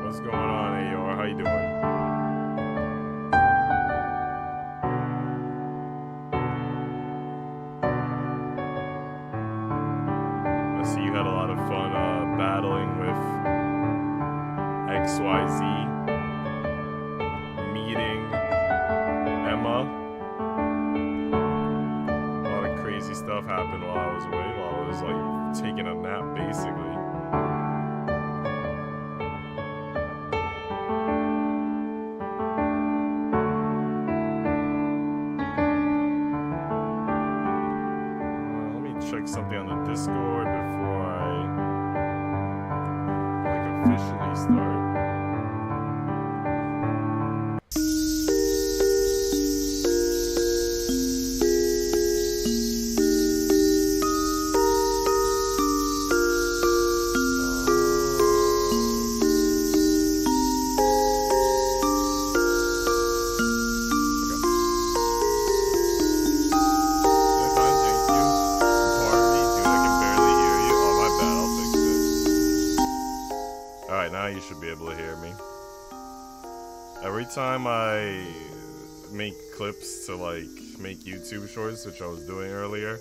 What's going on, AR? How you doing? I see you had a lot of fun battling with XYZ, meeting Emma. A lot of crazy stuff happened while I was away, while I was like taking a nap, basically. Check something on the Discord before I officially start. You should be able to hear me. Every time I make clips to make YouTube shorts, which I was doing earlier,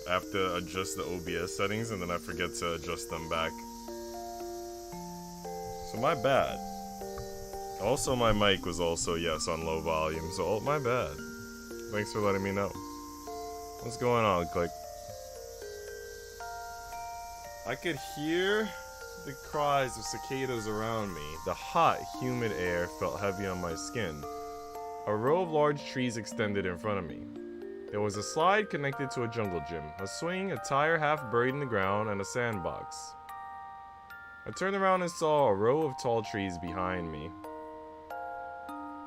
I have to adjust the OBS settings and then I forget to adjust them back. So my bad. Also my mic was also, yes, on low volume, so my bad. Thanks for letting me know. What's going on, Click? I could hear the cries of cicadas around me. The hot, humid air felt heavy on my skin. A row of large trees extended in front of me. There was a slide connected to a jungle gym, a swing, a tire half buried in the ground, and a sandbox. I turned around and saw a row of tall trees behind me.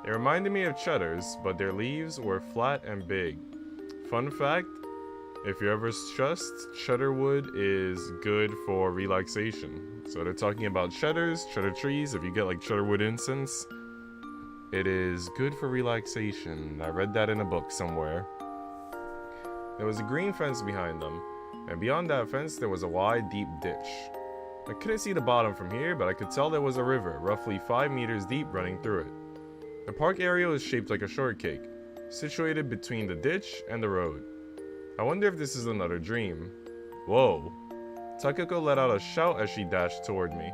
They reminded me of cheddars, but their leaves were flat and big. Fun fact, if you're ever stressed, cheddar wood is good for relaxation. So they're talking about cheddar trees. If you get like cheddar wood incense, it is good for relaxation. I read that in a book somewhere. There was a green fence behind them, and beyond that fence there was a wide, deep ditch. I couldn't see the bottom from here, but I could tell there was a river, roughly 5 meters deep, running through it. The park area was shaped like a shortcake, situated between the ditch and the road. I wonder if this is another dream. Whoa. Sachiko let out a shout as she dashed toward me.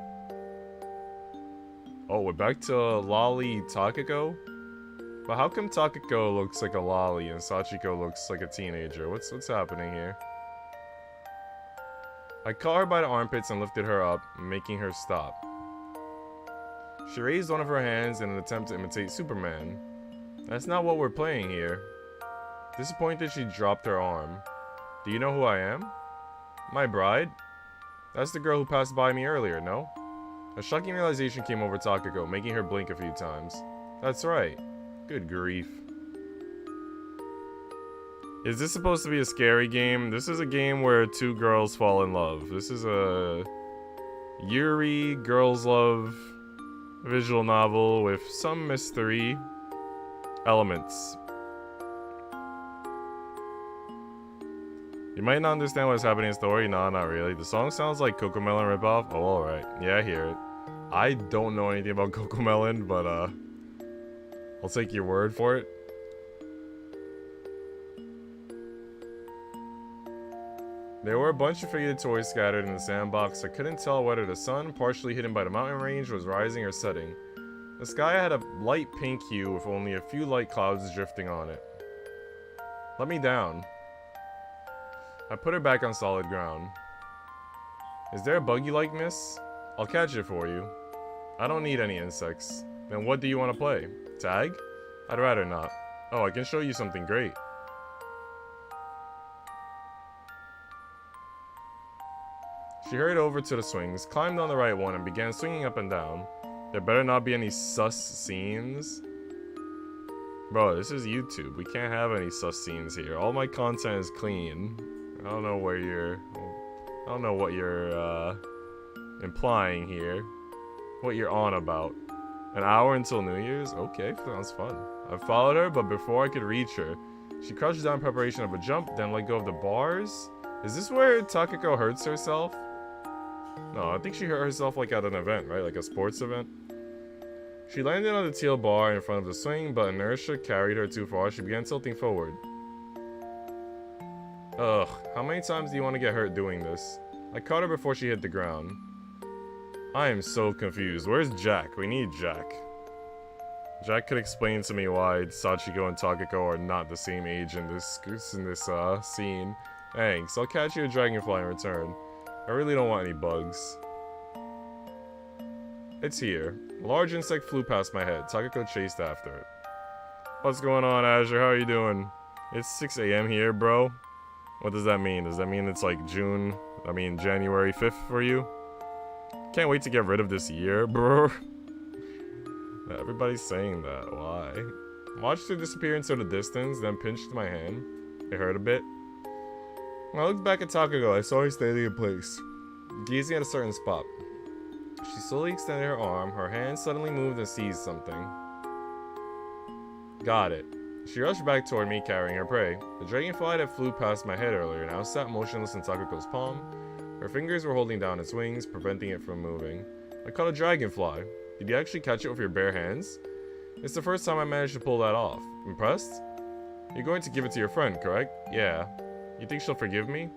Oh, we're back to Lolly Takako? But how come Takako looks like a lolly and Sachiko looks like a teenager? What's happening here? I caught her by the armpits and lifted her up, making her stop. She raised one of her hands in an attempt to imitate Superman. That's not what we're playing here. Disappointed, she dropped her arm. Do you know who I am? My bride? That's the girl who passed by me earlier, no? A shocking realization came over Takako, making her blink a few times. That's right. Good grief. Is this supposed to be a scary game? This is a game where two girls fall in love. This is a Yuri girls love visual novel with some mystery elements. You might not understand what's happening in the story. No, not really. The song sounds like Cocomelon ripoff. Oh, alright. Yeah, I hear it. I don't know anything about Cocomelon, but I'll take your word for it. There were a bunch of faded toys scattered in the sandbox. I couldn't tell whether the sun, partially hidden by the mountain range, was rising or setting. The sky had a light pink hue with only a few light clouds drifting on it. Let me down. I put her back on solid ground. Is there a bug you like, miss? I'll catch it for you. I don't need any insects. Then what do you want to play? Tag? I'd rather not. Oh, I can show you something great. She hurried over to the swings, climbed on the right one, and began swinging up and down. There better not be any sus scenes. Bro, this is YouTube. We can't have any sus scenes here. All my content is clean. I don't know what you're implying here. What you're on about. An hour until New Year's? Okay, sounds fun. I followed her, but before I could reach her, she crouched down in preparation of a jump, then let go of the bars. Is this where Takako hurts herself? No, I think she hurt herself like at an event, right? Like a sports event. She landed on the teal bar in front of the swing, but inertia carried her too far. She began tilting forward. Ugh, how many times do you want to get hurt doing this? I caught her before she hit the ground. I am so confused. Where's Jack? We need Jack. Jack could explain to me why Sachiko and Takako are not the same age in this scene. Thanks, I'll catch you a dragonfly in return. I really don't want any bugs. It's here. A large insect flew past my head. Takako chased after it. What's going on, Azure? How are you doing? It's 6 a.m. here, bro. What does that mean? Does that mean it's like January 5th for you? Can't wait to get rid of this year, bro. Everybody's saying that. Why? Watched her disappear into the distance, then pinched my hand. It hurt a bit. When I looked back at Takako, I saw her standing in place, gazing at a certain spot. She slowly extended her arm. Her hand suddenly moved and seized something. Got it. She rushed back toward me, carrying her prey. The dragonfly that flew past my head earlier now sat motionless in Takako's palm. Her fingers were holding down its wings, preventing it from moving. I caught a dragonfly. Did you actually catch it with your bare hands? It's the first time I managed to pull that off. Impressed? You're going to give it to your friend, correct? Yeah. You think she'll forgive me?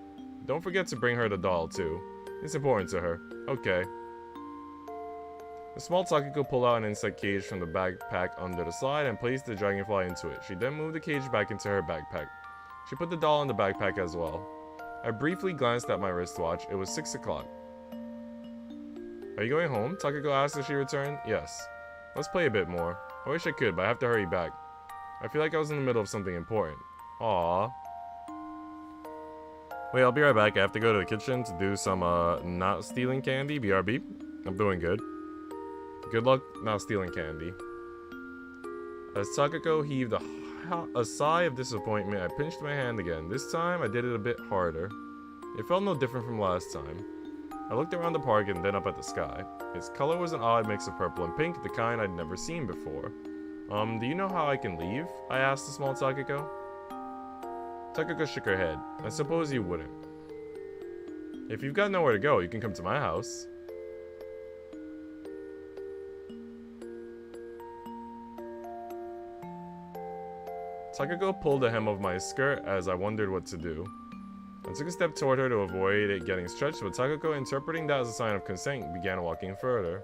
Don't forget to bring her the doll, too. It's important to her. Okay. The small Takako pulled out an insect cage from the backpack under the slide and placed the dragonfly into it. She then moved the cage back into her backpack. She put the doll in the backpack as well. I briefly glanced at my wristwatch. It was 6 o'clock. Are you going home? Takako asked as she returned. Yes. Let's play a bit more. I wish I could, but I have to hurry back. I feel like I was in the middle of something important. Aww. Wait, I'll be right back. I have to go to the kitchen to do some not stealing candy. BRB. I'm doing good. Good luck not stealing candy. As Takako heaved a sigh of disappointment, I pinched my hand again. This time, I did it a bit harder. It felt no different from last time. I looked around the park and then up at the sky. Its color was an odd mix of purple and pink, the kind I'd never seen before. Do you know how I can leave? I asked the small Takako. Takako shook her head. I suppose you wouldn't. If you've got nowhere to go, you can come to my house. Sachiko pulled the hem of my skirt as I wondered what to do. I took a step toward her to avoid it getting stretched, but Sachiko, interpreting that as a sign of consent, began walking further.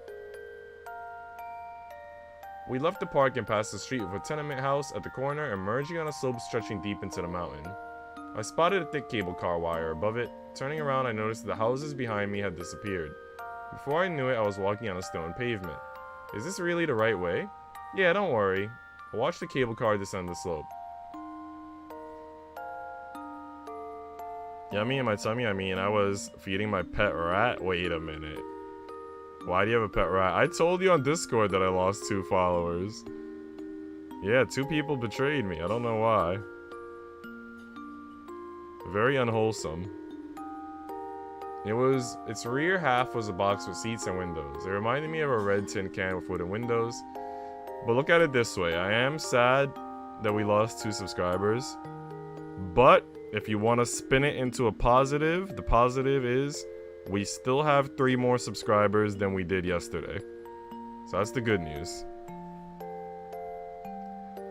We left the park and passed the street with a tenement house at the corner, emerging on a slope stretching deep into the mountain. I spotted a thick cable car wire above it. Turning around, I noticed the houses behind me had disappeared. Before I knew it, I was walking on a stone pavement. Is this really the right way? Yeah, don't worry. I watched the cable car descend the slope. Yummy in my tummy? I mean, I was feeding my pet rat? Wait a minute. Why do you have a pet rat? I told you on Discord that I lost 2 followers. Yeah, 2 people betrayed me. I don't know why. Very unwholesome. Its rear half was a box with seats and windows. It reminded me of a red tin can with wooden windows. But look at it this way. I am sad that we lost 2 subscribers. But if you want to spin it into a positive, the positive is we still have 3 more subscribers than we did yesterday. So that's the good news.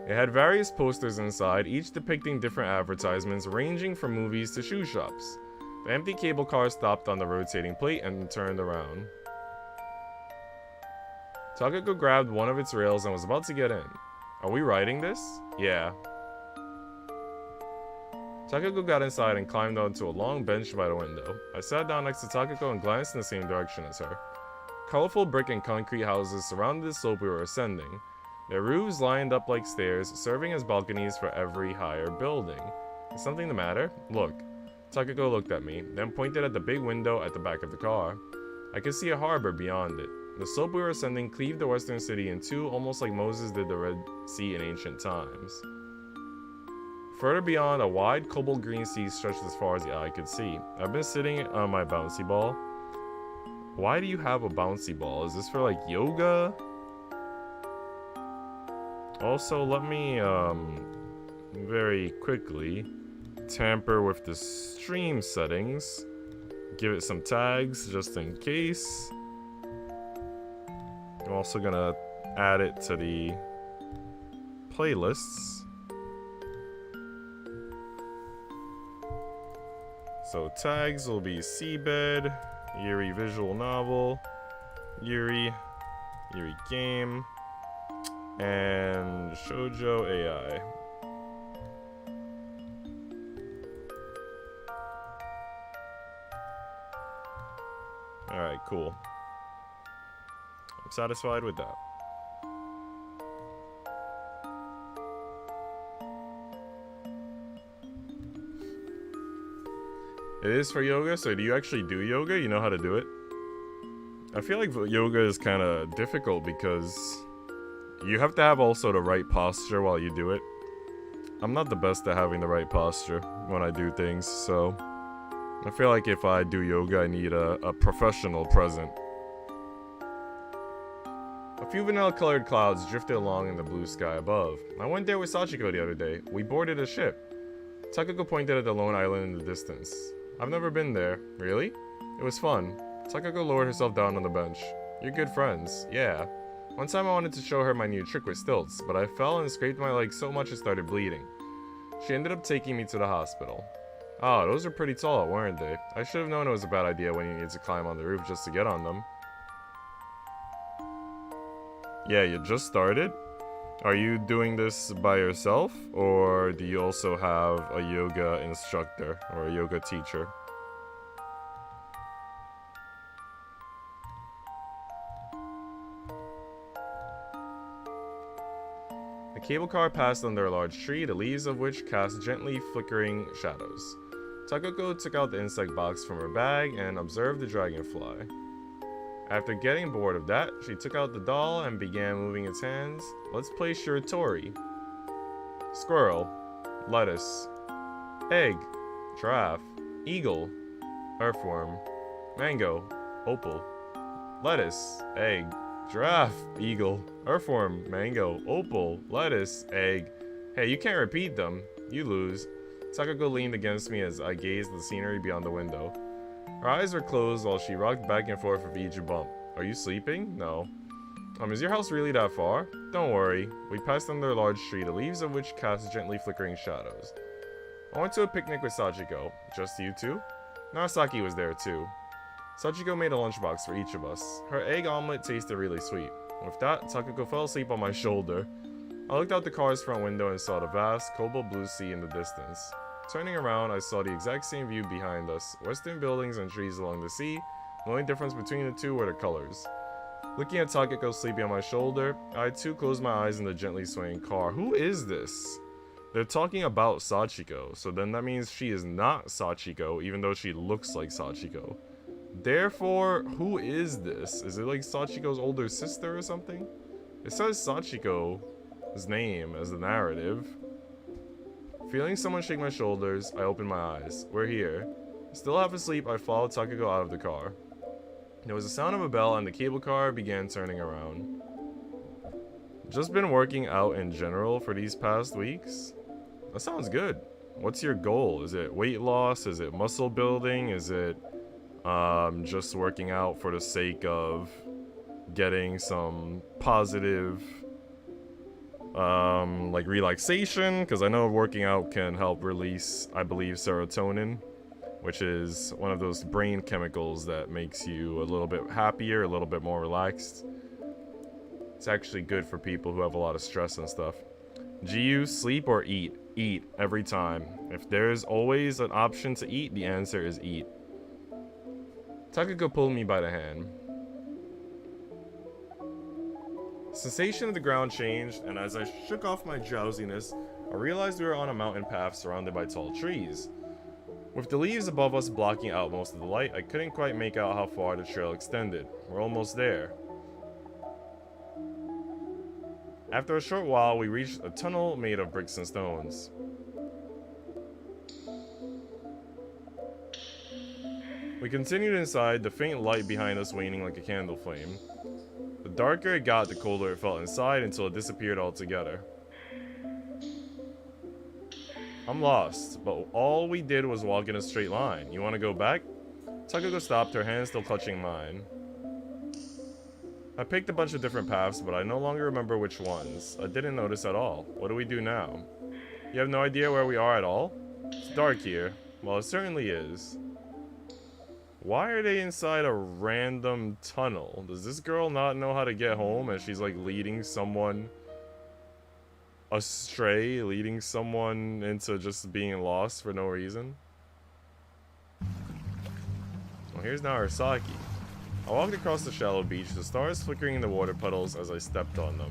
It had various posters inside, each depicting different advertisements ranging from movies to shoe shops. The empty cable car stopped on the rotating plate and turned around. Takako grabbed one of its rails and was about to get in. Are we riding this? Yeah. Takako got inside and climbed onto a long bench by the window. I sat down next to Takako and glanced in the same direction as her. Colorful brick and concrete houses surrounded the slope we were ascending. Their roofs lined up like stairs, serving as balconies for every higher building. Is something the matter? Look. Takako looked at me, then pointed at the big window at the back of the car. I could see a harbor beyond it. The slope we were ascending cleaved the western city in 2, almost like Moses did the Red Sea in ancient times. Further beyond, a wide cobalt green sea stretched as far as the eye could see. I've been sitting on my bouncy ball. Why do you have a bouncy ball? Is this for like yoga? Also, let me very quickly tamper with the stream settings. Give it some tags just in case. I'm also gonna add it to the playlists. So tags will be SeaBed, Yuri visual novel, Yuri game, and Shoujo AI. Alright, cool. I'm satisfied with that. It is for yoga, so do you actually do yoga? You know how to do it? I feel like yoga is kind of difficult because you have to have also the right posture while you do it. I'm not the best at having the right posture when I do things, so I feel like if I do yoga, I need a professional present. A few vanilla-colored clouds drifted along in the blue sky above. I went there with Sachiko the other day. We boarded a ship. Takako pointed at the lone island in the distance. I've never been there. Really? It was fun. Takako lowered herself down on the bench. You're good friends. Yeah. One time I wanted to show her my new trick with stilts, but I fell and scraped my leg so much it started bleeding. She ended up taking me to the hospital. Oh, those are pretty tall, weren't they? I should have known it was a bad idea when you needed to climb on the roof just to get on them. Yeah, you just started? Are you doing this by yourself, or do you also have a yoga instructor or a yoga teacher? A cable car passed under a large tree, the leaves of which cast gently flickering shadows. Takako took out the insect box from her bag and observed the dragonfly. After getting bored of that, she took out the doll and began moving its hands. Let's play Shiratori. Squirrel. Lettuce. Egg. Giraffe. Eagle. Earthworm. Mango. Opal. Lettuce. Egg. Giraffe. Eagle. Earthworm. Mango. Opal. Lettuce. Egg. Hey, you can't repeat them. You lose. Takako leaned against me as I gazed at the scenery beyond the window. Her eyes were closed while she rocked back and forth with each bump. Are you sleeping? No. Is your house really that far? Don't worry. We passed under a large tree, the leaves of which cast gently flickering shadows. I went to a picnic with Sachiko. Just you two? Narasaki was there too. Sachiko made a lunchbox for each of us. Her egg omelet tasted really sweet. With that, Takako fell asleep on my shoulder. I looked out the car's front window and saw the vast, cobalt blue sea in the distance. Turning around, I saw the exact same view behind us, western buildings and trees along the sea. The only difference between the two were the colors. Looking at Takako sleeping on my shoulder, I too closed my eyes in the gently swaying car. Who is this? They're talking about Sachiko, so then that means she is not Sachiko, even though she looks like Sachiko. Therefore, who is this? Is it like Sachiko's older sister or something? It says Sachiko's name as the narrative. Feeling someone shake my shoulders, I opened my eyes. We're here. Still half asleep, I followed Takako out of the car. There was a sound of a bell and the cable car began turning around. Just been working out in general for these past weeks? That sounds good. What's your goal? Is it weight loss? Is it muscle building? Is it just working out for the sake of getting some positive like relaxation? Because I know working out can help release, I believe, serotonin, which is one of those brain chemicals that makes you a little bit happier, a little bit more relaxed. It's actually good for people who have a lot of stress and stuff. GU, sleep or eat? Eat every time. If there's always an option to eat, the answer is eat. Takako pulled me by the hand. Sensation of the ground changed, and as I shook off my drowsiness, I realized we were on a mountain path surrounded by tall trees. With the leaves above us blocking out most of the light, I couldn't quite make out how far the trail extended. We're almost there. After a short while, we reached a tunnel made of bricks and stones. We continued inside, the faint light behind us waning like a candle flame. The darker it got, the colder it felt inside until it disappeared altogether. I'm lost, but all we did was walk in a straight line. You want to go back? Takako stopped, her hand still clutching mine. I picked a bunch of different paths, but I no longer remember which ones. I didn't notice at all. What do we do now? You have no idea where we are at all? It's dark here. Well, it certainly is. Why are they inside a random tunnel? Does this girl not know how to get home and she's like leading someone astray, leading someone into just being lost for no reason? Well, here's Narasaki. I walked across the shallow beach, the stars flickering in the water puddles as I stepped on them.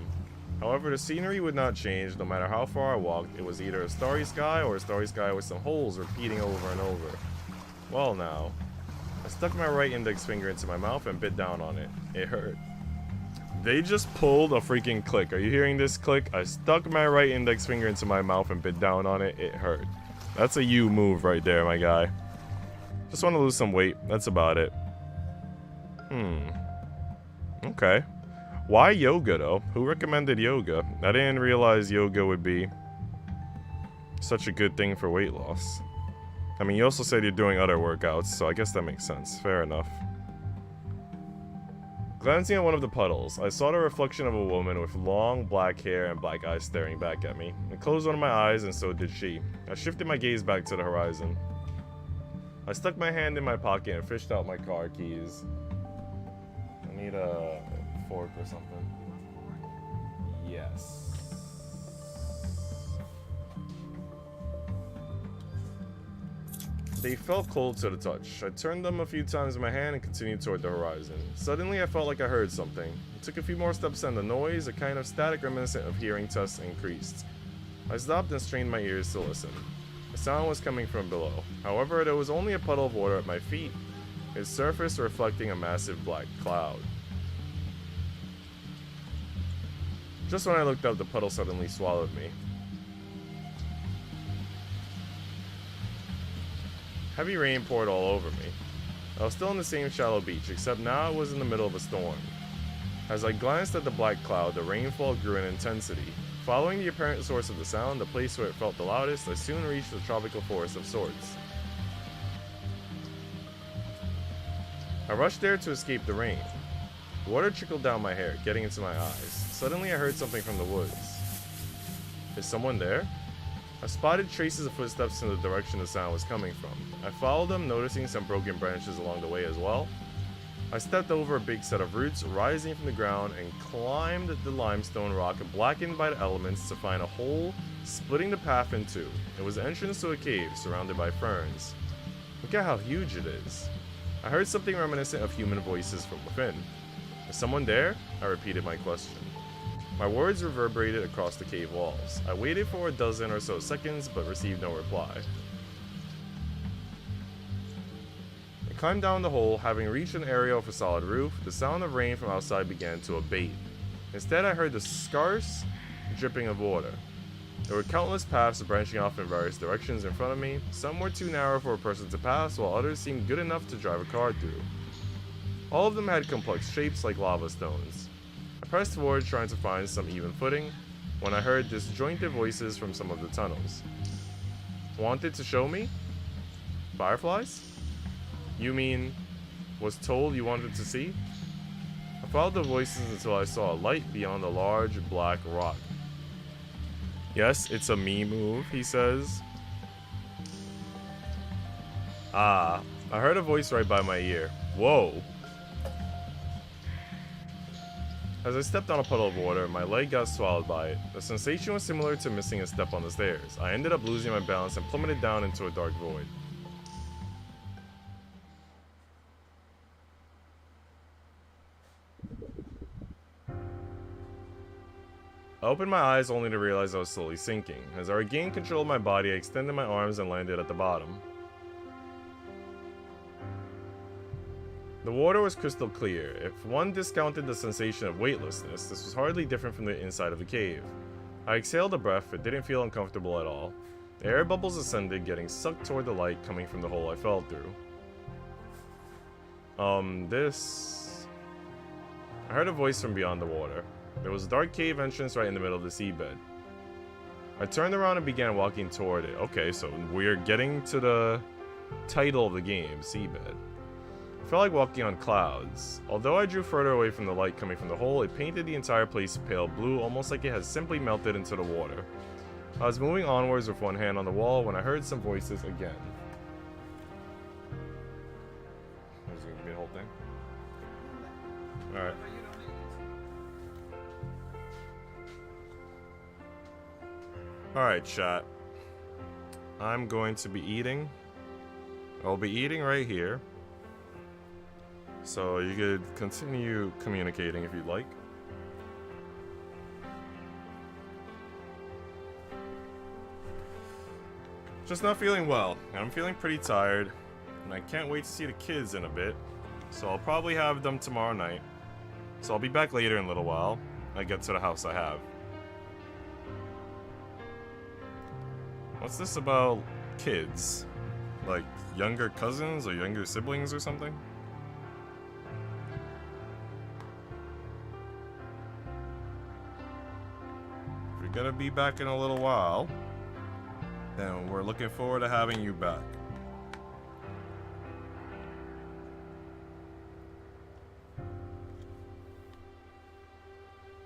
However, the scenery would not change no matter how far I walked. It was either a starry sky or a starry sky with some holes repeating over and over. Well now, I stuck my right index finger into my mouth and bit down on it. It hurt. They just pulled a freaking click. Are you hearing this click? I stuck my right index finger into my mouth and bit down on it. It hurt. That's a you move right there, my guy. Just want to lose some weight. That's about it. Okay. Why yoga, though? Who recommended yoga? I didn't realize yoga would be such a good thing for weight loss. I mean, you also said you're doing other workouts, so I guess that makes sense. Fair enough. Glancing at one of the puddles, I saw the reflection of a woman with long black hair and black eyes staring back at me. I closed one of my eyes, and so did she. I shifted my gaze back to the horizon. I stuck my hand in my pocket and fished out my car keys. I need a fork or something. Yes. They felt cold to the touch. I turned them a few times in my hand and continued toward the horizon. Suddenly, I felt like I heard something. I took a few more steps and the noise, a kind of static reminiscent of hearing tests, increased. I stopped and strained my ears to listen. The sound was coming from below. However, there was only a puddle of water at my feet, its surface reflecting a massive black cloud. Just when I looked up, the puddle suddenly swallowed me. Heavy rain poured all over me. I was still on the same shallow beach, except now I was in the middle of a storm. As I glanced at the black cloud, the rainfall grew in intensity. Following the apparent source of the sound, the place where it felt the loudest, I soon reached a tropical forest of sorts. I rushed there to escape the rain. Water trickled down my hair, getting into my eyes. Suddenly I heard something from the woods. Is someone there? I spotted traces of footsteps in the direction the sound was coming from. I followed them, noticing some broken branches along the way as well. I stepped over a big set of roots rising from the ground and climbed the limestone rock blackened by the elements to find a hole splitting the path in two. It was the entrance to a cave surrounded by ferns. Look at how huge it is. I heard something reminiscent of human voices from within. Is someone there? I repeated my question. My words reverberated across the cave walls. I waited for a dozen or so seconds, but received no reply. I climbed down the hole, having reached an area with a solid roof. The sound of rain from outside began to abate. Instead, I heard the scarce dripping of water. There were countless paths branching off in various directions in front of me. Some were too narrow for a person to pass, while others seemed good enough to drive a car through. All of them had complex shapes like lava stones. I pressed forward, trying to find some even footing, when I heard disjointed voices from some of the tunnels. Wanted to show me? Fireflies? You mean, was told you wanted to see? I followed the voices until I saw a light beyond a large black rock. Yes, it's a me move, he says. Ah, I heard a voice right by my ear. Whoa. As I stepped on a puddle of water, my leg got swallowed by it. The sensation was similar to missing a step on the stairs. I ended up losing my balance and plummeted down into a dark void. I opened my eyes only to realize I was slowly sinking. As I regained control of my body, I extended my arms and landed at the bottom. The water was crystal clear. If one discounted the sensation of weightlessness, this was hardly different from the inside of the cave. I exhaled a breath, it didn't feel uncomfortable at all. The air bubbles ascended, getting sucked toward the light coming from the hole I fell through. I heard a voice from beyond the water. There was a dark cave entrance right in the middle of the SeaBed. I turned around and began walking toward it. Okay, so we're getting to the title of the game, SeaBed. It felt like walking on clouds. Although I drew further away from the light coming from the hole, it painted the entire place pale blue, almost like it had simply melted into the water. I was moving onwards with one hand on the wall when I heard some voices again. Is it gonna be the whole thing? Alright. Alright, chat. I'm going to be eating. I'll be eating right here. So you could continue communicating if you'd like. Just not feeling well. I'm feeling pretty tired. And I can't wait to see the kids in a bit. So I'll probably have them tomorrow night. So I'll be back later in a little while. I get to the house I have. What's this about kids? Like younger cousins or younger siblings or something? If you're gonna be back in a little while, then we're looking forward to having you back.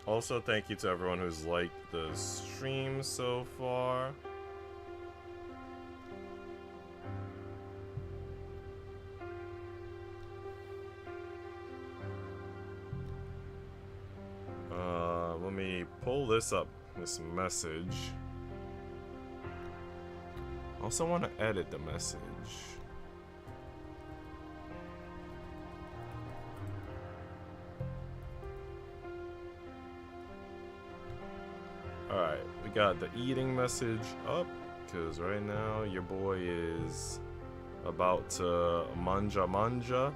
Also, thank you to everyone who's liked the stream so far. Let me pull this up, this message. I also want to edit the message. Alright, we got the eating message up, because right now your boy is about to manja.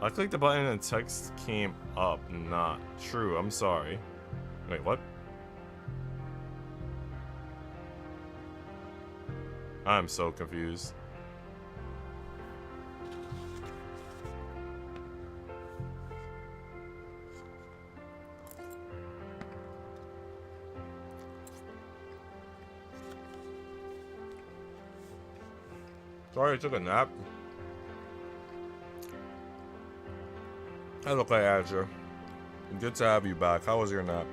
I clicked the button and text came up. Not true, I'm sorry. Wait, what? I'm so confused. Sorry, I took a nap. I look like Azure. Good to have you back. How was your nap?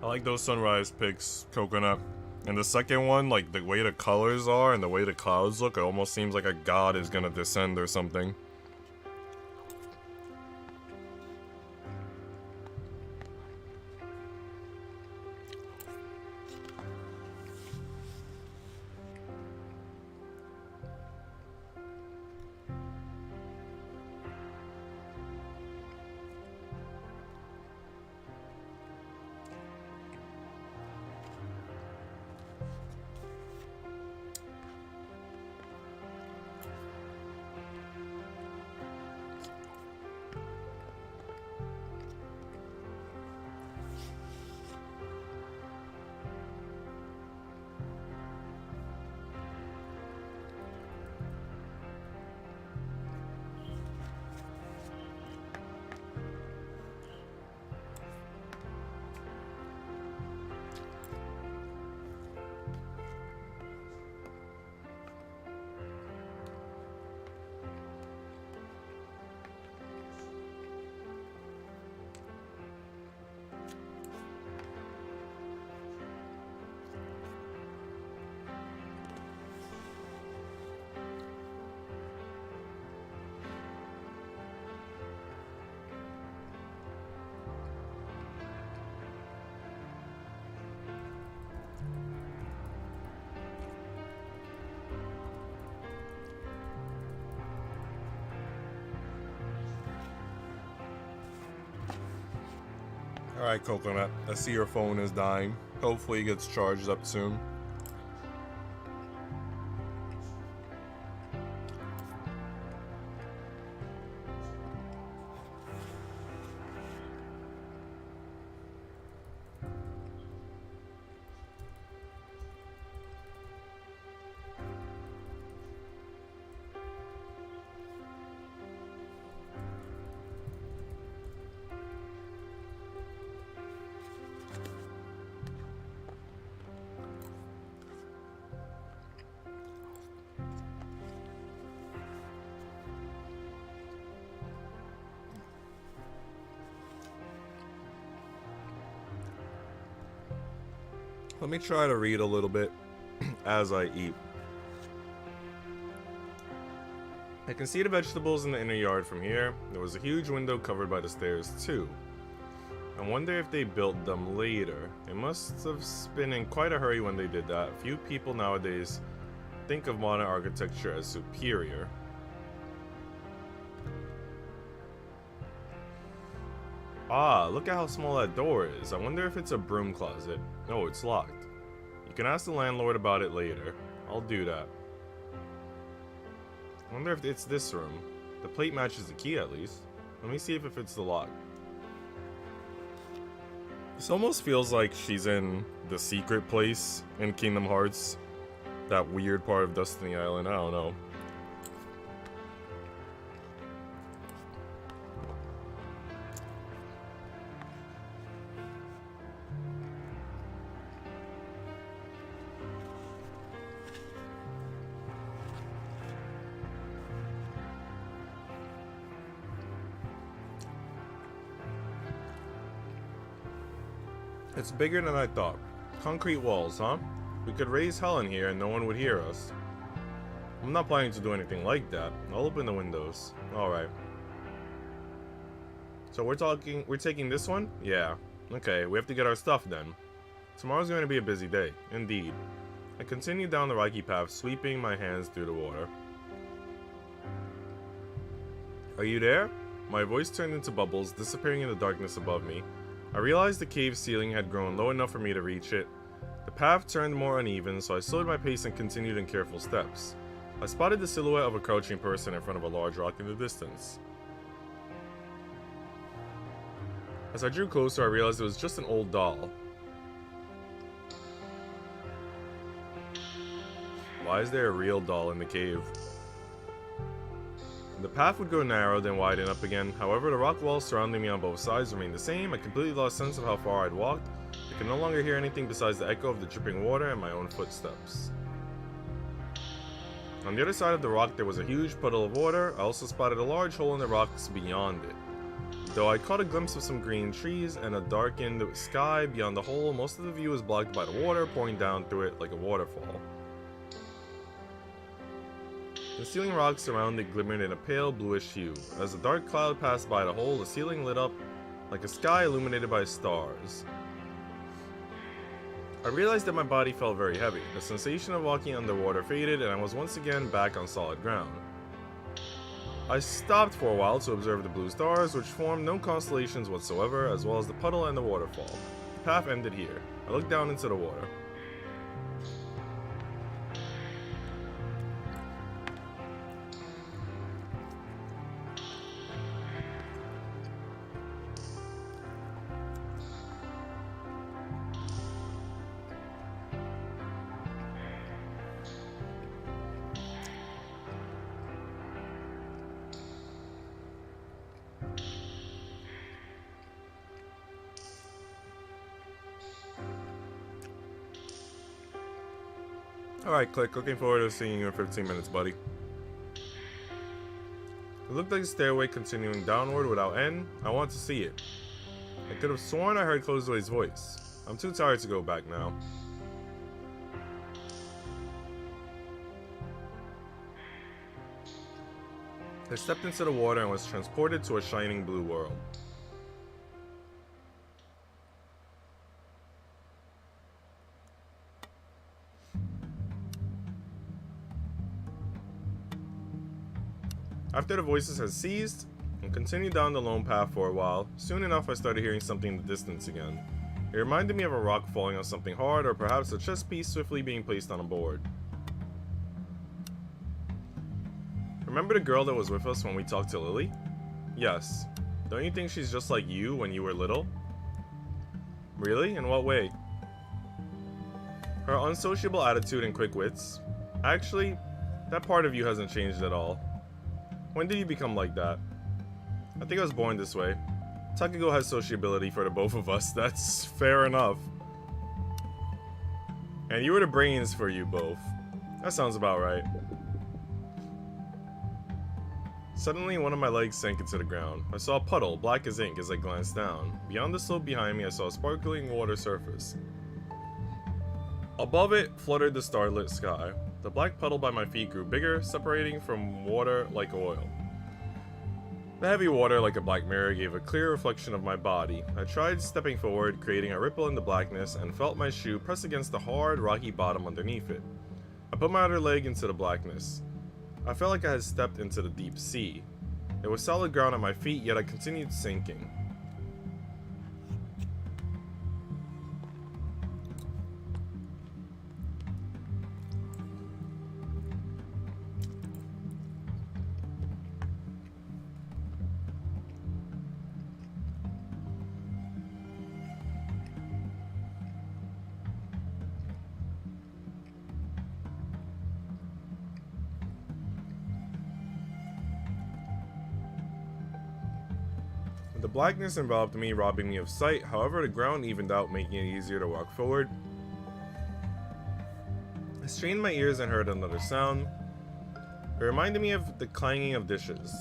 I like those sunrise pics, Coconut. And the second one, like the way the colors are and the way the clouds look, it almost seems like a god is gonna descend or something. Alright, Coconut. I see your phone is dying. Hopefully it gets charged up soon. Let me try to read a little bit as I eat. I can see the vegetables in the inner yard from here. There was a huge window covered by the stairs too. I wonder if they built them later. They must have been in quite a hurry when they did that. Few people nowadays think of modern architecture as superior. Ah, look at how small that door is. I wonder if it's a broom closet. No, it's locked. You can ask the landlord about it later. I'll do that. I wonder if it's this room. The plate matches the key at least. Let me see if it fits the lock. This almost feels like she's in the secret place in Kingdom Hearts. That weird part of Destiny Island, I don't know. It's bigger than I thought. Concrete walls, huh? We could raise hell in here and no one would hear us. I'm not planning to do anything like that. I'll open the windows. Alright. So we're taking this one? Yeah. Okay, we have to get our stuff then. Tomorrow's going to be a busy day. Indeed. I continued down the rocky path, sweeping my hands through the water. Are you there? My voice turned into bubbles, disappearing in the darkness above me. I realized the cave ceiling had grown low enough for me to reach it. The path turned more uneven, so I slowed my pace and continued in careful steps. I spotted the silhouette of a crouching person in front of a large rock in the distance. As I drew closer, I realized it was just an old doll. Why is there a real doll in the cave? The path would go narrow, then widen up again. However, the rock walls surrounding me on both sides remained the same. I completely lost sense of how far I'd walked. I could no longer hear anything besides the echo of the dripping water and my own footsteps. On the other side of the rock, there was a huge puddle of water. I also spotted a large hole in the rocks beyond it. Though I caught a glimpse of some green trees and a darkened sky beyond the hole, most of the view was blocked by the water pouring down through it like a waterfall. The ceiling rocks around it glimmered in a pale bluish hue. As a dark cloud passed by the hole, the ceiling lit up like a sky illuminated by stars. I realized that my body felt very heavy. The sensation of walking underwater faded, and I was once again back on solid ground. I stopped for a while to observe the blue stars, which formed no constellations whatsoever, as well as the puddle and the waterfall. The path ended here. I looked down into the water. Alright, Click. Looking forward to seeing you in 15 minutes, buddy. It looked like a stairway continuing downward without end. I want to see it. I could have sworn I heard Closewa's voice. I'm too tired to go back now. I stepped into the water and was transported to a shining blue world. After the voices had ceased, I continued down the lone path for a while. Soon enough, I started hearing something in the distance again. It reminded me of a rock falling on something hard, or perhaps a chess piece swiftly being placed on a board. Remember the girl that was with us when we talked to Lily? Yes. Don't you think she's just like you when you were little? Really? In what way? Her unsociable attitude and quick wits? Actually, that part of you hasn't changed at all. When did you become like that? I think I was born this way. Takako has sociability for the both of us, that's fair enough. And you were the brains for you both. That sounds about right. Suddenly, one of my legs sank into the ground. I saw a puddle, black as ink, as I glanced down. Beyond the slope behind me, I saw a sparkling water surface. Above it fluttered the starlit sky. The black puddle by my feet grew bigger, separating from water like oil. The heavy water, like a black mirror, gave a clear reflection of my body. I tried stepping forward, creating a ripple in the blackness, and felt my shoe press against the hard, rocky bottom underneath it. I put my other leg into the blackness. I felt like I had stepped into the deep sea. There was solid ground at my feet, yet I continued sinking. The blackness enveloped me, robbing me of sight. However, the ground evened out, making it easier to walk forward. I strained my ears and heard another sound. It reminded me of the clanging of dishes.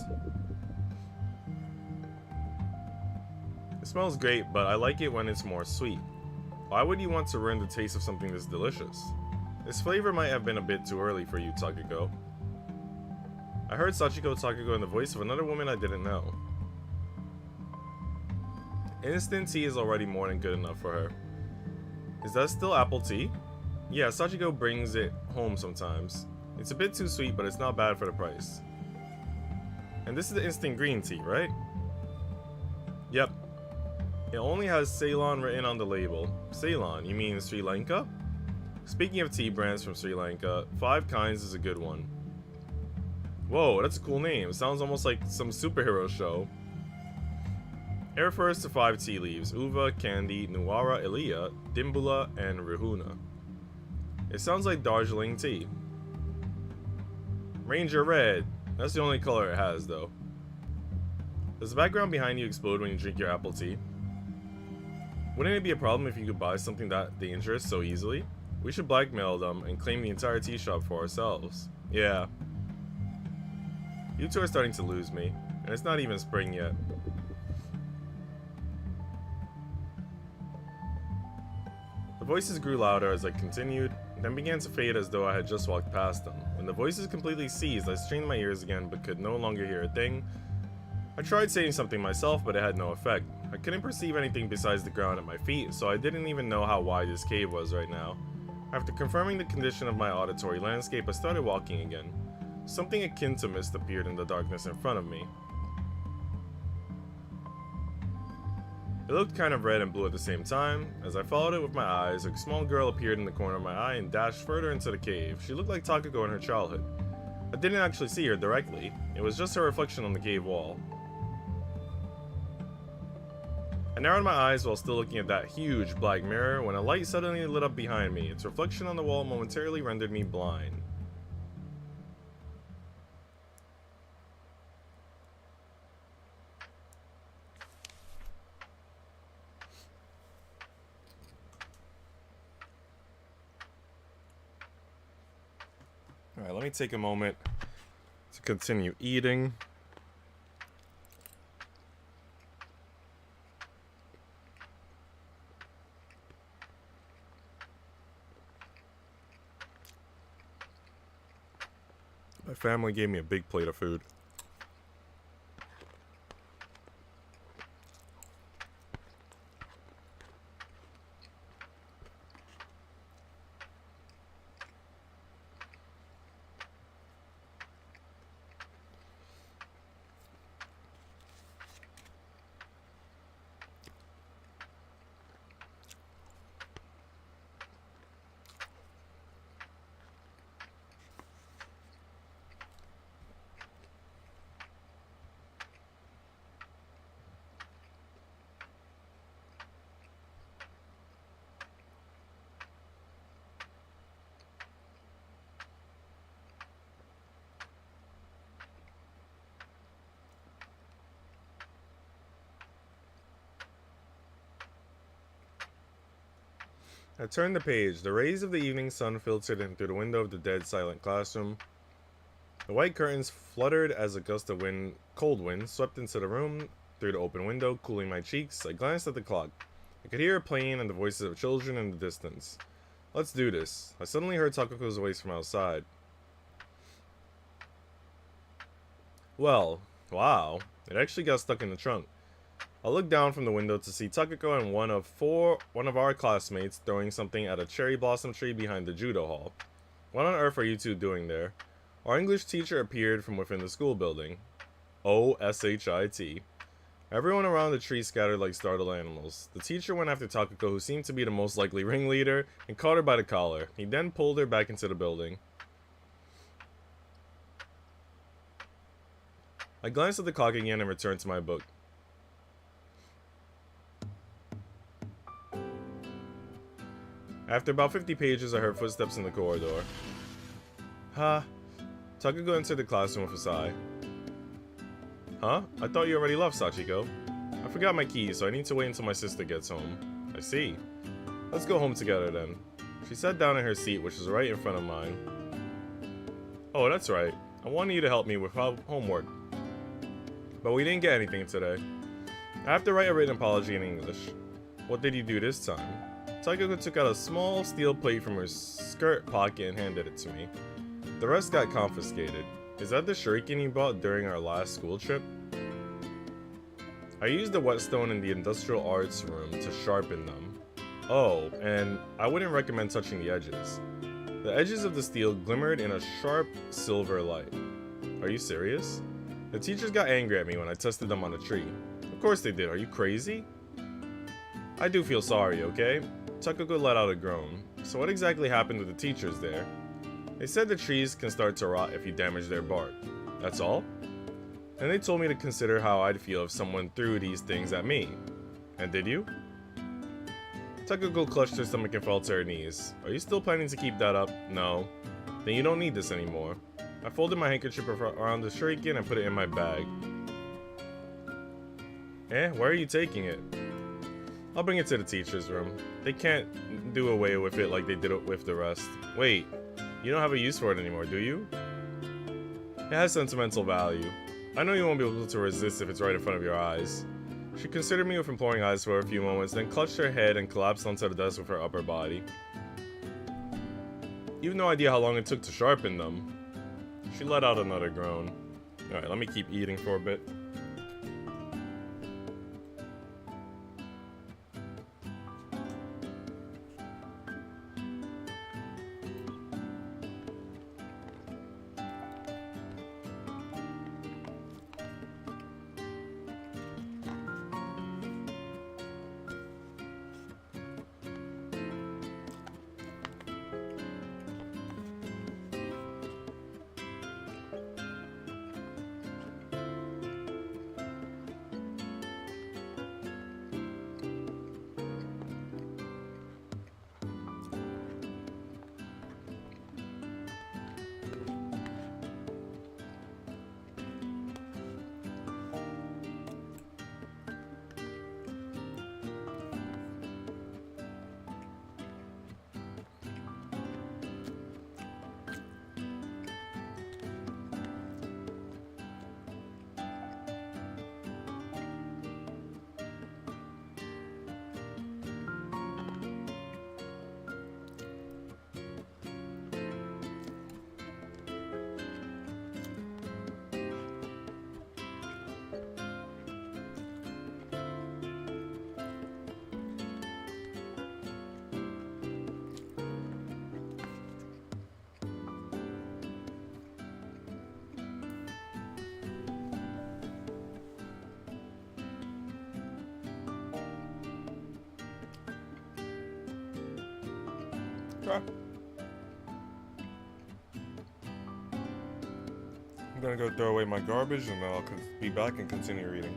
It smells great, but I like it when it's more sweet. Why would you want to ruin the taste of something this delicious? This flavor might have been a bit too early for you, Takako. I heard Sachiko Takako in the voice of another woman I didn't know. Instant tea is already more than good enough for her. Is that still apple tea? Yeah, Sachiko brings it home sometimes. It's a bit too sweet, but it's not bad for the price. And this is the instant green tea, right? Yep. It only has Ceylon written on the label. Ceylon, you mean Sri Lanka? Speaking of tea brands from Sri Lanka, 5 Kinds is a good one. Whoa, that's a cool name. It sounds almost like some superhero show. It refers to 5 tea leaves: Uva, Candy, Nuwara, Elia, Dimbula, and Rihuna. It sounds like Darjeeling tea. Ranger Red. That's the only color it has, though. Does the background behind you explode when you drink your apple tea? Wouldn't it be a problem if you could buy something that dangerous so easily? We should blackmail them and claim the entire tea shop for ourselves. Yeah. You two are starting to lose me, and it's not even spring yet. The voices grew louder as I continued, then began to fade as though I had just walked past them. When the voices completely ceased, I strained my ears again but could no longer hear a thing. I tried saying something myself, but it had no effect. I couldn't perceive anything besides the ground at my feet, so I didn't even know how wide this cave was right now. After confirming the condition of my auditory landscape, I started walking again. Something akin to mist appeared in the darkness in front of me. It looked kind of red and blue at the same time. As I followed it with my eyes, a small girl appeared in the corner of my eye and dashed further into the cave. She looked like Takako in her childhood. I didn't actually see her directly. It was just her reflection on the cave wall. I narrowed my eyes while still looking at that huge black mirror when a light suddenly lit up behind me. Its reflection on the wall momentarily rendered me blind. Alright, let me take a moment to continue eating. My family gave me a big plate of food. I turned the page. The rays of the evening sun filtered in through the window of the dead, silent classroom. The white curtains fluttered as a gust of cold wind swept into the room through the open window, cooling my cheeks. I glanced at the clock. I could hear it playing and the voices of children in the distance. Let's do this. I suddenly heard Takuko's voice from outside. Well, wow. It actually got stuck in the trunk. I looked down from the window to see Takuko and one of our classmates throwing something at a cherry blossom tree behind the judo hall. What on earth are you two doing there? Our English teacher appeared from within the school building. O-S-H-I-T. Everyone around the tree scattered like startled animals. The teacher went after Takuko, who seemed to be the most likely ringleader, and caught her by the collar. He then pulled her back into the building. I glanced at the clock again and returned to my book. After about 50 pages, I heard footsteps in the corridor. Ha! Takuko entered the classroom with a sigh. Huh? I thought you already left, Sachiko. I forgot my keys, so I need to wait until my sister gets home. I see. Let's go home together then. She sat down in her seat, which was right in front of mine. Oh, that's right. I wanted you to help me with homework. But we didn't get anything today. I have to write a written apology in English. What did you do this time? Takuko took out a small steel plate from her skirt pocket and handed it to me. The rest got confiscated. Is that the shuriken you bought during our last school trip? I used the whetstone in the industrial arts room to sharpen them. Oh, and I wouldn't recommend touching the edges. The edges of the steel glimmered in a sharp silver light. Are you serious? The teachers got angry at me when I tested them on a tree. Of course they did. Are you crazy? I do feel sorry, okay? Takuko let out a groan. So what exactly happened with the teachers there? They said the trees can start to rot if you damage their bark. That's all? And they told me to consider how I'd feel if someone threw these things at me. And did you? Takuko clutched her stomach and fell to her knees. Are you still planning to keep that up? No. Then you don't need this anymore. I folded my handkerchief around the shuriken and put it in my bag. Where are you taking it? I'll bring it to the teacher's room. They can't do away with it like they did it with the rest. Wait, you don't have a use for it anymore, do you? It has sentimental value. I know you won't be able to resist if it's right in front of your eyes. She considered me with imploring eyes for a few moments, then clutched her head and collapsed onto the desk with her upper body. You have no idea how long it took to sharpen them. She let out another groan. Alright, let me keep eating for a bit. Okay. I'm gonna go throw away my garbage and then I'll be back and continue reading.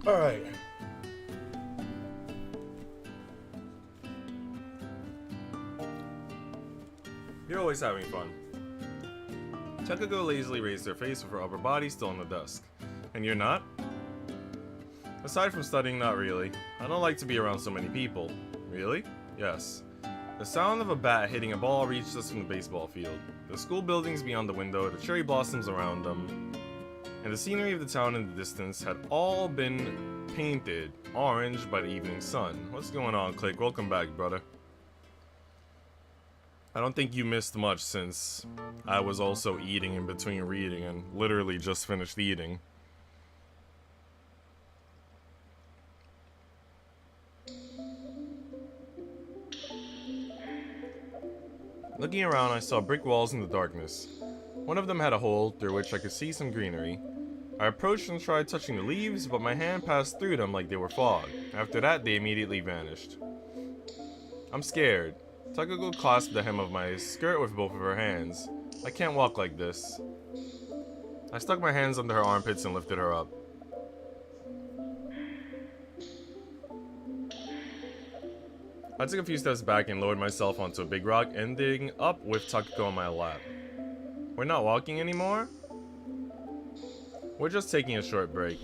Alright. You're always having fun. Sachiko lazily raised her face with her upper body still on the desk. And you're not? Aside from studying, not really. I don't like to be around so many people. Really? Yes. The sound of a bat hitting a ball reached us from the baseball field. The school buildings beyond the window, the cherry blossoms around them, and the scenery of the town in the distance had all been painted orange by the evening sun. What's going on, Click? Welcome back, brother. I don't think you missed much since I was also eating in between reading and literally just finished eating. Looking around, I saw brick walls in the darkness. One of them had a hole through which I could see some greenery. I approached and tried touching the leaves, but my hand passed through them like they were fog. After that, they immediately vanished. I'm scared. Sachiko clasped the hem of my skirt with both of her hands. I can't walk like this. I stuck my hands under her armpits and lifted her up. I took a few steps back and lowered myself onto a big rock, ending up with Sachiko on my lap. We're not walking anymore? We're just taking a short break.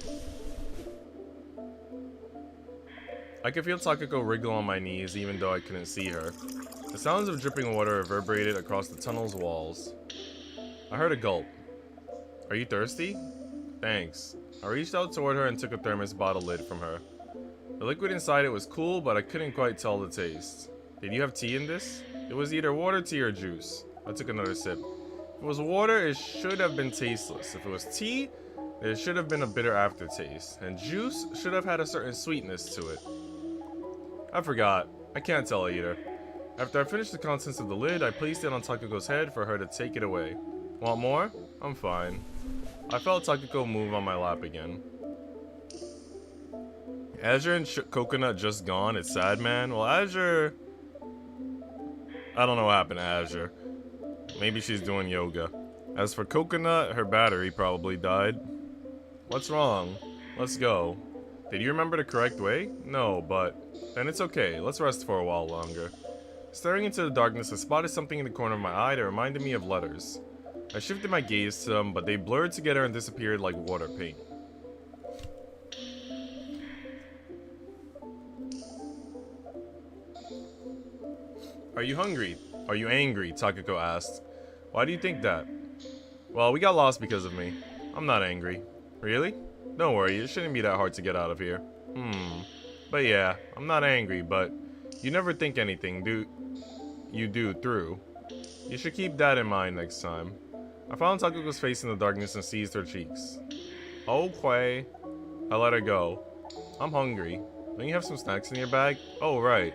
I could feel Sachiko wriggle on my knees even though I couldn't see her. The sounds of dripping water reverberated across the tunnel's walls. I heard a gulp. Are you thirsty? Thanks. I reached out toward her and took a thermos bottle lid from her. The liquid inside it was cool, but I couldn't quite tell the taste. Did you have tea in this? It was either water, tea, or juice. I took another sip. If it was water, it should have been tasteless. If it was tea, there should have been a bitter aftertaste. And juice should have had a certain sweetness to it. I forgot. I can't tell either. After I finished the contents of the lid, I placed it on Sachiko's head for her to take it away. Want more? I'm fine. I felt Sachiko move on my lap again. Azure and Coconut just gone. It's sad, man. Well, Azure... I don't know what happened to Azure. Maybe she's doing yoga. As for Coconut, her battery probably died. What's wrong? Let's go. Did you remember the correct way? No, but... then it's okay. Let's rest for a while longer. Staring into the darkness, I spotted something in the corner of my eye that reminded me of letters. I shifted my gaze to them, but they blurred together and disappeared like water paint. Are you hungry? Are you angry? Sachiko asked. Why do you think that? Well, we got lost because of me. I'm not angry. Really? Don't worry, it shouldn't be that hard to get out of here. But yeah, I'm not angry, but you never think anything, do through. You should keep that in mind next time. I found Sachiko's face in the darkness and seized her cheeks. Okay. I let her go. I'm hungry. Don't you have some snacks in your bag? Oh, right.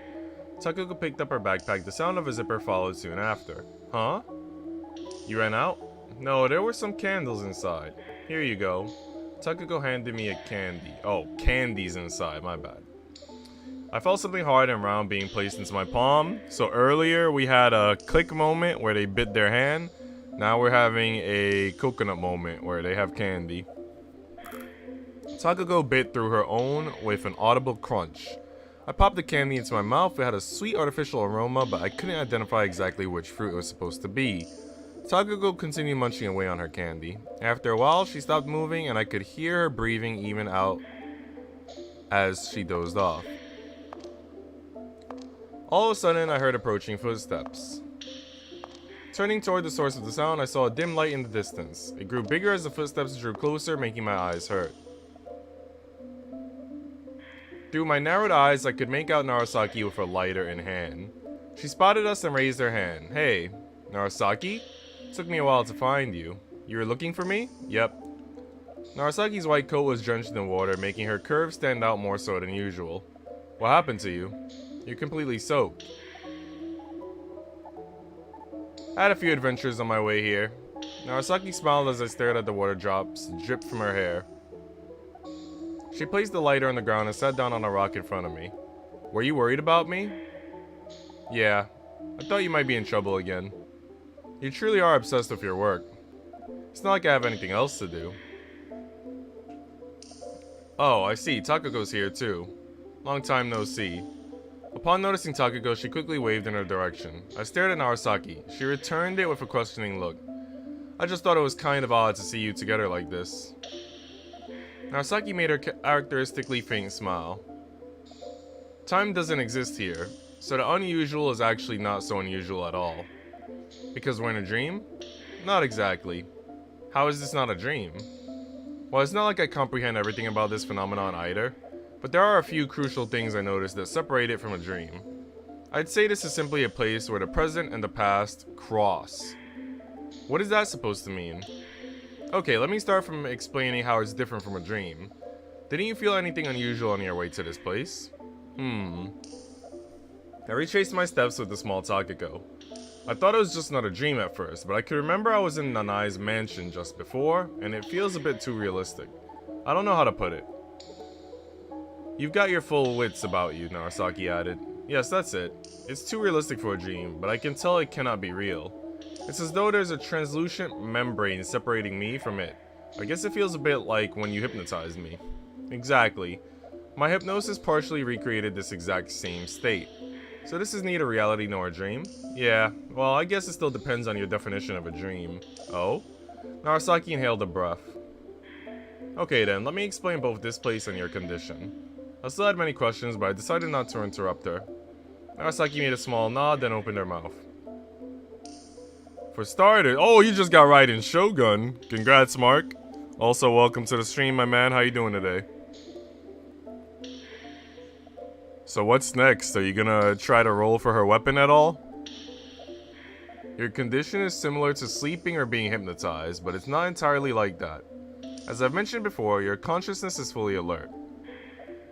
Sachiko picked up her backpack. The sound of a zipper followed soon after. Huh? You ran out? No, there were some candles inside. Here you go. Sachiko handed me a candy. Oh, candy's inside, my bad. I felt something hard and round being placed into my palm. So earlier we had a click moment where they bit their hand. Now we're having a coconut moment where they have candy. Sachiko bit through her own with an audible crunch. I popped the candy into my mouth. It had a sweet artificial aroma, but I couldn't identify exactly which fruit it was supposed to be. Sachiko continued munching away on her candy. After a while, she stopped moving, and I could hear her breathing even out as she dozed off. All of a sudden, I heard approaching footsteps. Turning toward the source of the sound, I saw a dim light in the distance. It grew bigger as the footsteps drew closer, making my eyes hurt. Through my narrowed eyes, I could make out Narasaki with her lighter in hand. She spotted us and raised her hand. Hey, Narasaki? Took me a while to find you. You were looking for me? Yep. Narasaki's white coat was drenched in water, making her curves stand out more so than usual. What happened to you? You're completely soaked. I had a few adventures on my way here. Narasaki smiled as I stared at the water drops drip from her hair. She placed the lighter on the ground and sat down on a rock in front of me. Were you worried about me? Yeah. I thought you might be in trouble again. You truly are obsessed with your work. It's not like I have anything else to do. Oh, I see. Takako's here too. Long time no see. Upon noticing Takako, she quickly waved in her direction. I stared at Narasaki. She returned it with a questioning look. I just thought it was kind of odd to see you together like this. Narasaki made her characteristically faint smile. Time doesn't exist here, so the unusual is actually not so unusual at all. Because we're in a dream? Not exactly. How is this not a dream? Well, it's not like I comprehend everything about this phenomenon either, but there are a few crucial things I noticed that separate it from a dream. I'd say this is simply a place where the present and the past cross. What is that supposed to mean? Okay, let me start from explaining how it's different from a dream. Didn't you feel anything unusual on your way to this place? I retraced my steps with the small Takako. I thought it was just another dream at first, but I could remember I was in Nanai's mansion just before, and it feels a bit too realistic. I don't know how to put it. You've got your full wits about you, Narasaki added. Yes, that's it. It's too realistic for a dream, but I can tell it cannot be real. It's as though there's a translucent membrane separating me from it. I guess it feels a bit like when you hypnotized me. Exactly. My hypnosis partially recreated this exact same state. So this is neither reality nor a dream? Yeah, well, I guess it still depends on your definition of a dream. Oh? Narasaki inhaled a breath. Okay then, let me explain both this place and your condition. I still had many questions, but I decided not to interrupt her. Narasaki made a small nod, then opened her mouth. For starters, oh, you just got right in Shogun. Congrats, Mark. Also, welcome to the stream, my man. How you doing today? So what's next? Are you gonna try to roll for her weapon at all? Your condition is similar to sleeping or being hypnotized, but it's not entirely like that. As I've mentioned before, your consciousness is fully alert.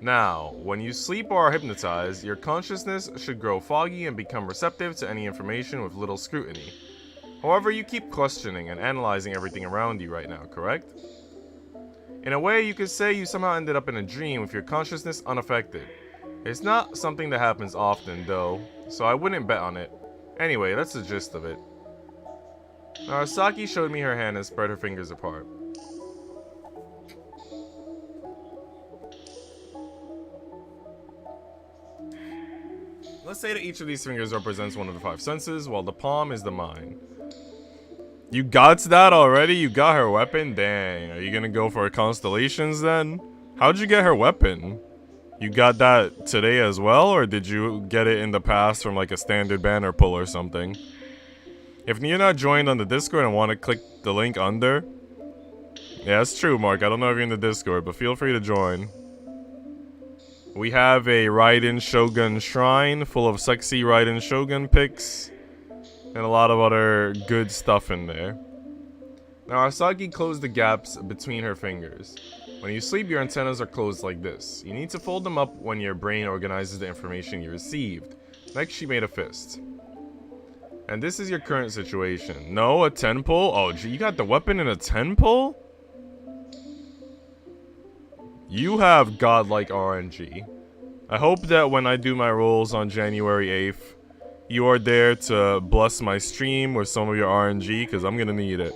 Now, when you sleep or are hypnotized, your consciousness should grow foggy and become receptive to any information with little scrutiny. However, you keep questioning and analyzing everything around you right now, correct? In a way, you could say you somehow ended up in a dream with your consciousness unaffected. It's not something that happens often, though, so I wouldn't bet on it. Anyway, that's the gist of it. Narasaki showed me her hand and spread her fingers apart. Let's say that each of these fingers represents one of the 5 senses, while the palm is the mind. You got that already? You got her weapon? Dang, are you gonna go for constellations then? How'd you get her weapon? You got that today as well, or did you get it in the past from like a standard banner pull or something? If you're not joined on the Discord and want to click the link under... Yeah, it's true, Mark. I don't know if you're in the Discord, but feel free to join. We have a Raiden Shogun shrine full of sexy Raiden Shogun pics. And a lot of other good stuff in there. Narasaki closed the gaps between her fingers. When you sleep, your antennas are closed like this. You need to fold them up when your brain organizes the information you received. Next, she made a fist. And this is your current situation. No, a 10 pull? Oh, gee, you got the weapon in a 10 pull? You have godlike RNG. I hope that when I do my rolls on January 8th, you are there to bless my stream with some of your RNG, because I'm going to need it.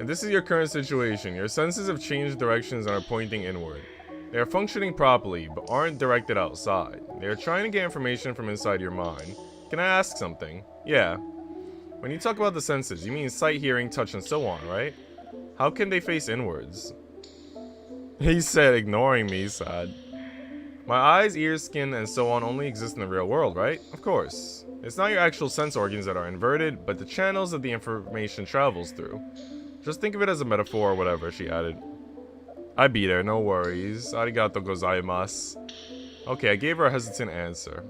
And this is your current situation. Your senses have changed directions and are pointing inward. They are functioning properly, but aren't directed outside. They are trying to get information from inside your mind. Can I ask something? Yeah. When you talk about the senses, you mean sight, hearing, touch, and so on, right? How can they face inwards? He said, ignoring me, sad. My eyes, ears, skin, and so on only exist in the real world, right? Of course. It's not your actual sense organs that are inverted, but the channels that the information travels through. Just think of it as a metaphor or whatever, she added. I beat her, no worries. Arigato gozaimasu. Okay, I gave her a hesitant answer.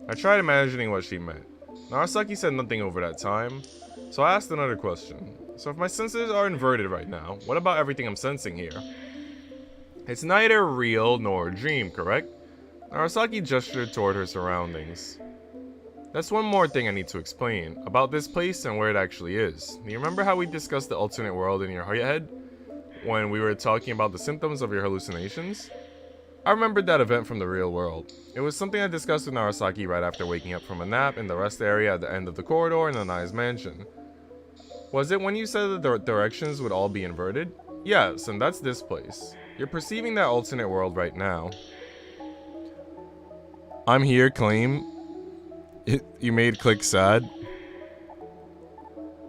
I tried imagining what she meant. Narasaki said nothing over that time, so I asked another question. So if my senses are inverted right now, what about everything I'm sensing here? It's neither real nor a dream, correct? Narasaki gestured toward her surroundings. That's one more thing I need to explain, about this place and where it actually is. Do you remember how we discussed the alternate world in your head? When we were talking about the symptoms of your hallucinations? I remembered that event from the real world. It was something I discussed with Narasaki right after waking up from a nap in the rest area at the end of the corridor in Nanai's mansion. Was it when you said that the directions would all be inverted? Yes, and that's this place. You're perceiving that alternate world right now. I'm here, claim. You made click sad.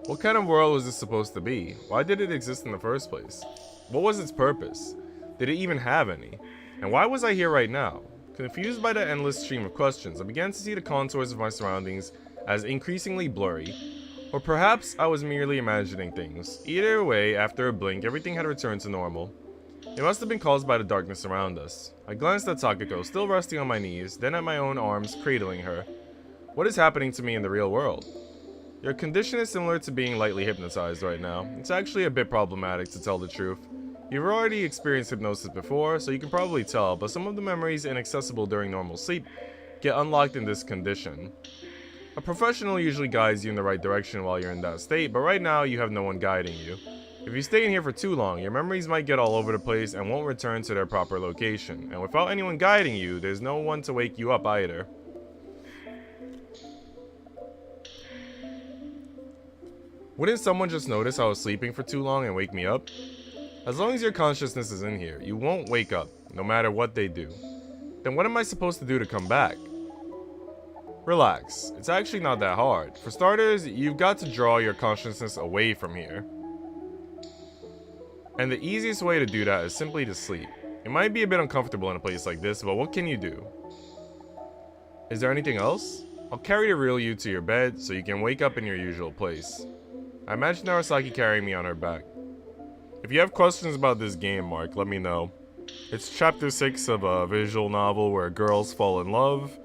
What kind of world was this supposed to be? Why did it exist in the first place? What was its purpose? Did it even have any? And why was I here right now? Confused by the endless stream of questions, I began to see the contours of my surroundings as increasingly blurry. Or perhaps I was merely imagining things. Either way, after a blink, everything had returned to normal. It must have been caused by the darkness around us. I glanced at Sachiko, still resting on my knees, then at my own arms, cradling her. What is happening to me in the real world? Your condition is similar to being lightly hypnotized right now. It's actually a bit problematic, to tell the truth. You've already experienced hypnosis before, so you can probably tell, but some of the memories inaccessible during normal sleep get unlocked in this condition. A professional usually guides you in the right direction while you're in that state, but right now you have no one guiding you. If you stay in here for too long, your memories might get all over the place and won't return to their proper location. And without anyone guiding you, there's no one to wake you up either. Wouldn't someone just notice I was sleeping for too long and wake me up? As long as your consciousness is in here, you won't wake up, no matter what they do. Then what am I supposed to do to come back? Relax, it's actually not that hard. For starters, you've got to draw your consciousness away from here. And the easiest way to do that is simply to sleep. It might be a bit uncomfortable in a place like this, but what can you do? Is there anything else? I'll carry the real you to your bed so you can wake up in your usual place. I imagine Narasaki carrying me on her back. If you have questions about this game, Mark, let me know. It's chapter 6 of a visual novel where girls fall in love,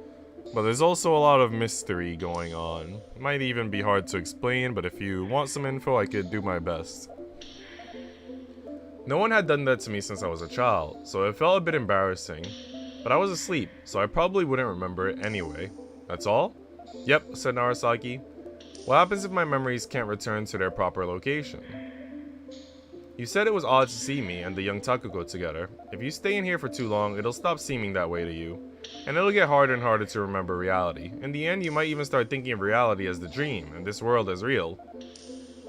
but there's also a lot of mystery going on. It might even be hard to explain, but if you want some info, I could do my best. No one had done that to me since I was a child, so it felt a bit embarrassing. But I was asleep, so I probably wouldn't remember it anyway. That's all? Yep, said Narasaki. What happens if my memories can't return to their proper location? You said it was odd to see me and the young Takuko together. If you stay in here for too long, it'll stop seeming that way to you. And it'll get harder and harder to remember reality. In the end, you might even start thinking of reality as the dream, and this world as real.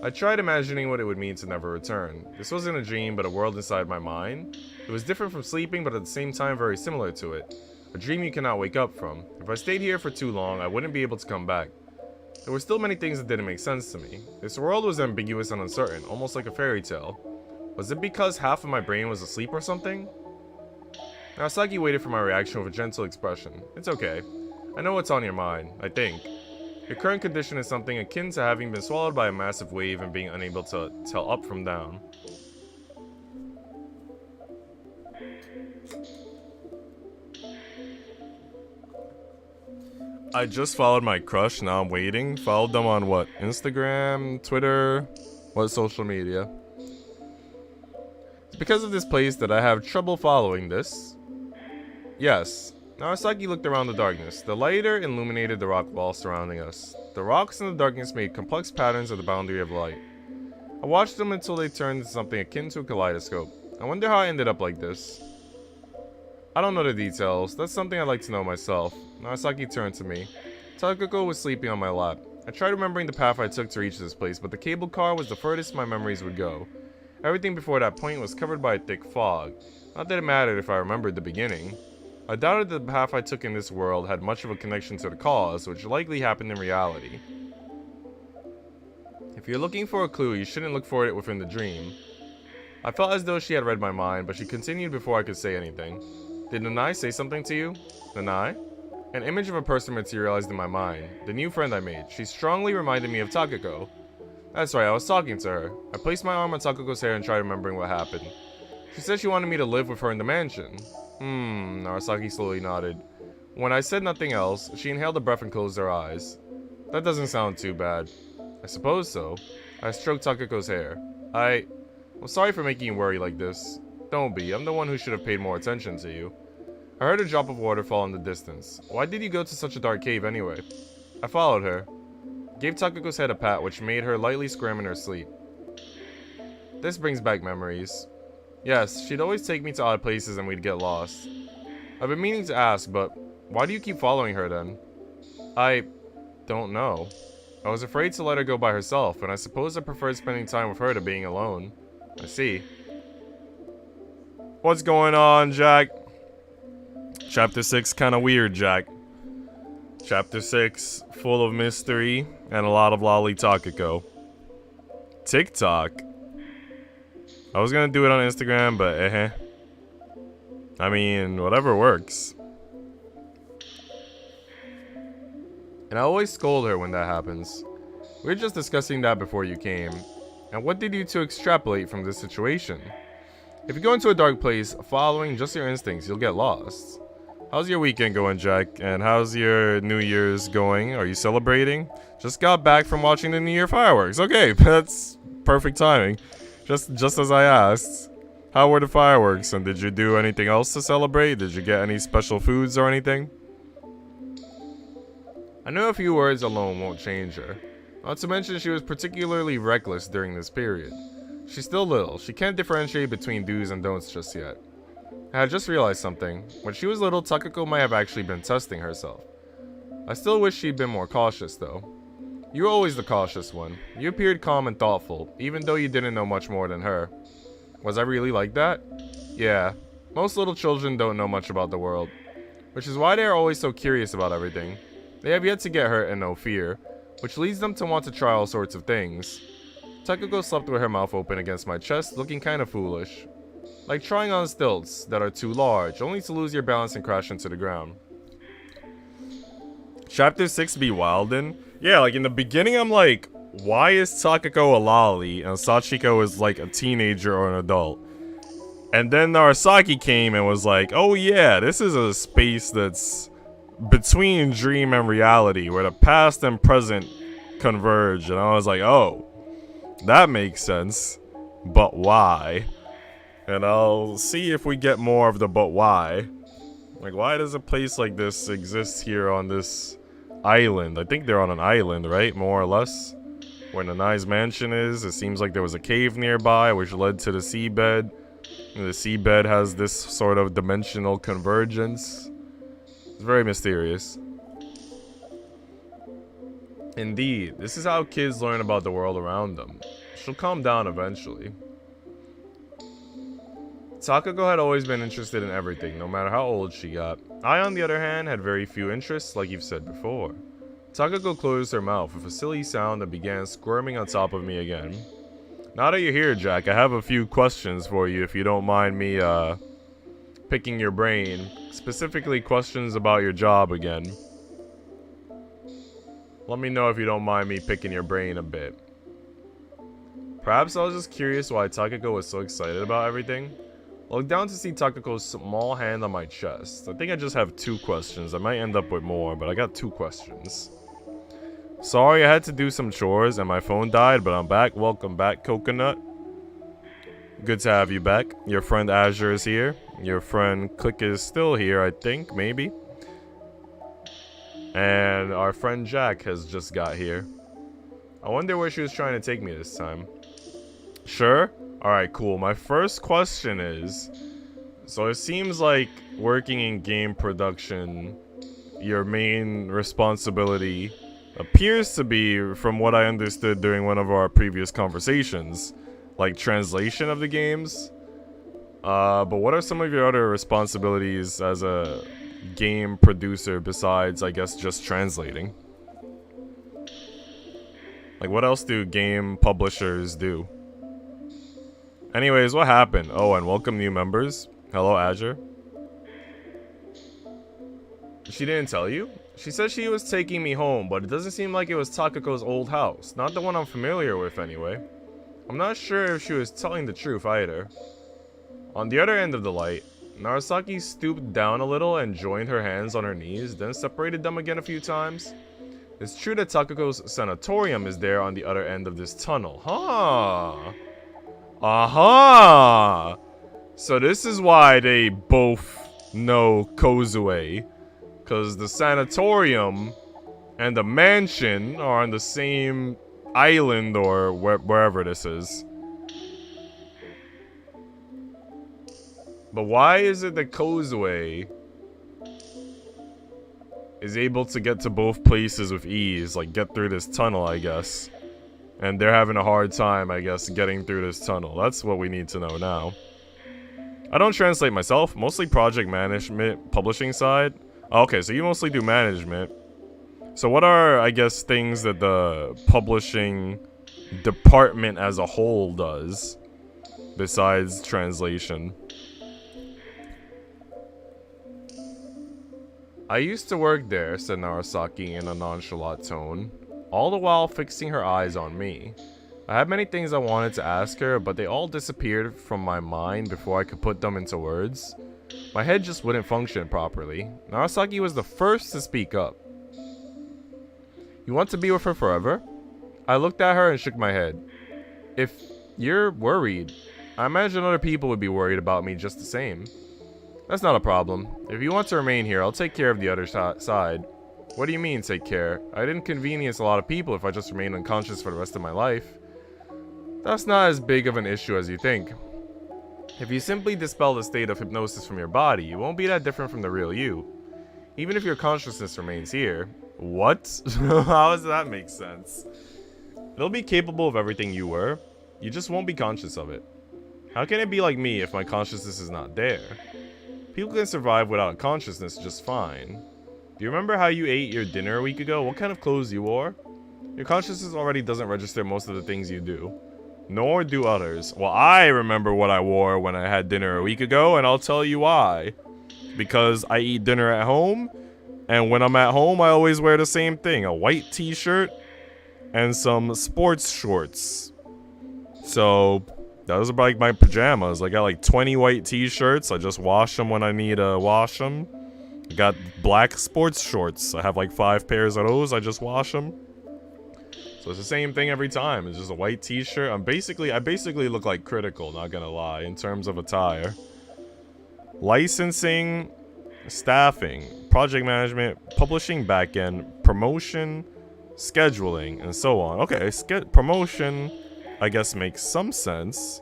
I tried imagining what it would mean to never return. This wasn't a dream, but a world inside my mind. It was different from sleeping, but at the same time very similar to it. A dream you cannot wake up from. If I stayed here for too long, I wouldn't be able to come back. There were still many things that didn't make sense to me. This world was ambiguous and uncertain, almost like a fairy tale. Was it because half of my brain was asleep or something? Narasaki waited for my reaction with a gentle expression. It's okay. I know what's on your mind, I think. Your current condition is something akin to having been swallowed by a massive wave and being unable to tell up from down. I just followed my crush, now I'm waiting. Followed them on what? Instagram? Twitter? What social media? It's because of this place that I have trouble following this. Yes. Narasaki looked around the darkness. The lighter illuminated the rock wall surrounding us. The rocks in the darkness made complex patterns at the boundary of light. I watched them until they turned into something akin to a kaleidoscope. I wonder how I ended up like this. I don't know the details. That's something I'd like to know myself. Narasaki turned to me. Takuko was sleeping on my lap. I tried remembering the path I took to reach this place, but the cable car was the furthest my memories would go. Everything before that point was covered by a thick fog. Not that it mattered if I remembered the beginning. I doubted that the path I took in this world had much of a connection to the cause, which likely happened in reality. If you're looking for a clue, you shouldn't look for it within the dream. I felt as though she had read my mind, but she continued before I could say anything. Did Nanai say something to you? Nanai? An image of a person materialized in my mind. The new friend I made. She strongly reminded me of Takuko. That's right, I was talking to her. I placed my arm on Takuko's hair and tried remembering what happened. She said she wanted me to live with her in the mansion. Narasaki slowly nodded. When I said nothing else, she inhaled a breath and closed her eyes. That doesn't sound too bad. I suppose so. I stroked Takuko's hair. I'm sorry for making you worry like this. Don't be, I'm the one who should have paid more attention to you. I heard a drop of water fall in the distance. Why did you go to such a dark cave anyway? I followed her. Gave Takuko's head a pat, which made her lightly scram in her sleep. This brings back memories. Yes, she'd always take me to odd places and we'd get lost. I've been meaning to ask, but why do you keep following her then? I don't know. I was afraid to let her go by herself, and I suppose I preferred spending time with her to being alone. I see. What's going on, Jack? Chapter 6 kind of weird, Jack. Chapter 6 full of mystery and a lot of lolly Takako. TikTok. I was gonna do it on Instagram, but I mean, whatever works. And I always scold her when that happens. We were just discussing that before you came. And what did you two extrapolate from this situation? If you go into a dark place, following just your instincts, you'll get lost. How's your weekend going, Jack? And how's your New Year's going? Are you celebrating? Just got back from watching the New Year fireworks. Okay, that's perfect timing. Just as I asked. How were the fireworks? And did you do anything else to celebrate? Did you get any special foods or anything? I know a few words alone won't change her. Not to mention she was particularly reckless during this period. She's still little. She can't differentiate between do's and don'ts just yet. I had just realized something. When she was little, Takako might have actually been testing herself. I still wish she'd been more cautious, though. You were always the cautious one. You appeared calm and thoughtful, even though you didn't know much more than her. Was I really like that? Yeah. Most little children don't know much about the world, which is why they are always so curious about everything. They have yet to get hurt and no fear, which leads them to want to try all sorts of things. Takako slept with her mouth open against my chest, looking kind of foolish. Like trying on stilts that are too large, only to lose your balance and crash into the ground. Chapter 6 be wildin'? Yeah, like in the beginning I'm like, why is Takako a lolly and Sachiko is like a teenager or an adult? And then Narasaki came and was like, oh yeah, this is a space that's between dream and reality, where the past and present converge. And I was like, oh, that makes sense, but why? And I'll see if we get more of the but why. Like, why does a place like this exist here on this island? I think they're on an island, right? More or less. Where Nanai's mansion is. It seems like there was a cave nearby, which led to the SeaBed. And the SeaBed has this sort of dimensional convergence. It's very mysterious. Indeed, this is how kids learn about the world around them. She'll calm down eventually. Takako had always been interested in everything, no matter how old she got. I, on the other hand, had very few interests, like you've said before. Takako closed her mouth with a silly sound and began squirming on top of me again. Now that you're here, Jack, I have a few questions for you if you don't mind me, picking your brain. Specifically questions about your job again. Let me know if you don't mind me picking your brain a bit. Perhaps I was just curious why Takako was so excited about everything. I looked down to see Takako's small hand on my chest. I think I just have 2 questions. I might end up with more, but I got 2 questions. Sorry, I had to do some chores and my phone died, but I'm back. Welcome back, Coconut. Good to have you back. Your friend Azure is here. Your friend Click is still here, I think, maybe. And our friend Jack has just got here. I wonder where she was trying to take me this time. Sure? Alright, cool. My first question is, so it seems like working in game production, your main responsibility appears to be, from what I understood during one of our previous conversations, like translation of the games. But what are some of your other responsibilities as a game producer besides, I guess, just translating? Like, what else do game publishers do? Anyways, what happened? Oh, and welcome new members. Hello, Azure. She didn't tell you? She said she was taking me home, but it doesn't seem like it was Takako's old house. Not the one I'm familiar with, anyway. I'm not sure if she was telling the truth, either. On the other end of the light, Narasaki stooped down a little and joined her hands on her knees, then separated them again a few times. It's true that Takako's sanatorium is there on the other end of this tunnel. Huh. Aha! So this is why they both know Kozue. Because the sanatorium and the mansion are on the same island or wherever this is. But why is it that Kozue is able to get to both places with ease? Like, get through this tunnel, I guess. And they're having a hard time, I guess, getting through this tunnel. That's what we need to know now. I don't translate myself, mostly project management, publishing side. Okay, so you mostly do management. So what are, I guess, things that the publishing department as a whole does besides translation? I used to work there, said Narasaki in a nonchalant tone, all the while fixing her eyes on me. I had many things I wanted to ask her, but they all disappeared from my mind before I could put them into words. My head just wouldn't function properly. Narasaki was the first to speak up. You want to be with her forever? I looked at her and shook my head. If you're worried, I imagine other people would be worried about me just the same. That's not a problem. If you want to remain here, I'll take care of the other side. What do you mean, take care? I'd inconvenience a lot of people if I just remained unconscious for the rest of my life. That's not as big of an issue as you think. If you simply dispel the state of hypnosis from your body, you won't be that different from the real you. Even if your consciousness remains here. What? How does that make sense? It'll be capable of everything you were. You just won't be conscious of it. How can it be like me if my consciousness is not there? People can survive without consciousness just fine. Do you remember how you ate your dinner a week ago? What kind of clothes you wore? Your consciousness already doesn't register most of the things you do. Nor do others. Well, I remember what I wore when I had dinner a week ago, and I'll tell you why. Because I eat dinner at home, and when I'm at home, I always wear the same thing. A white t-shirt and some sports shorts. So, those are like my pajamas. I got like 20 white t-shirts. I just wash them when I need to wash them. I got black sports shorts. I have like 5 pairs of those. I just wash them. So it's the same thing every time. It's just a white t-shirt. I basically look like Critical, not gonna lie, in terms of attire. Licensing, staffing, project management, publishing backend, promotion, scheduling, and so on. Okay, promotion, I guess, makes some sense.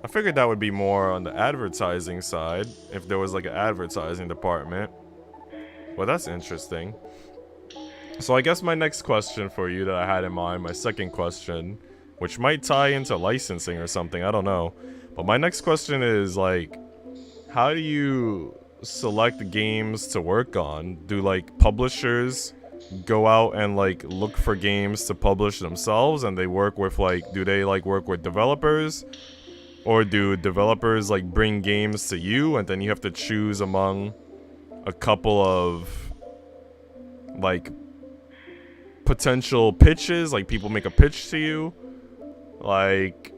I figured that would be more on the advertising side, if there was like an advertising department. Well, that's interesting. So I guess my next question for you that I had in mind, my second question, which might tie into licensing or something, I don't know. But my next question is, like, how do you select games to work on? Do, like, publishers go out and, like, look for games to publish themselves, and they work with, like, do they, like, work with developers? Or do developers, like, bring games to you, and then you have to choose among a couple of, like, potential pitches? Like, people make a pitch to you? Like,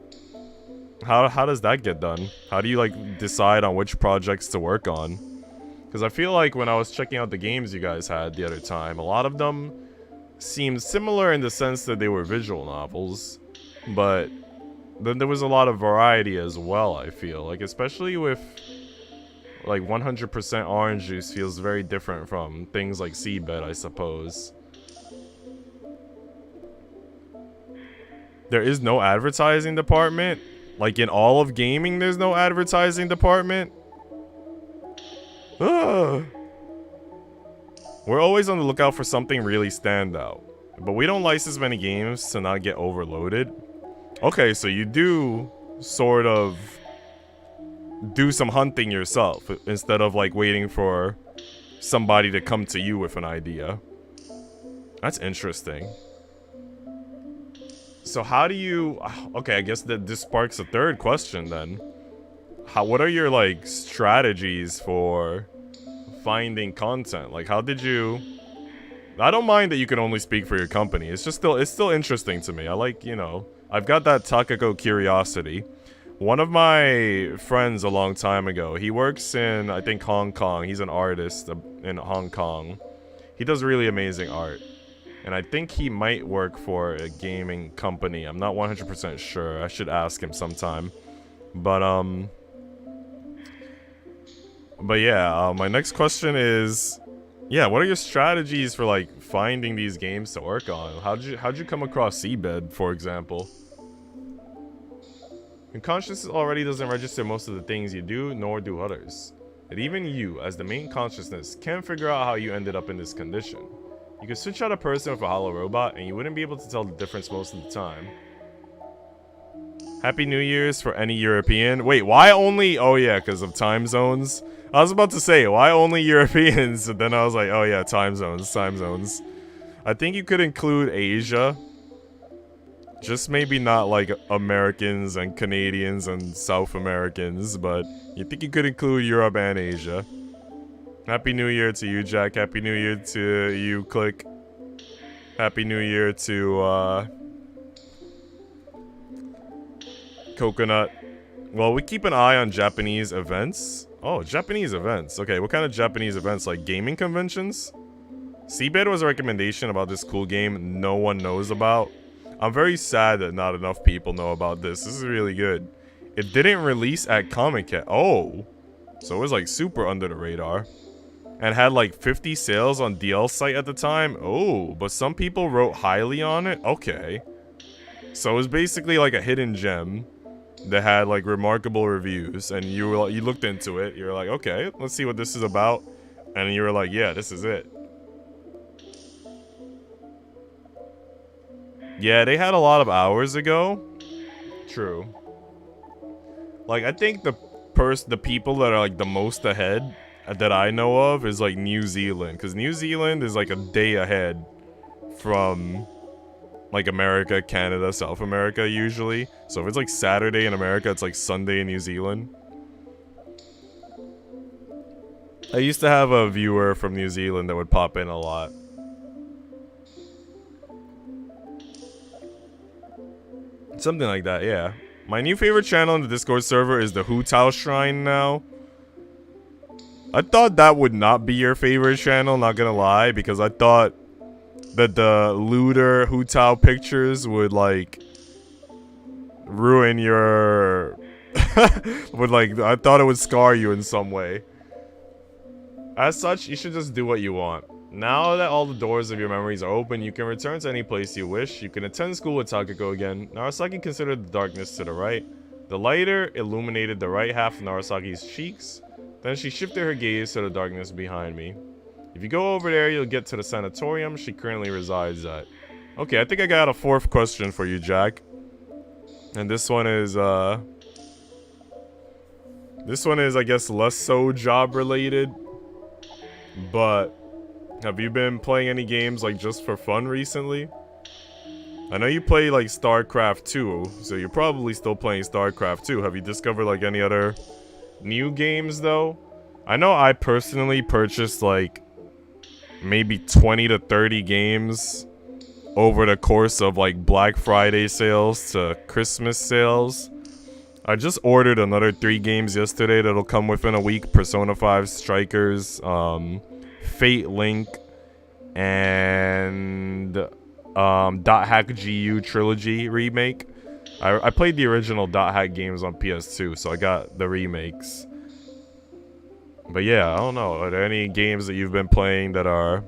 how does that get done? How do you, like, decide on which projects to work on? Because I feel like when I was checking out the games you guys had the other time, a lot of them seemed similar in the sense that they were visual novels, but then there was a lot of variety as well, I feel. Like, especially with, like, 100% orange juice feels very different from things like SeaBed, I suppose. There is no advertising department? Like, in all of gaming, there's no advertising department? Ugh. We're always on the lookout for something really standout. But we don't license many games to not get overloaded. Okay, so you do sort of do some hunting yourself instead of, like, waiting for somebody to come to you with an idea. That's interesting. So how do you... Okay, I guess that this sparks a third question then. What are your, like, strategies for finding content? Like, how did you... I don't mind that you can only speak for your company. It's just it's still interesting to me. I like, you know... I've got that Takako curiosity. One of my friends a long time ago, he works in, I think, Hong Kong. He's an artist in Hong Kong. He does really amazing art. And I think he might work for a gaming company. I'm not 100% sure. I should ask him sometime. But yeah, my next question is, yeah, what are your strategies for, like, finding these games to work on? How'd you come across SeaBed, for example? Your consciousness already doesn't register most of the things you do, nor do others. And even you, as the main consciousness, can't figure out how you ended up in this condition. You could switch out a person with a hollow robot, and you wouldn't be able to tell the difference most of the time. Happy New Year's for any European. Wait, why only? Oh yeah, because of time zones. I was about to say, why only Europeans? And then I was like, oh yeah, time zones, time zones. I think you could include Asia. Just maybe not like Americans and Canadians and South Americans, but you think you could include Europe and Asia. Happy New Year to you, Jack. Happy New Year to you, Click. Happy New Year to, Coconut. Well, we keep an eye on Japanese events. Oh, Japanese events. Okay, what kind of Japanese events? Like gaming conventions? SeaBed was a recommendation about this cool game no one knows about. I'm very sad that not enough people know about this. This is really good. It didn't release at Comic-Con. Oh. So it was like super under the radar. And had like 50 sales on DL site at the time. Oh, but some people wrote highly on it? Okay. So it was basically like a hidden gem that had like remarkable reviews. And you looked into it. You're like, okay, let's see what this is about. And you were like, yeah, this is it. Yeah, they had a lot of hours ago. True. Like, I think the people that are like the most ahead that I know of is like New Zealand, because New Zealand is like a day ahead from like America, Canada, South America usually. So if it's like Saturday in America, it's like Sunday in New Zealand. I used to have a viewer from New Zealand that would pop in a lot. Something like that, yeah. My new favorite channel in the Discord server is the Hu Tao Shrine now. I thought that would not be your favorite channel, not gonna lie, because I thought that the looter Hu Tao pictures would, like, ruin your... I thought it would scar you in some way. As such, you should just do what you want. Now that all the doors of your memories are open, you can return to any place you wish. You can attend school with Sachiko again. Narasaki considered the darkness to the right. The lighter illuminated the right half of Narasaki's cheeks. Then she shifted her gaze to the darkness behind me. If you go over there, you'll get to the sanatorium she currently resides at. Okay, I think I got a fourth question for you, Jack. And this one is, I guess, less so job related. But have you been playing any games, like, just for fun recently? I know you play, like, StarCraft 2, so you're probably still playing StarCraft 2. Have you discovered, like, any other new games, though? I know I personally purchased, like, maybe 20 to 30 games over the course of, like, Black Friday sales to Christmas sales. I just ordered another 3 games yesterday that'll come within a week. Persona 5 Strikers, Fate Link, and Dot Hack GU Trilogy remake. I played the original Dot Hack games on PS2, so I got the remakes. But yeah, I don't know. Are there any games that you've been playing that are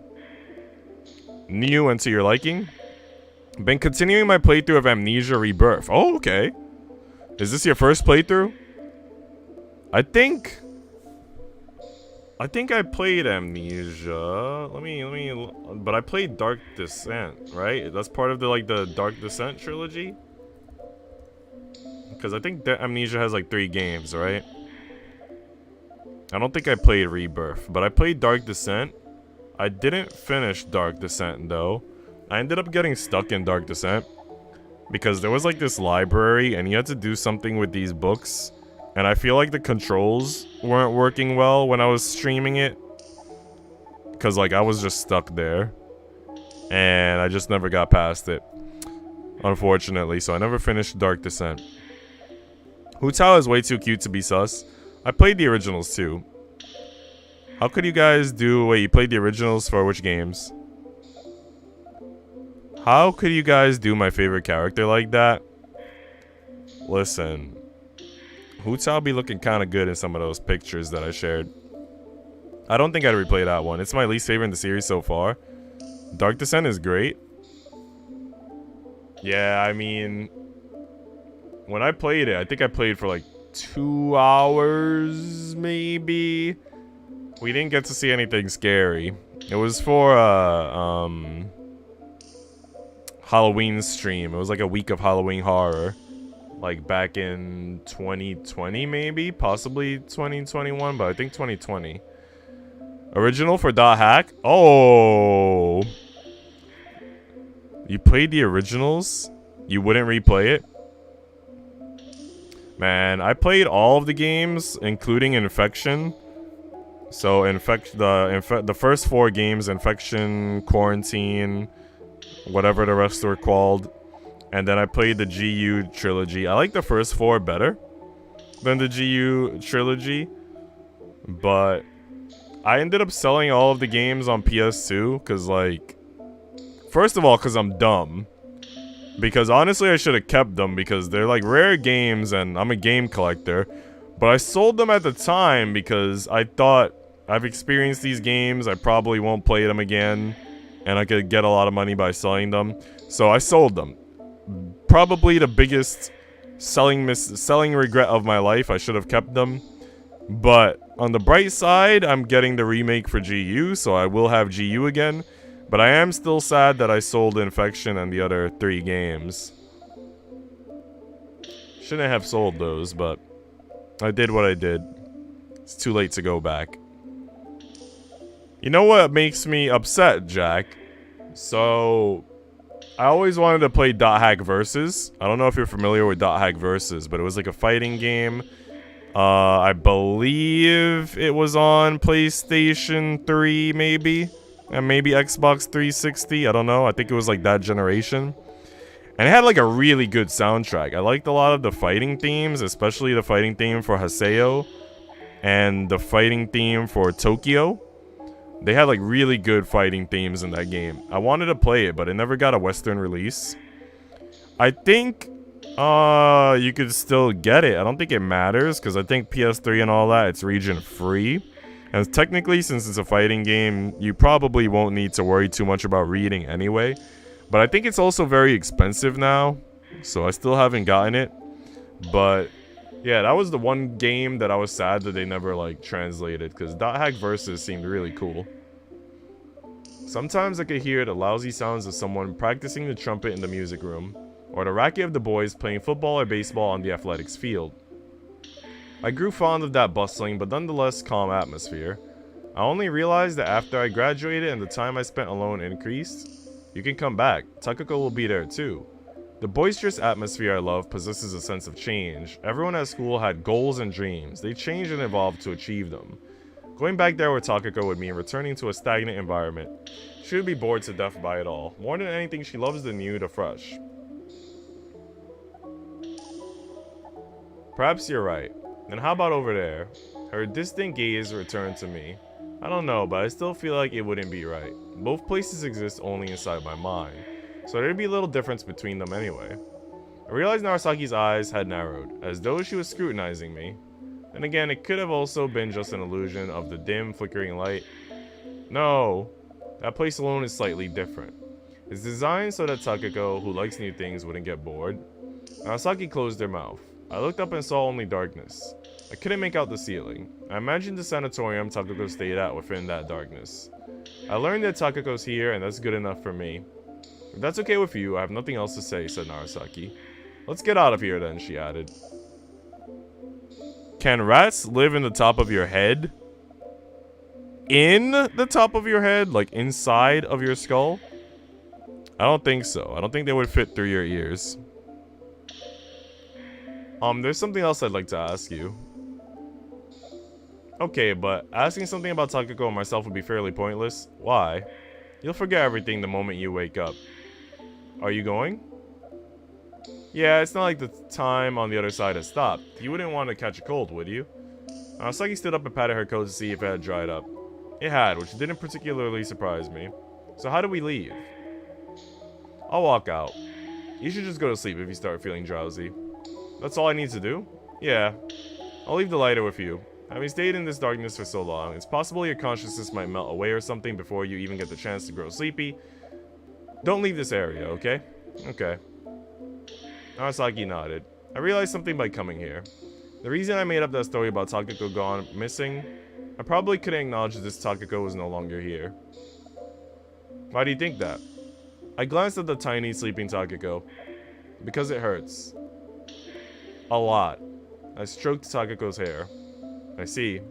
new and to your liking? Been continuing my playthrough of Amnesia Rebirth. Oh, okay. Is this your first playthrough? I think I played Amnesia. But I played Dark Descent, right? That's part of the Dark Descent trilogy? Because I think that Amnesia has like 3 games, right? I don't think I played Rebirth, but I played Dark Descent. I didn't finish Dark Descent though. I ended up getting stuck in Dark Descent because there was like this library and you had to do something with these books. And I feel like the controls weren't working well when I was streaming it. Because, like, I was just stuck there. And I just never got past it. Unfortunately. So I never finished Dark Descent. Hu Tao is way too cute to be sus. I played the originals, too. How could you guys do... Wait, you played the originals for which games? How could you guys do my favorite character like that? Listen... Hu Tao be looking kind of good in some of those pictures that I shared. I don't think I'd replay that one. It's my least favorite in the series so far. Dark Descent is great. Yeah, I mean... When I played it, I think I played for like 2 hours, maybe? We didn't get to see anything scary. It was for Halloween stream. It was like a week of Halloween horror. Like back in 2020 maybe? Possibly 2021, but I think 2020. Original for .hack? Oh! You played the originals? You wouldn't replay it? Man, I played all of the games, including Infection. So the first 4 games, Infection, Quarantine, whatever the rest were called. And then I played the GU trilogy. I like the first 4 better than the GU trilogy. But I ended up selling all of the games on PS2 because, like, first of all, because I'm dumb. Because honestly, I should have kept them because they're like rare games and I'm a game collector. But I sold them at the time because I thought I've experienced these games. I probably won't play them again. And I could get a lot of money by selling them. So I sold them. Probably the biggest selling regret of my life. I should have kept them. But on the bright side, I'm getting the remake for GU, so I will have GU again. But I am still sad that I sold Infection and the other 3 games. Shouldn't have sold those, but I did what I did. It's too late to go back. You know what makes me upset, Jack? So, I always wanted to play .hack Versus. I don't know if you're familiar with .hack Versus, but it was like a fighting game. I believe it was on PlayStation 3, maybe. And maybe Xbox 360. I don't know. I think it was like that generation. And it had like a really good soundtrack. I liked a lot of the fighting themes, especially the fighting theme for Haseo and the fighting theme for Tokyo. They had like really good fighting themes in that game. I wanted to play it, but it never got a Western release. I think you could still get it. I don't think it matters because I think PS3 and all that, it's region free. And technically, since it's a fighting game, you probably won't need to worry too much about reading anyway. But I think it's also very expensive now, so I still haven't gotten it. But yeah, that was the one game that I was sad that they never like translated, because .hack Versus seemed really cool. Sometimes I could hear the lousy sounds of someone practicing the trumpet in the music room, or the racket of the boys playing football or baseball on the athletics field. I grew fond of that bustling but nonetheless calm atmosphere. I only realized that after I graduated and the time I spent alone increased. You can come back, Takako will be there too. The boisterous atmosphere I love possesses a sense of change. Everyone at school had goals and dreams. They changed and evolved to achieve them. Going back there with Takako would mean returning to a stagnant environment. She would be bored to death by it all. More than anything, she loves the new, the fresh. Perhaps you're right. Then how about over there? Her distant gaze returned to me. I don't know, but I still feel like it wouldn't be right. Both places exist only inside my mind, so there'd be little difference between them anyway. I realized Narasaki's eyes had narrowed, as though she was scrutinizing me. Then again, it could have also been just an illusion of the dim, flickering light. No, that place alone is slightly different. It's designed so that Takako, who likes new things, wouldn't get bored. Narasaki closed her mouth. I looked up and saw only darkness. I couldn't make out the ceiling. I imagined the sanatorium Takako stayed at within that darkness. I learned that Takako's here, and that's good enough for me. If that's okay with you, I have nothing else to say, said Narasaki. Let's get out of here then, she added. Can rats live in the top of your head? In the top of your head? Like inside of your skull? I don't think so. I don't think they would fit through your ears. There's something else I'd like to ask you. Okay, but asking something about Takako and myself would be fairly pointless. Why? You'll forget everything the moment you wake up. Are you going? Yeah, it's not like the time on the other side has stopped. You wouldn't want to catch a cold, would you? Narasaki stood up and patted her coat to see if it had dried up. It had, which didn't particularly surprise me. So how do we leave? I'll walk out. You should just go to sleep if you start feeling drowsy. That's all I need to do? Yeah. I'll leave the lighter with you. Having stayed in this darkness for so long, it's possible your consciousness might melt away or something before you even get the chance to grow sleepy. Don't leave this area, okay? Okay. Narasaki nodded. I realized something by coming here. The reason I made up that story about Takako gone missing, I probably couldn't acknowledge that this Takako was no longer here. Why do you think that? I glanced at the tiny sleeping Takako. Because it hurts. A lot. I stroked Sachiko's hair. I see.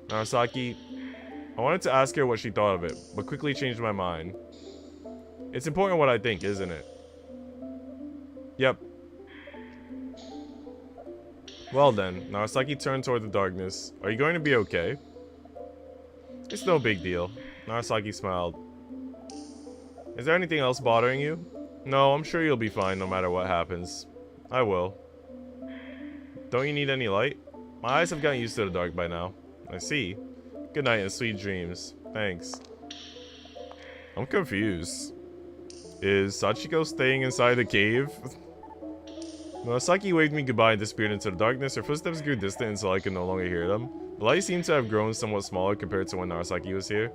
Narasaki, I wanted to ask her what she thought of it, but quickly changed my mind. It's important what I think, isn't it? Yep. Well then, Narasaki turned toward the darkness. Are you going to be okay? It's no big deal. Narasaki smiled. Is there anything else bothering you? No, I'm sure you'll be fine no matter what happens. I will. Don't you need any light? My eyes have gotten used to the dark by now. I see. Good night and sweet dreams. Thanks. I'm confused. Is Sachiko staying inside the cave? Narasaki waved me goodbye and disappeared into the darkness. Her footsteps grew distant until I could no longer hear them. The light seemed to have grown somewhat smaller compared to when Narasaki was here.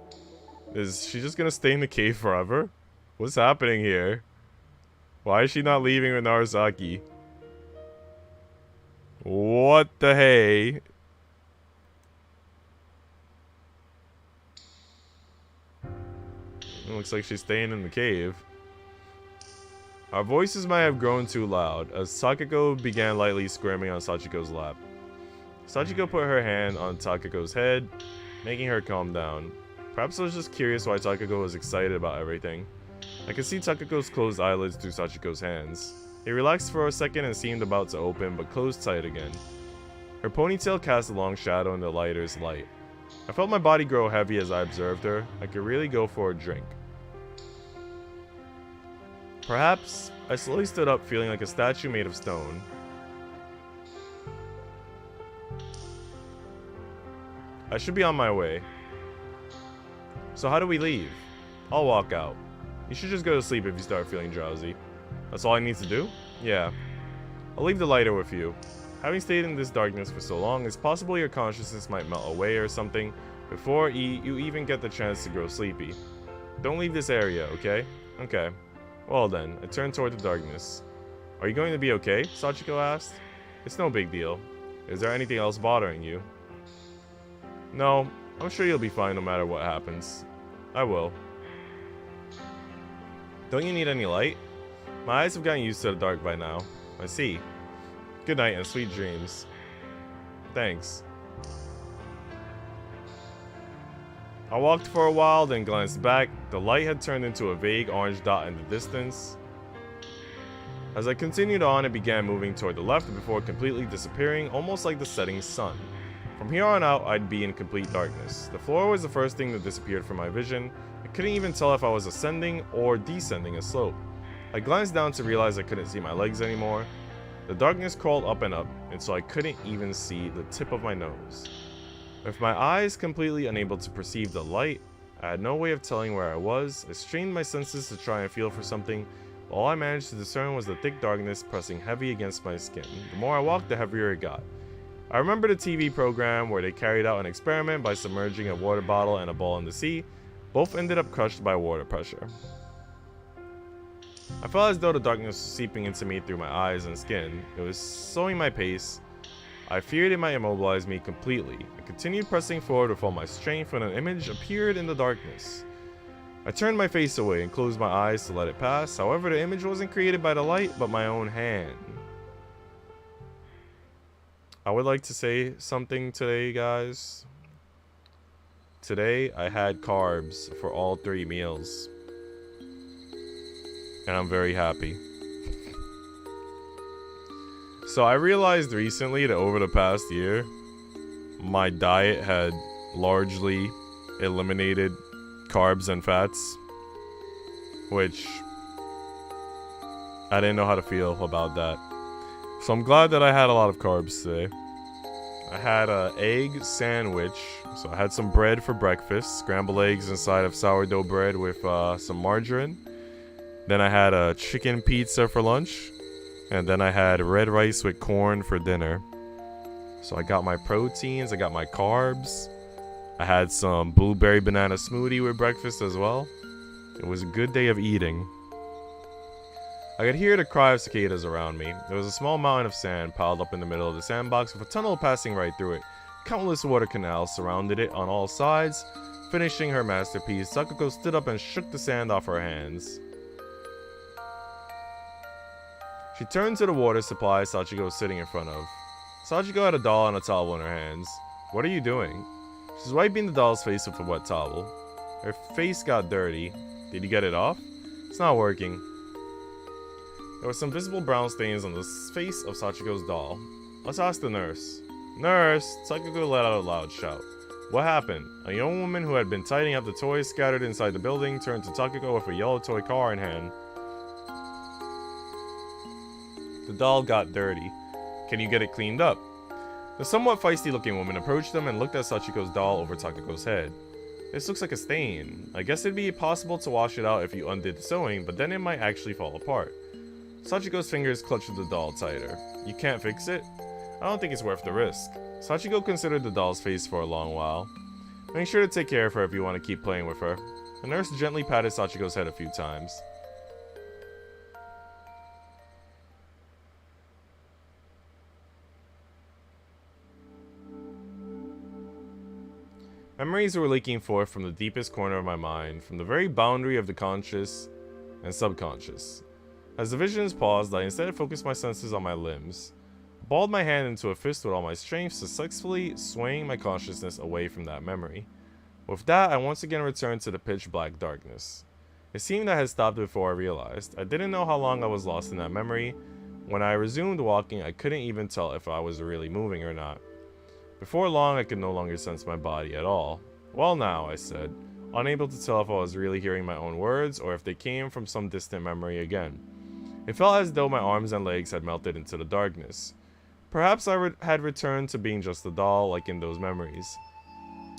Is she just gonna stay in the cave forever? What's happening here? Why is she not leaving with Narasaki? What the hey? It looks like she's staying in the cave. Our voices might have grown too loud, as Sachiko began lightly squirming on Sachiko's lap. Sachiko put her hand on Sachiko's head, making her calm down. Perhaps I was just curious why Sachiko was excited about everything. I could see Sachiko's closed eyelids through Sachiko's hands. He relaxed for a second and seemed about to open, but closed tight again. Her ponytail cast a long shadow in the lighter's light. I felt my body grow heavy as I observed her. I could really go for a drink. Perhaps, I slowly stood up feeling like a statue made of stone. I should be on my way. So how do we leave? I'll walk out. You should just go to sleep if you start feeling drowsy. That's all I need to do? Yeah. I'll leave the lighter with you. Having stayed in this darkness for so long, it's possible your consciousness might melt away or something before you even get the chance to grow sleepy. Don't leave this area, okay? Okay. Well then, I turned toward the darkness. Are you going to be okay? Sachiko asked. It's no big deal. Is there anything else bothering you? No, I'm sure you'll be fine no matter what happens. I will. Don't you need any light? My eyes have gotten used to the dark by now. I see. Good night and sweet dreams. Thanks. I walked for a while, then glanced back. The light had turned into a vague orange dot in the distance. As I continued on, it began moving toward the left before completely disappearing, almost like the setting sun. From here on out, I'd be in complete darkness. The floor was the first thing that disappeared from my vision. I couldn't even tell if I was ascending or descending a slope. I glanced down to realize I couldn't see my legs anymore. The darkness crawled up and up, until I couldn't even see the tip of my nose. With my eyes completely unable to perceive the light, I had no way of telling where I was. I strained my senses to try and feel for something. All I managed to discern was the thick darkness pressing heavy against my skin. The more I walked, the heavier it got. I remember the TV program where they carried out an experiment by submerging a water bottle and a ball in the sea. Both ended up crushed by water pressure. I felt as though the darkness was seeping into me through my eyes and skin. It was slowing my pace. I feared it might immobilize me completely. I continued pressing forward with all my strength when an image appeared in the darkness. I turned my face away and closed my eyes to let it pass. However, the image wasn't created by the light, but my own hand. I would like to say something today, guys. Today, I had carbs for all 3 meals. And I'm very happy. So I realized recently that over the past year, my diet had largely eliminated carbs and fats, which I didn't know how to feel about that. So I'm glad that I had a lot of carbs today. I had an egg sandwich. So I had some bread for breakfast, scrambled eggs inside of sourdough bread with some margarine. Then I had a chicken pizza for lunch. And then I had red rice with corn for dinner. So I got my proteins, I got my carbs. I had some blueberry banana smoothie with breakfast as well. It was a good day of eating. I could hear the cry of cicadas around me. There was a small mountain of sand piled up in the middle of the sandbox with a tunnel passing right through it. Countless water canals surrounded it on all sides. Finishing her masterpiece, Sachiko stood up and shook the sand off her hands. She turned to the water supply Sachiko was sitting in front of. Sachiko had a doll and a towel in her hands. What are you doing? She's wiping the doll's face with a wet towel. Her face got dirty. Did you get it off? It's not working. There were some visible brown stains on the face of Sachiko's doll. Let's ask the nurse. Nurse! Sachiko let out a loud shout. What happened? A young woman who had been tidying up the toys scattered inside the building turned to Takako with a yellow toy car in hand. The doll got dirty. Can you get it cleaned up? The somewhat feisty-looking woman approached them and looked at Sachiko's doll over Takako's head. This looks like a stain. I guess it'd be possible to wash it out if you undid the sewing, but then it might actually fall apart. Sachiko's fingers clutched the doll tighter. You can't fix it? I don't think it's worth the risk. Sachiko considered the doll's face for a long while. Make sure to take care of her if you want to keep playing with her. The nurse gently patted Sachiko's head a few times. Memories were leaking forth from the deepest corner of my mind, from the very boundary of the conscious and subconscious. As the visions paused, I instead focused my senses on my limbs. I balled my hand into a fist with all my strength, successfully swaying my consciousness away from that memory. With that, I once again returned to the pitch-black darkness. It seemed I had stopped before I realized. I didn't know how long I was lost in that memory. When I resumed walking, I couldn't even tell if I was really moving or not. Before long, I could no longer sense my body at all. Well now, I said, unable to tell if I was really hearing my own words or if they came from some distant memory again. It felt as though my arms and legs had melted into the darkness. Perhaps I had returned to being just a doll, like in those memories.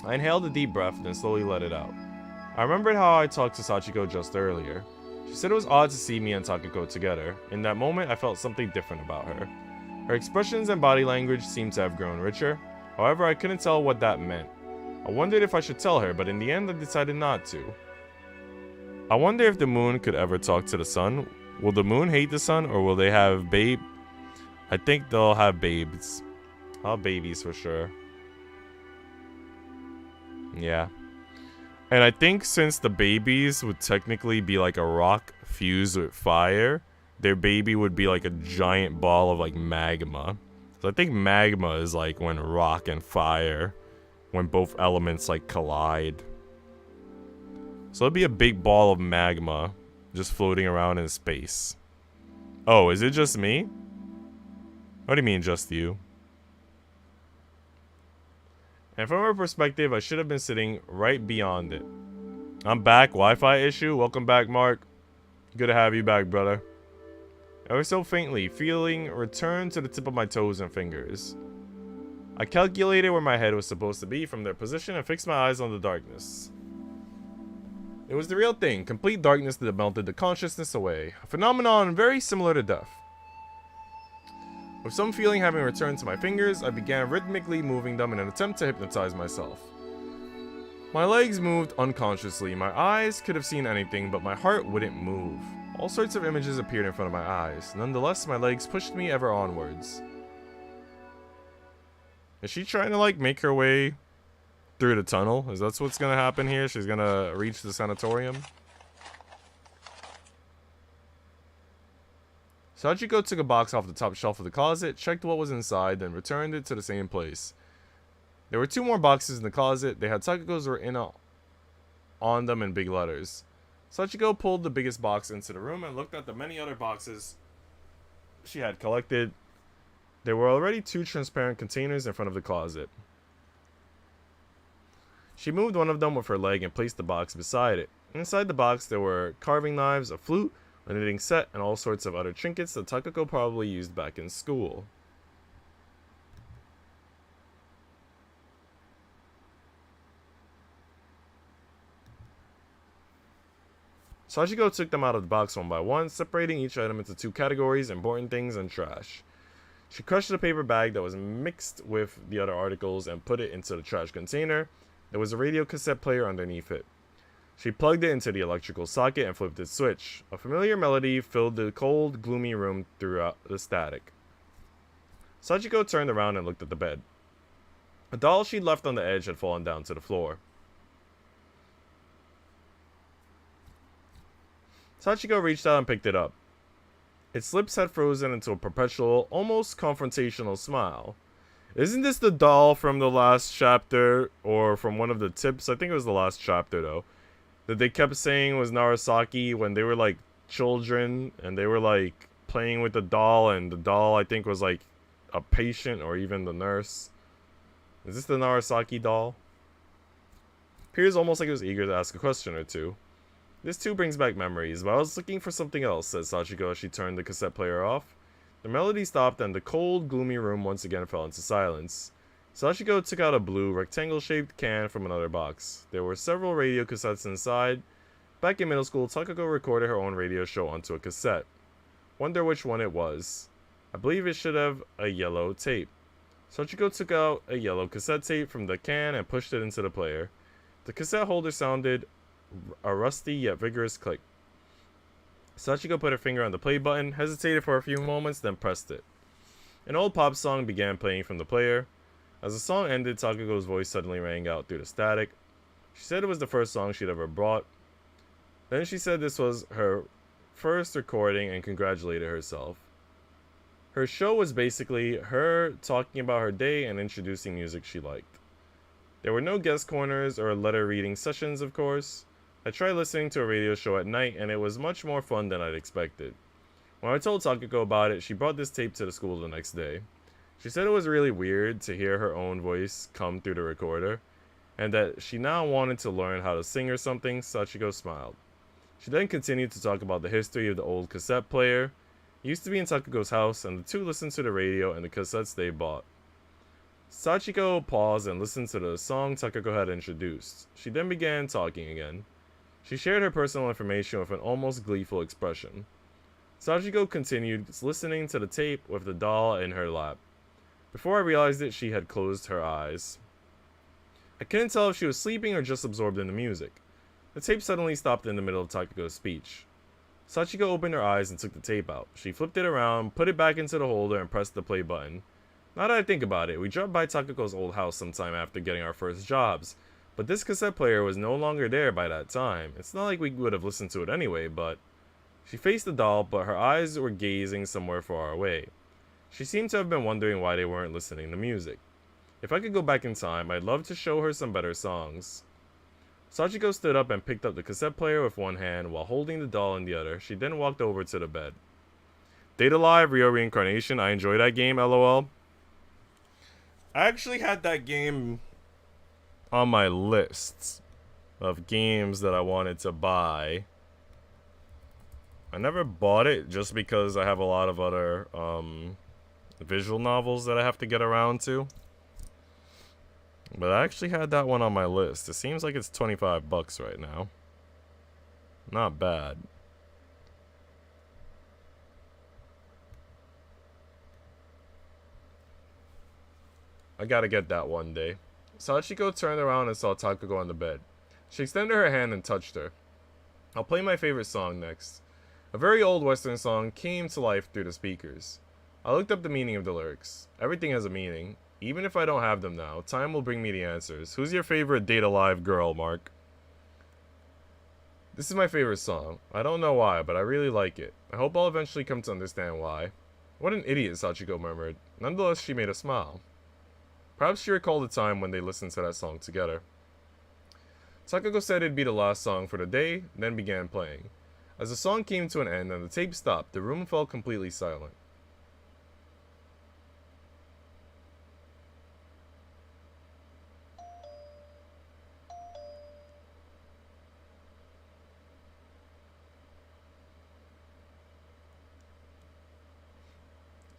I inhaled a deep breath, then slowly let it out. I remembered how I talked to Sachiko just earlier. She said it was odd to see me and Takako together. In that moment, I felt something different about her. Her expressions and body language seemed to have grown richer. However, I couldn't tell what that meant. I wondered if I should tell her, but in the end I decided not to. I wonder if the moon could ever talk to the sun. Will the moon hate the sun, or will they have I think they'll have babes. I'll have babies for sure. Yeah. And I think since the babies would technically be like a rock fused with fire, their baby would be like a giant ball of like magma. So I think magma is like when rock and fire, when both elements like collide. So it'd be a big ball of magma just floating around in space. Oh, is it just me? What do you mean just you? And from her perspective, I should have been sitting right beyond it. I'm back. Wi-Fi issue. Welcome back, Mark. Good to have you back, brother. Ever so faintly, feeling returned to the tip of my toes and fingers. I calculated where my head was supposed to be from their position and fixed my eyes on the darkness. It was the real thing, complete darkness that melted the consciousness away. A phenomenon very similar to death. With some feeling having returned to my fingers, I began rhythmically moving them in an attempt to hypnotize myself. My legs moved unconsciously. My eyes could have seen anything, but my heart wouldn't move. All sorts of images appeared in front of my eyes. Nonetheless, my legs pushed me ever onwards. Is she trying to, like, make her way through the tunnel? Is that what's gonna happen here? She's gonna reach the sanatorium? Sachiko took a box off the top shelf of the closet, checked what was inside, then returned it to the same place. There were 2 more boxes in the closet. They had Takako's written on them in big letters. Sachiko pulled the biggest box into the room and looked at the many other boxes she had collected. There were already 2 transparent containers in front of the closet. She moved one of them with her leg and placed the box beside it. Inside the box there were carving knives, a flute, a knitting set, and all sorts of other trinkets that Takako probably used back in school. Sachiko took them out of the box one by one, separating each item into 2 categories, important things and trash. She crushed the paper bag that was mixed with the other articles and put it into the trash container. There was a radio cassette player underneath it. She plugged it into the electrical socket and flipped its switch. A familiar melody filled the cold, gloomy room throughout the static. Sachiko turned around and looked at the bed. A doll she'd left on the edge had fallen down to the floor. Sachiko reached out and picked it up. Its lips had frozen into a perpetual, almost confrontational smile. Isn't this the doll from the last chapter, or from one of the tips? I think it was the last chapter, though. That they kept saying was Narasaki when they were, like, children, and they were, like, playing with the doll, and the doll, I think, was, like, a patient, or even the nurse. Is this the Narasaki doll? Appears almost like it was eager to ask a question or two. This too brings back memories, but I was looking for something else, said Sachiko as she turned the cassette player off. The melody stopped and the cold, gloomy room once again fell into silence. Sachiko took out a blue, rectangle-shaped can from another box. There were several radio cassettes inside. Back in middle school, Takako recorded her own radio show onto a cassette. Wonder which one it was. I believe it should have a yellow tape. Sachiko took out a yellow cassette tape from the can and pushed it into the player. The cassette holder sounded a rusty yet vigorous click. Sachiko put her finger on the play button, hesitated for a few moments, then pressed it. An old pop song began playing from the player. As the song ended, Takako's voice suddenly rang out through the static. She said it was the first song she'd ever brought. Then she said this was her first recording and congratulated herself. Her show was basically her talking about her day and introducing music she liked. There were no guest corners or letter reading sessions, of course. I tried listening to a radio show at night, and it was much more fun than I'd expected. When I told Takako about it, she brought this tape to the school the next day. She said it was really weird to hear her own voice come through the recorder, and that she now wanted to learn how to sing or something. Sachiko smiled. She then continued to talk about the history of the old cassette player. It used to be in Takako's house, and the two listened to the radio and the cassettes they bought. Sachiko paused and listened to the song Takako had introduced. She then began talking again. She shared her personal information with an almost gleeful expression. Sachiko continued listening to the tape with the doll in her lap. Before I realized it, she had closed her eyes. I couldn't tell if she was sleeping or just absorbed in the music. The tape suddenly stopped in the middle of Takako's speech. Sachiko opened her eyes and took the tape out. She flipped it around, put it back into the holder, and pressed the play button. Now that I think about it, we dropped by Takako's old house sometime after getting our first jobs. But this cassette player was no longer there by that time. It's not like we would have listened to it anyway, but... She faced the doll, but her eyes were gazing somewhere far away. She seemed to have been wondering why they weren't listening to music. If I could go back in time, I'd love to show her some better songs. Sachiko stood up and picked up the cassette player with one hand while holding the doll in the other. She then walked over to the bed. Data Live, Rio Reincarnation. I enjoyed that game, LOL. I actually had that game on my list of games that I wanted to buy. I never bought it just because I have a lot of other visual novels that I have to get around to. But I actually had that one on my list. It seems like it's $25 right now. Not bad. I gotta get that one day. Sachiko turned around and saw Takako on the bed. She extended her hand and touched her. I'll play my favorite song next. A very old Western song came to life through the speakers. I looked up the meaning of the lyrics. Everything has a meaning. Even if I don't have them now, time will bring me the answers. Who's your favorite Data Live girl, Mark? This is my favorite song. I don't know why, but I really like it. I hope I'll eventually come to understand why. What an idiot, Sachiko murmured. Nonetheless, she made a smile. Perhaps she recalled the time when they listened to that song together. Takako said it'd be the last song for the day, then began playing. As the song came to an end and the tape stopped, the room fell completely silent.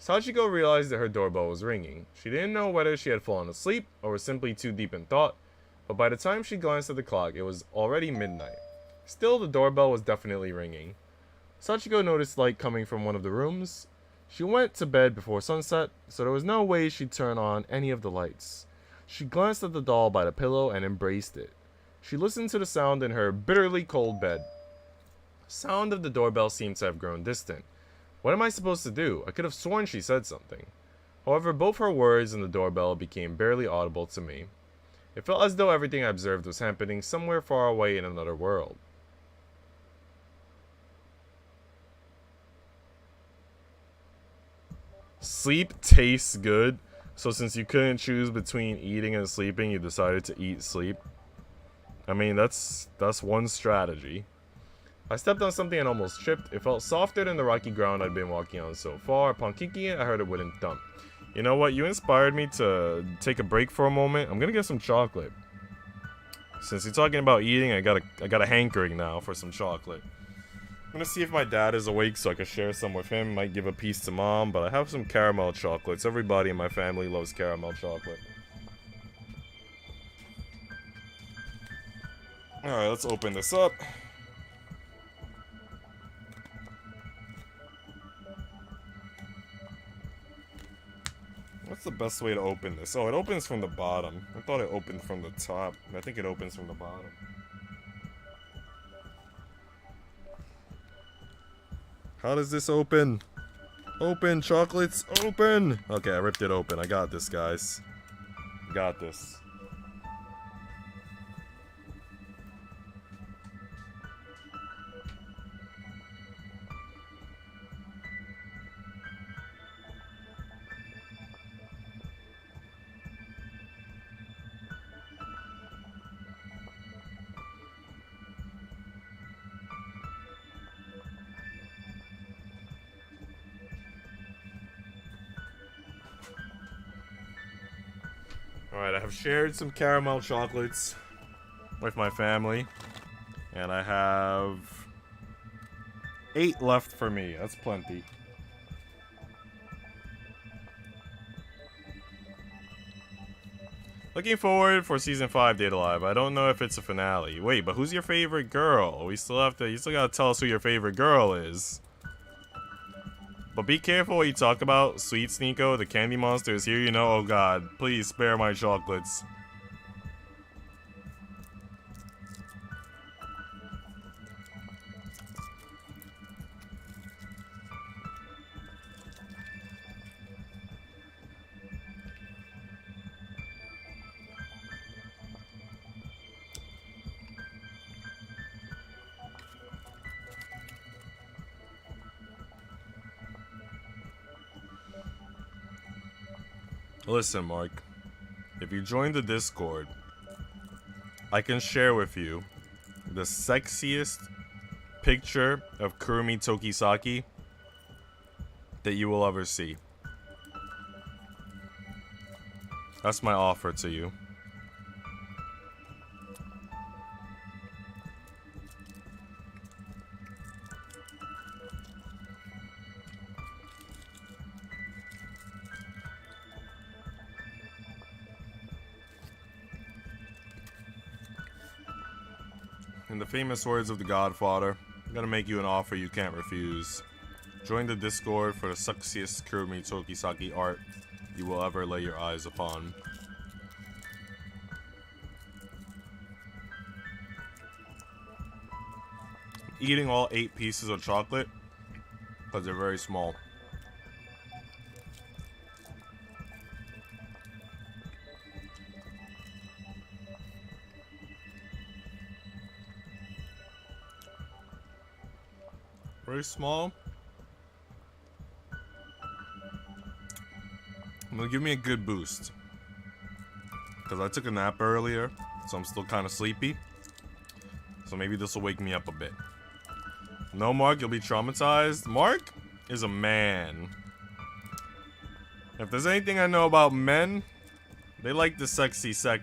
Sachiko realized that her doorbell was ringing. She didn't know whether she had fallen asleep or was simply too deep in thought, but by the time she glanced at the clock, it was already midnight. Still, the doorbell was definitely ringing. Sachiko noticed light coming from one of the rooms. She went to bed before sunset, so there was no way she'd turn on any of the lights. She glanced at the doll by the pillow and embraced it. She listened to the sound in her bitterly cold bed. The sound of the doorbell seemed to have grown distant. What am I supposed to do? I could have sworn she said something. However, both her words and the doorbell became barely audible to me. It felt as though everything I observed was happening somewhere far away in another world. Sleep tastes good. So since you couldn't choose between eating and sleeping, you decided to eat sleep. I mean, that's one strategy. I stepped on something and almost tripped. It felt softer than the rocky ground I'd been walking on so far. Upon kicking it, I heard a wooden thump. You know what? You inspired me to take a break for a moment. I'm gonna get some chocolate. Since you're talking about eating, I got a hankering now for some chocolate. I'm gonna see if my dad is awake so I can share some with him. Might give a piece to mom, but I have some caramel chocolates. Everybody in my family loves caramel chocolate. Alright, let's open this up. What's the best way to open this? Oh, it opens from the bottom. I thought it opened from the top. I think it opens from the bottom. How does this open? Open, chocolates, open! Okay, I ripped it open. I got this, guys. Got this. Alright, I have shared some caramel chocolates with my family. And I have 8 left for me. That's plenty. Looking forward for season 5 Date Alive. I don't know if it's a finale. Wait, but who's your favorite girl? You still gotta tell us who your favorite girl is. But be careful what you talk about. Sweet Sneeko, the candy monster is here, you know. Oh god, please spare my chocolates. Listen, Mark. If you join the Discord, I can share with you the sexiest picture of Kurumi Tokisaki that you will ever see. That's my offer to you. In the famous words of the Godfather, I'm gonna make you an offer you can't refuse. Join the Discord for the sexiest Kurumi Tokisaki art you will ever lay your eyes upon. Eating all 8 pieces of chocolate because they're very small. Very small. It'll give me a good boost. Because I took a nap earlier, so I'm still kind of sleepy. So maybe this will wake me up a bit. No, Mark, you'll be traumatized. Mark is a man. If there's anything I know about men, they like the sexy. I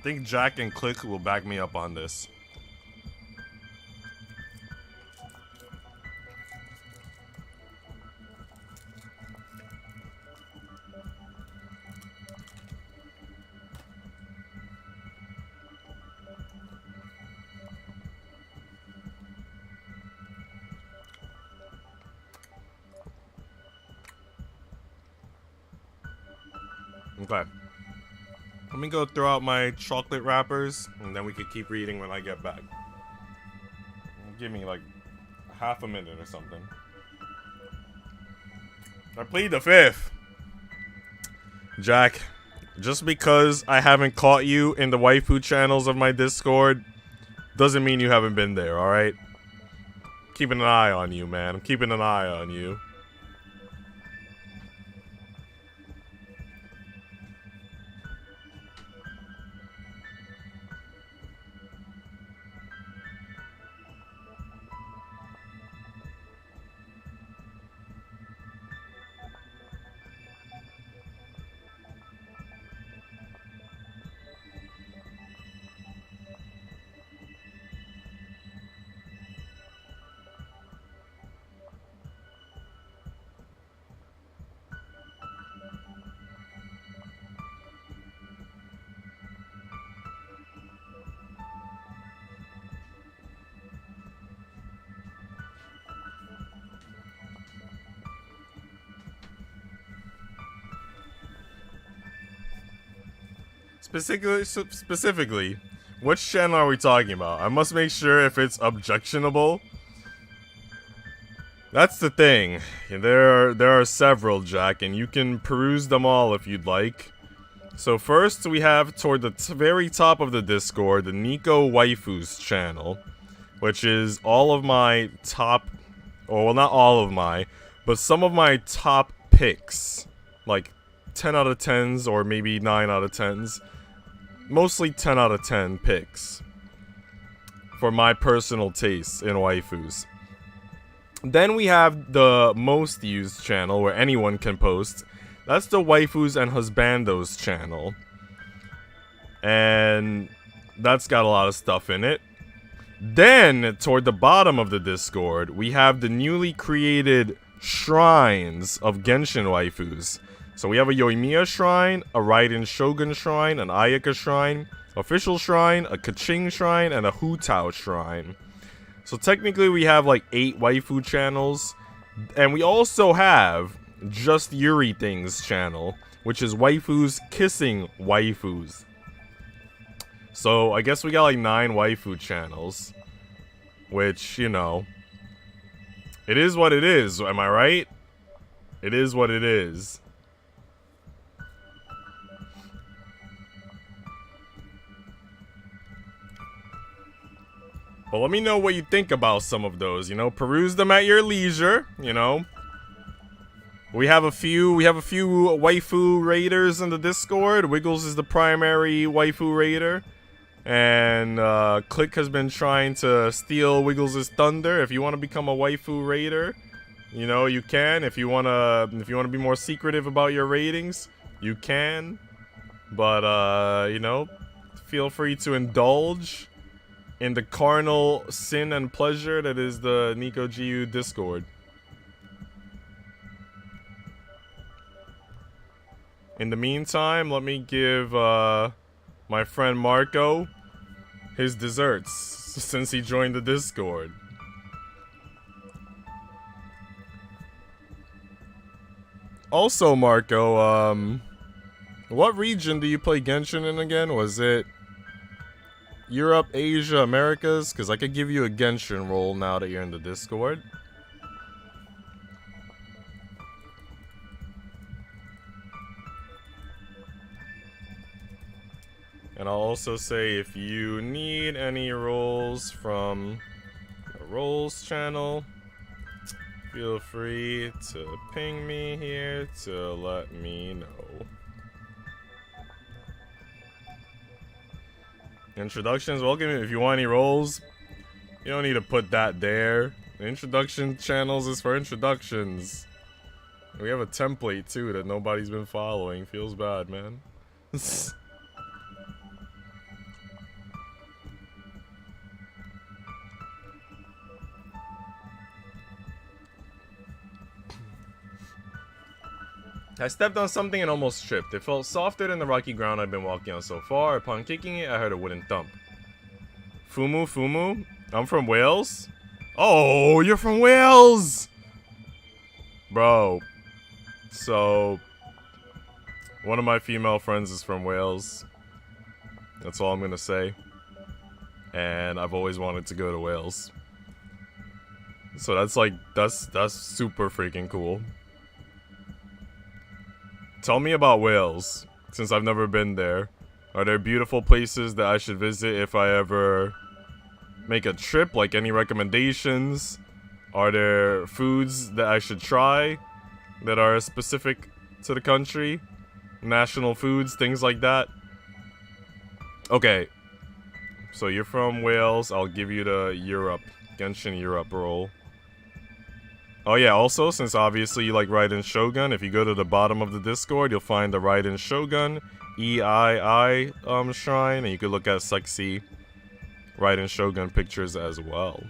think Jack and Click will back me up on this. Okay. Let me go throw out my chocolate wrappers, and then we could keep reading when I get back. Give me like half a minute or something. I plead the fifth. Jack, just because I haven't caught you in the waifu channels of my Discord doesn't mean you haven't been there, alright? Keeping an eye on you, man. I'm keeping an eye on you. Specifically, which channel are we talking about? I must make sure if it's objectionable. That's the thing. There are several, Jack, and you can peruse them all if you'd like. So first, we have toward the very top of the Discord, the Nico Waifus channel, which is all of my top, or well, not all of my, but some of my top picks, like 10 out of 10s or maybe 9 out of 10s. Mostly 10 out of 10 picks for my personal taste in waifus. Then we have the most used channel where anyone can post. That's the Waifus and Husbandos channel. And that's got a lot of stuff in it. Then, toward the bottom of the Discord, we have the newly created shrines of Genshin waifus. So we have a Yoimiya shrine, a Raiden Shogun shrine, an Ayaka shrine, official shrine, a Kaching shrine, and a Hutao shrine. So technically we have like 8 waifu channels. And we also have Just Yuri Things channel, which is waifus kissing waifus. So I guess we got like 9 waifu channels. Which, you know, it is what it is, am I right? It is what it is. But let me know what you think about some of those, you know, peruse them at your leisure, you know. We have a few waifu raiders in the Discord. Wiggles is the primary waifu raider. And Click has been trying to steal Wiggles' thunder. If you want to become a waifu raider, you know, you can. If you wanna be more secretive about your ratings, you can. But you know, feel free to indulge in the carnal sin and pleasure that is the Nico GU Discord. In the meantime, let me give my friend Marco his desserts since he joined the Discord. Also, Marco, what region do you play Genshin in again? Was it Europe, Asia, Americas? Because I could give you a Genshin role now that you're in the Discord. And I'll also say if you need any roles from the roles channel, feel free to ping me here to let me know. Introductions, welcome. If you want any roles, you don't need to put that there. The introduction channels is for introductions. We have a template too that nobody's been following. Feels bad, man. I stepped on something and almost tripped. It felt softer than the rocky ground I've been walking on so far. Upon kicking it, I heard a wooden thump. Fumu? I'm from Wales? Oh, you're from Wales! Bro. So, one of my female friends is from Wales. That's all I'm gonna say. And I've always wanted to go to Wales. So that's like, that's super freaking cool. Tell me about Wales, since I've never been there. Are there beautiful places that I should visit if I ever make a trip? Like, any recommendations? Are there foods that I should try that are specific to the country? National foods, things like that? Okay. So you're from Wales. I'll give you the Europe, Genshin Europe role. Oh yeah, also, since obviously you like Raiden Shogun, if you go to the bottom of the Discord, you'll find the Raiden Shogun EII shrine, and you can look at sexy Raiden Shogun pictures as well.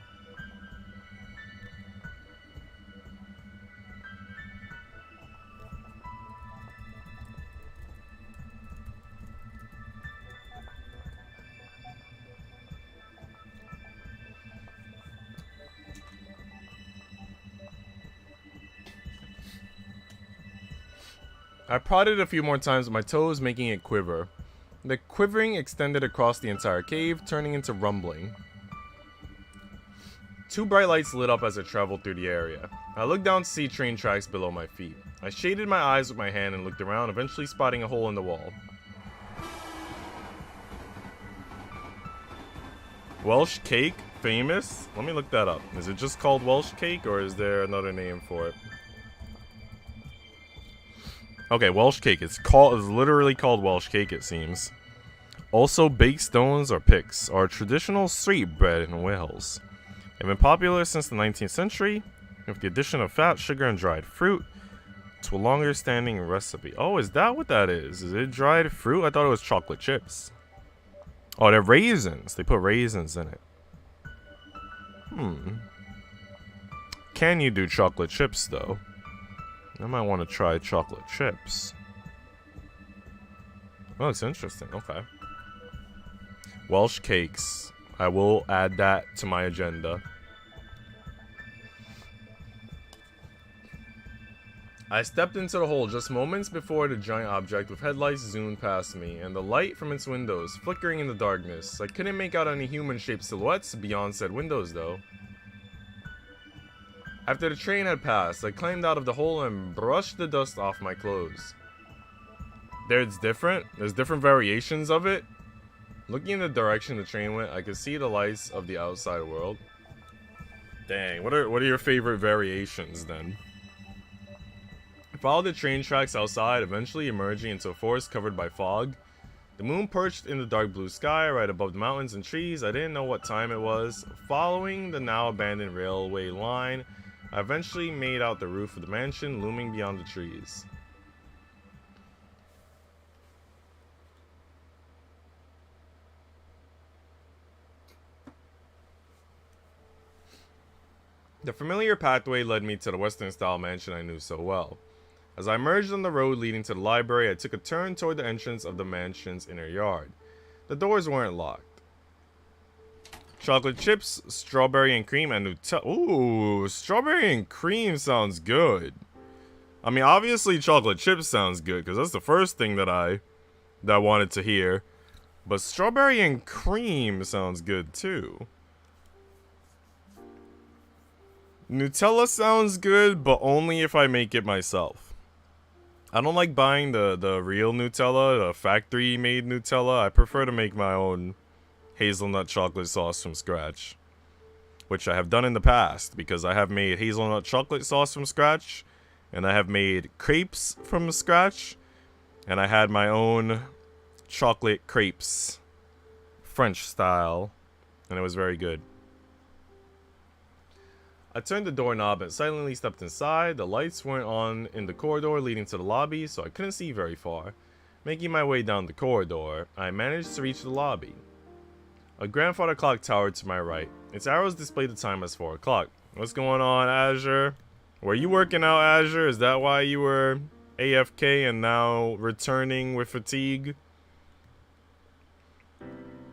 I prodded a few more times with my toes, making it quiver. The quivering extended across the entire cave, turning into rumbling. 2 bright lights lit up as I traveled through the area. I looked down to see train tracks below my feet. I shaded my eyes with my hand and looked around, eventually spotting a hole in the wall. Welsh cake? Famous? Let me look that up. Is it just called Welsh cake, or is there another name for it? Okay, Welsh cake. It's literally called Welsh cake, it seems. Also, baked stones or picks are traditional street bread in Wales. They've been popular since the 19th century, with the addition of fat, sugar, and dried fruit to a longer standing recipe. Oh, is that what that is? Is it dried fruit? I thought it was chocolate chips. Oh, they're raisins. They put raisins in it. Can you do chocolate chips, though? I might want to try chocolate chips. Oh, it's interesting. Okay. Welsh cakes. I will add that to my agenda. I stepped into the hole just moments before the giant object with headlights zoomed past me, and the light from its windows flickering in the darkness. I couldn't make out any human-shaped silhouettes beyond said windows, though. After the train had passed, I climbed out of the hole and brushed the dust off my clothes. There's different variations of it. Looking in the direction the train went, I could see the lights of the outside world. Dang, what are your favorite variations then? I followed the train tracks outside, eventually emerging into a forest covered by fog. The moon perched in the dark blue sky right above the mountains and trees. I didn't know what time it was. Following the now abandoned railway line, I eventually made out the roof of the mansion looming beyond the trees. The familiar pathway led me to the Western-style mansion I knew so well. As I emerged on the road leading to the library, I took a turn toward the entrance of the mansion's inner yard. The doors weren't locked. Chocolate chips, strawberry and cream, and Nutella. Ooh, strawberry and cream sounds good. I mean, obviously chocolate chips sounds good, because that's the first thing that I wanted to hear. But strawberry and cream sounds good, too. Nutella sounds good, but only if I make it myself. I don't like buying the real Nutella, the factory-made Nutella. I prefer to make my own hazelnut chocolate sauce from scratch, which I have done in the past, because I have made hazelnut chocolate sauce from scratch, and I have made crepes from scratch, and I had my own chocolate crepes, French style, and it was very good. I turned the doorknob and silently stepped inside. The lights weren't on in the corridor leading to the lobby, so I couldn't see very far. Making my way down the corridor, I managed to reach the lobby. A grandfather clock towered to my right. Its arrows displayed the time as 4 o'clock. What's going on, Azure? Were you working out, Azure? Is that why you were AFK and now returning with fatigue?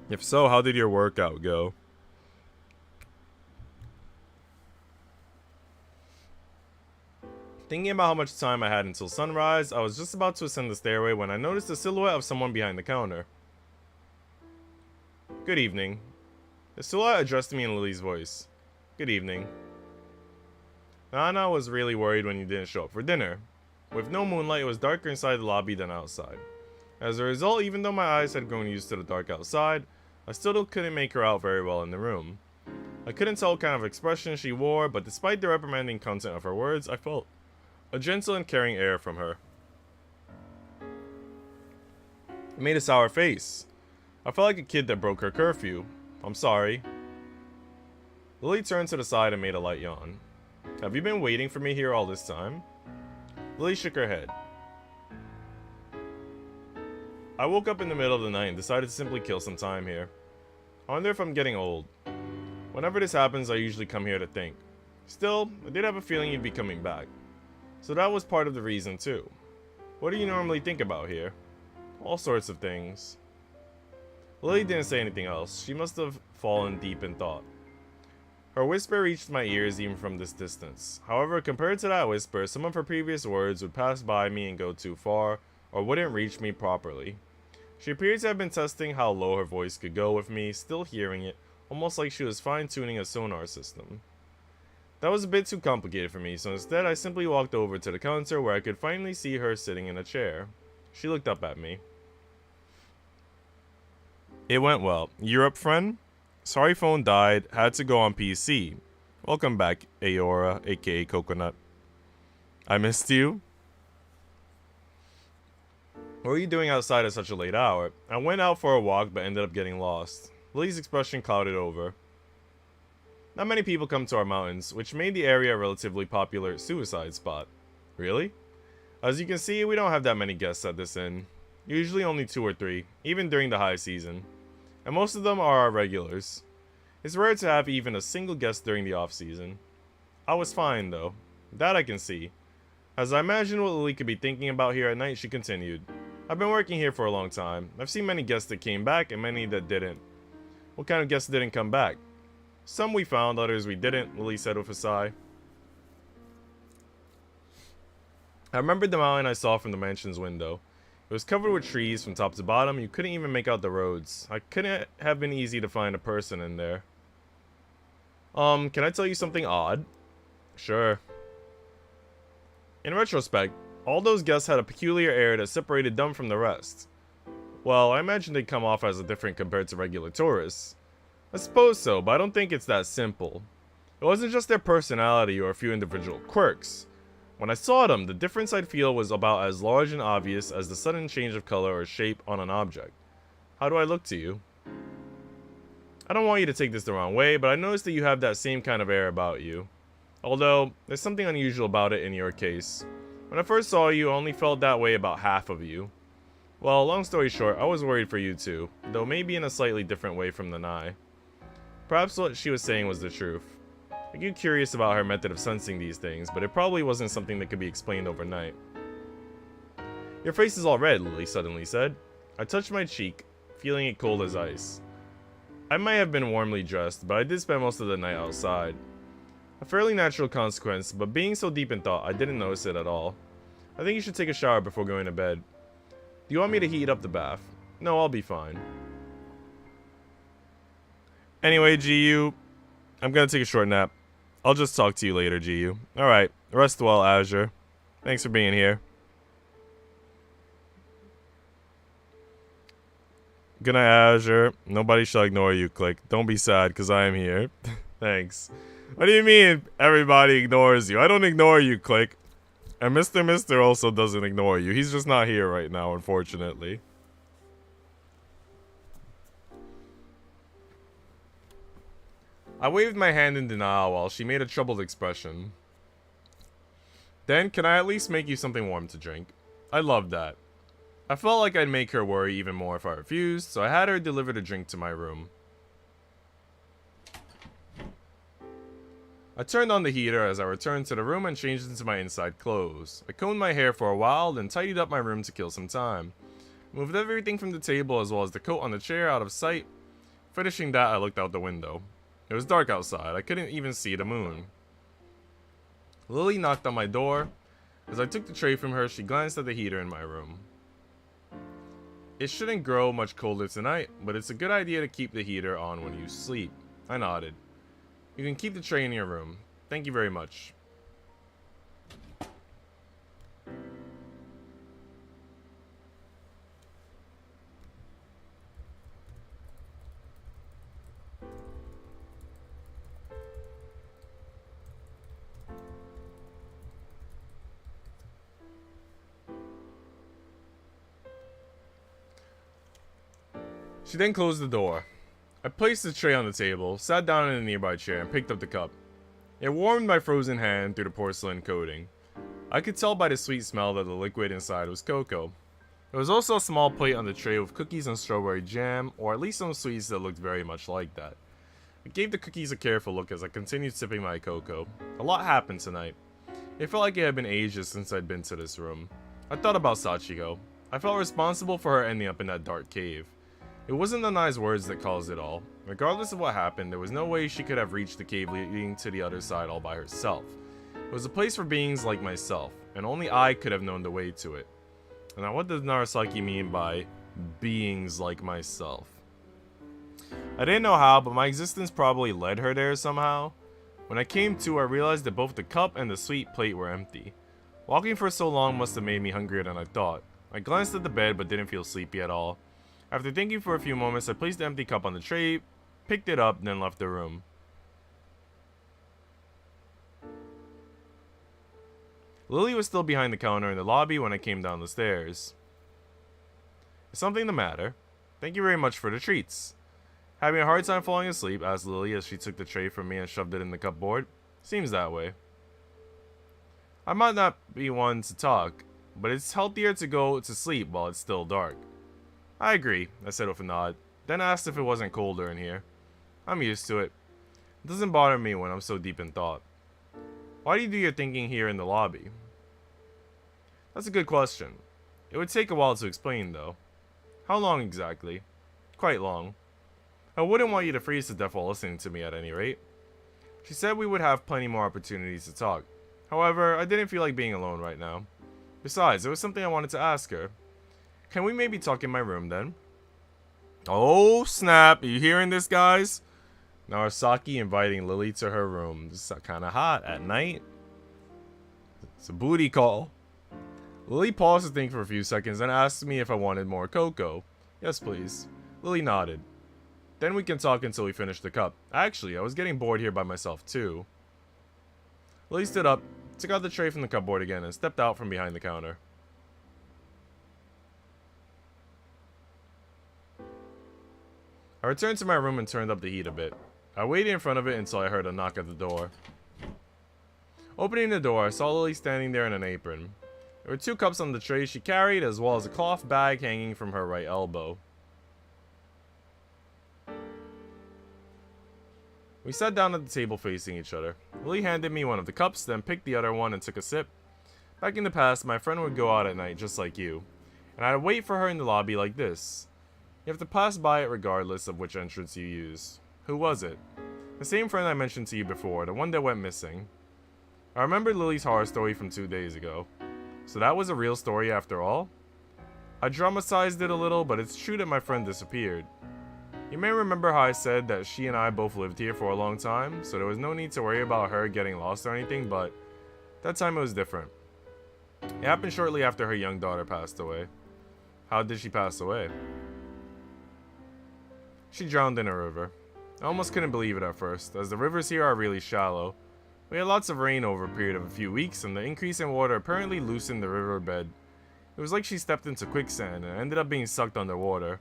If so, how did your workout go? Thinking about how much time I had until sunrise, I was just about to ascend the stairway when I noticed the silhouette of someone behind the counter. Good evening. The silhouette addressed me in Lily's voice. Good evening. Nana was really worried when you didn't show up for dinner. With no moonlight, it was darker inside the lobby than outside. As a result, even though my eyes had grown used to the dark outside, I still couldn't make her out very well in the room. I couldn't tell what kind of expression she wore, but despite the reprimanding content of her words, I felt a gentle and caring air from her. It made a sour face. I felt like a kid that broke her curfew. I'm sorry. Lily turned to the side and made a light yawn. Have you been waiting for me here all this time? Lily shook her head. I woke up in the middle of the night and decided to simply kill some time here. I wonder if I'm getting old. Whenever this happens, I usually come here to think. Still, I did have a feeling you'd be coming back. So that was part of the reason too. What do you normally think about here? All sorts of things. Lily didn't say anything else. She must have fallen deep in thought. Her whisper reached my ears even from this distance. However, compared to that whisper, some of her previous words would pass by me and go too far, or wouldn't reach me properly. She appeared to have been testing how low her voice could go with me still hearing it, almost like she was fine-tuning a sonar system. That was a bit too complicated for me, so instead I simply walked over to the counter where I could finally see her sitting in a chair. She looked up at me. It went well. You're up, friend? Sorry phone died, had to go on PC. Welcome back, Aora, aka Coconut. I missed you. What were you doing outside at such a late hour? I went out for a walk but ended up getting lost. Lily's expression clouded over. Not many people come to our mountains, which made the area a relatively popular suicide spot. Really? As you can see, we don't have that many guests at this inn. Usually only 2 or 3, even during the high season. And most of them are our regulars. It's rare to have even a single guest during the off season. I was fine though. That I can see. As I imagined what Lily could be thinking about here at night, she continued. I've been working here for a long time. I've seen many guests that came back and many that didn't. What kind of guests didn't come back? Some we found, others we didn't, Lily said with a sigh. I remembered the mountain I saw from the mansion's window. It was covered with trees from top to bottom. You couldn't even make out the roads. It couldn't have been easy to find a person in there. Can I tell you something odd? Sure. In retrospect, all those guests had a peculiar air that separated them from the rest. Well, I imagine they'd come off as different compared to regular tourists. I suppose so, but I don't think it's that simple. It wasn't just their personality or a few individual quirks. When I saw them, the difference I'd feel was about as large and obvious as the sudden change of color or shape on an object. How do I look to you? I don't want you to take this the wrong way, but I noticed that you have that same kind of air about you. Although, there's something unusual about it in your case. When I first saw you, I only felt that way about half of you. Well, long story short, I was worried for you too, though maybe in a slightly different way from the Nye. Perhaps what she was saying was the truth. I get curious about her method of sensing these things, but it probably wasn't something that could be explained overnight. Your face is all red, Lily suddenly said. I touched my cheek, feeling it cold as ice. I might have been warmly dressed, but I did spend most of the night outside. A fairly natural consequence, but being so deep in thought, I didn't notice it at all. I think you should take a shower before going to bed. Do you want me to heat up the bath? No, I'll be fine. Anyway, GU, I'm gonna take a short nap. I'll just talk to you later, GU. Alright, rest well, Azure. Thanks for being here. Good night, Azure. Nobody shall ignore you, Click. Don't be sad, because I am here. Thanks. What do you mean everybody ignores you? I don't ignore you, Click. And Mr. also doesn't ignore you. He's just not here right now, unfortunately. I waved my hand in denial while she made a troubled expression. Then, can I at least make you something warm to drink? I loved that. I felt like I'd make her worry even more if I refused, so I had her deliver the drink to my room. I turned on the heater as I returned to the room and changed into my inside clothes. I combed my hair for a while, then tidied up my room to kill some time. Moved everything from the table as well as the coat on the chair out of sight. Finishing that, I looked out the window. It was dark outside. I couldn't even see the moon. Lily knocked on my door. As I took the tray from her, she glanced at the heater in my room. It shouldn't grow much colder tonight, but it's a good idea to keep the heater on when you sleep. I nodded. You can keep the tray in your room. Thank you very much. She then closed the door. I placed the tray on the table, sat down in a nearby chair, and picked up the cup. It warmed my frozen hand through the porcelain coating. I could tell by the sweet smell that the liquid inside was cocoa. There was also a small plate on the tray with cookies and strawberry jam, or at least some sweets that looked very much like that. I gave the cookies a careful look as I continued sipping my cocoa. A lot happened tonight. It felt like it had been ages since I'd been to this room. I thought about Sachiko. I felt responsible for her ending up in that dark cave. It wasn't the nice words that caused it all. Regardless of what happened, there was no way she could have reached the cave leading to the other side all by herself. It was a place for beings like myself, and only I could have known the way to it. Now what does Narasaki mean by beings like myself. I didn't know how, but my existence probably led her there somehow. When I came to, I realized that both the cup and the sweet plate were empty. Walking for so long must have made me hungrier than I thought. I glanced at the bed but didn't feel sleepy at all. After thinking for a few moments, I placed the empty cup on the tray, picked it up, and then left the room. Lily was still behind the counter in the lobby when I came down the stairs. Is something the matter? Thank you very much for the treats. Having a hard time falling asleep, asked Lily as she took the tray from me and shoved it in the cupboard. Seems that way. I might not be one to talk, but it's healthier to go to sleep while it's still dark. I agree, I said with a nod, then asked if it wasn't colder in here. I'm used to it. It doesn't bother me when I'm so deep in thought. Why do you do your thinking here in the lobby? That's a good question. It would take a while to explain, though. How long exactly? Quite long. I wouldn't want you to freeze to death while listening to me at any rate. She said we would have plenty more opportunities to talk. However, I didn't feel like being alone right now. Besides, there was something I wanted to ask her. Can we maybe talk in my room then? Oh snap, are you hearing this, guys? Narasaki inviting Lily to her room. This is kinda hot at night. It's a booty call. Lily paused to think for a few seconds and asked me if I wanted more cocoa. Yes, please. Lily nodded. Then we can talk until we finish the cup. Actually, I was getting bored here by myself too. Lily stood up, took out the tray from the cupboard again, and stepped out from behind the counter. I returned to my room and turned up the heat a bit. I waited in front of it until I heard a knock at the door. Opening the door, I saw Lily standing there in an apron. There were 2 cups on the tray she carried, as well as a cloth bag hanging from her right elbow. We sat down at the table facing each other. Lily handed me one of the cups, then picked the other one and took a sip. Back in the past, my friend would go out at night just like you, and I'd wait for her in the lobby like this. You have to pass by it regardless of which entrance you use. Who was it? The same friend I mentioned to you before, the one that went missing. I remembered Lily's horror story from 2 days ago. So that was a real story after all? I dramatized it a little, but it's true that my friend disappeared. You may remember how I said that she and I both lived here for a long time, so there was no need to worry about her getting lost or anything, but that time it was different. It happened shortly after her young daughter passed away. How did she pass away? She drowned in a river. I almost couldn't believe it at first, as the rivers here are really shallow. We had lots of rain over a period of a few weeks, and the increase in water apparently loosened the riverbed. It was like she stepped into quicksand and ended up being sucked underwater.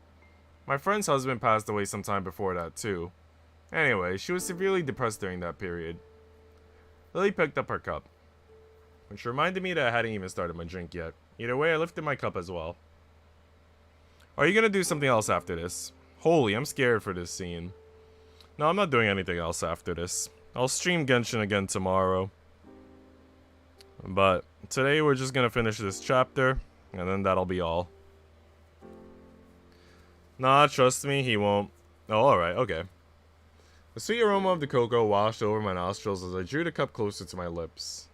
My friend's husband passed away sometime before that too. Anyway, she was severely depressed during that period. Lily picked up her cup, which reminded me that I hadn't even started my drink yet. Either way, I lifted my cup as well. Are you gonna do something else after this? Holy, I'm scared for this scene. No, I'm not doing anything else after this. I'll stream Genshin again tomorrow. But today we're just gonna finish this chapter, and then that'll be all. Nah, trust me, he won't. Oh, alright, okay. The sweet aroma of the cocoa washed over my nostrils as I drew the cup closer to my lips.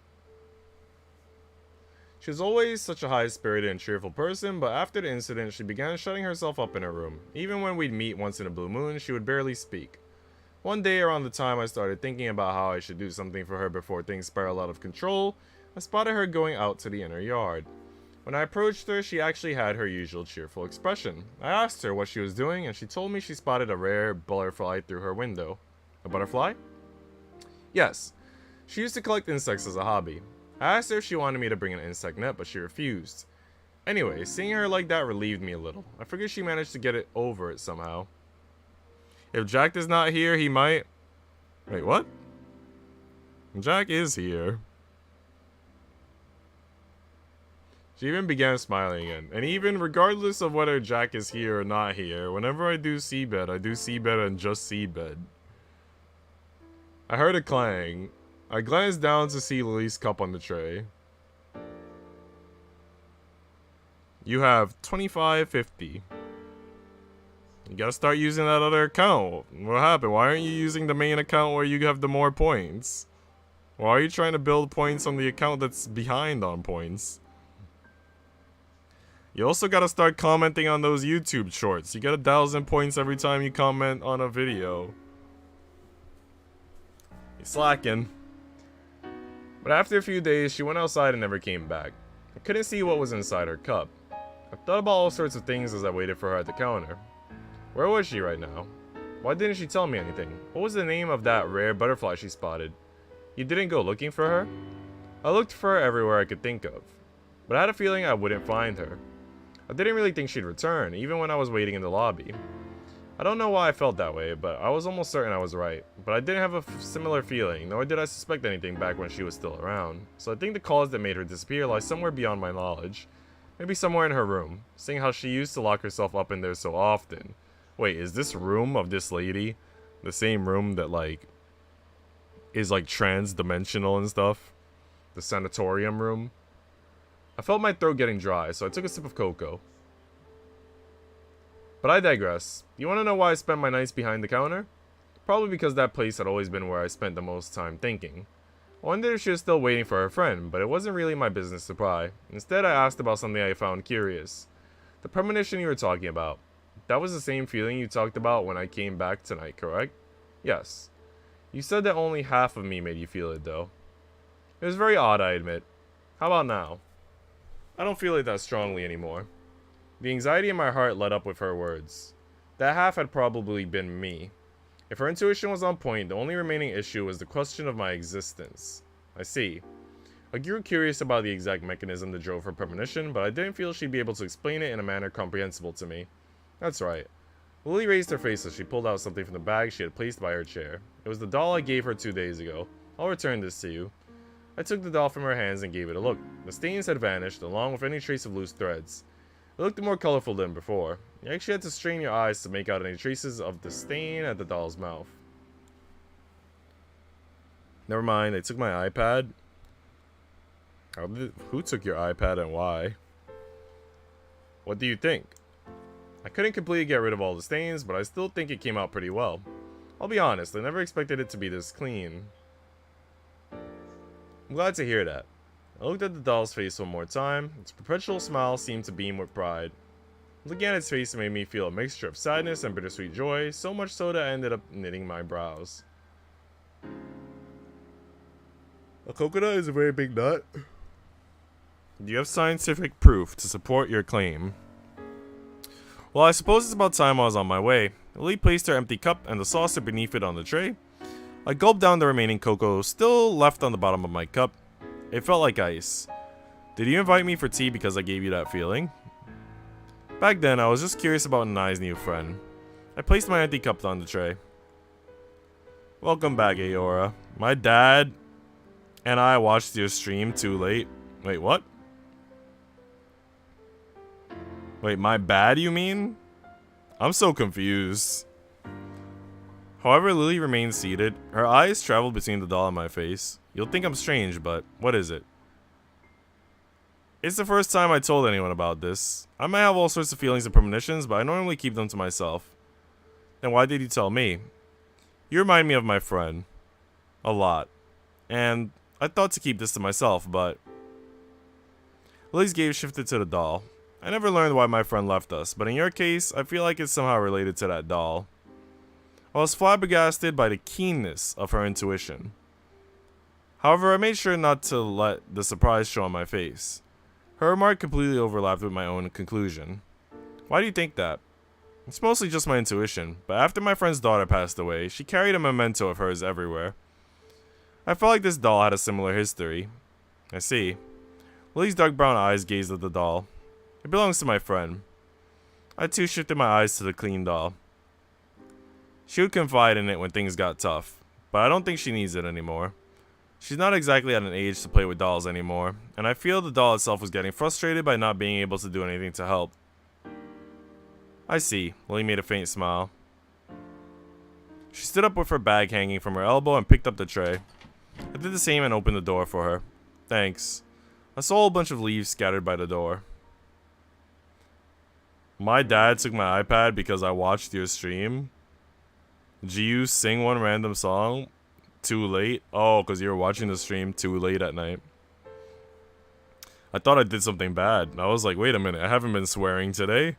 She was always such a high-spirited and cheerful person, but after the incident, she began shutting herself up in her room. Even when we'd meet once in a blue moon, she would barely speak. One day around the time I started thinking about how I should do something for her before things spiraled out of control, I spotted her going out to the inner yard. When I approached her, she actually had her usual cheerful expression. I asked her what she was doing, and she told me she spotted a rare butterfly through her window. A butterfly? Yes. She used to collect insects as a hobby. I asked her if she wanted me to bring an insect net, but she refused. Anyway, seeing her like that relieved me a little. I figured she managed to get it over it somehow. If Jack is not here, he might... Wait, what? Jack is here. She even began smiling again. And even regardless of whether Jack is here or not here, whenever I do SeaBed, I do SeaBed and just SeaBed. I heard a clang. I glanced down to see Lily's cup on the tray. You have $25.50. You gotta start using that other account. What happened? Why aren't you using the main account where you have the more points? Why are you trying to build points on the account that's behind on points? You also gotta start commenting on those YouTube shorts. You get 1,000 points every time you comment on a video. You're slacking. But after a few days, she went outside and never came back. I couldn't see what was inside her cup. I thought about all sorts of things as I waited for her at the counter. Where was she right now? Why didn't she tell me anything? What was the name of that rare butterfly she spotted? You didn't go looking for her? I looked for her everywhere I could think of, but I had a feeling I wouldn't find her. I didn't really think she'd return, even when I was waiting in the lobby. I don't know why I felt that way, but I was almost certain I was right. But I didn't have a similar feeling, nor did I suspect anything back when she was still around. So I think the cause that made her disappear lies somewhere beyond my knowledge. Maybe somewhere in her room, seeing how she used to lock herself up in there so often. Wait, is this room of this lady the same room that, like, is, like, trans-dimensional and stuff? The sanatorium room? I felt my throat getting dry, so I took a sip of cocoa. But I digress. You want to know why I spent my nights behind the counter? Probably because that place had always been where I spent the most time thinking. I wondered if she was still waiting for her friend, but it wasn't really my business to pry. Instead, I asked about something I found curious. The premonition you were talking about. That was the same feeling you talked about when I came back tonight, correct? Yes. You said that only half of me made you feel it, though. It was very odd, I admit. How about now? I don't feel it that strongly anymore. The anxiety in my heart let up with her words. That half had probably been me. If her intuition was on point, the only remaining issue was the question of my existence. I see. I grew curious about the exact mechanism that drove her premonition, but I didn't feel she'd be able to explain it in a manner comprehensible to me. That's right. Lily raised her face as she pulled out something from the bag she had placed by her chair. It was the doll I gave her 2 days ago. I'll return this to you. I took the doll from her hands and gave it a look. The stains had vanished, along with any trace of loose threads. It looked more colorful than before. You actually had to strain your eyes to make out any traces of the stain at the doll's mouth. Never mind, they took my iPad. Who took your iPad and why? What do you think? I couldn't completely get rid of all the stains, but I still think it came out pretty well. I'll be honest, I never expected it to be this clean. I'm glad to hear that. I looked at the doll's face one more time. Its perpetual smile seemed to beam with pride. Looking at its face made me feel a mixture of sadness and bittersweet joy, so much so that I ended up knitting my brows. A coconut is a very big nut. Do you have scientific proof to support your claim? Well, I suppose it's about time I was on my way. Lily placed her empty cup and the saucer beneath it on the tray. I gulped down the remaining cocoa still left on the bottom of my cup. It felt like ice. Did you invite me for tea because I gave you that feeling? Back then, I was just curious about Nai's new friend. I placed my empty cup on the tray. Welcome back, Aora. My dad and I watched your stream too late. Wait, what? Wait, my bad, you mean? I'm so confused. However, Lily remained seated. Her eyes traveled between the doll and my face. You'll think I'm strange, but what is it? It's the first time I told anyone about this. I might have all sorts of feelings and premonitions, but I normally keep them to myself. Then why did you tell me? You remind me of my friend. A lot. And I thought to keep this to myself, but... Lily's gaze shifted to the doll. I never learned why my friend left us, but in your case, I feel like it's somehow related to that doll. I was flabbergasted by the keenness of her intuition. However, I made sure not to let the surprise show on my face. Her remark completely overlapped with my own conclusion. Why do you think that? It's mostly just my intuition, but after my friend's daughter passed away, she carried a memento of hers everywhere. I felt like this doll had a similar history. I see. Lily's dark brown eyes gazed at the doll. It belongs to my friend. I too shifted my eyes to the clean doll. She would confide in it when things got tough, but I don't think she needs it anymore. She's not exactly at an age to play with dolls anymore, and I feel the doll itself was getting frustrated by not being able to do anything to help. I see. Lily made a faint smile. She stood up with her bag hanging from her elbow and picked up the tray. I did the same and opened the door for her. Thanks. I saw a bunch of leaves scattered by the door. My dad took my iPad because I watched your stream. Did you sing one random song? Too late? Oh, because you were watching the stream too late at night. I thought I did something bad. I was like, wait a minute, I haven't been swearing today.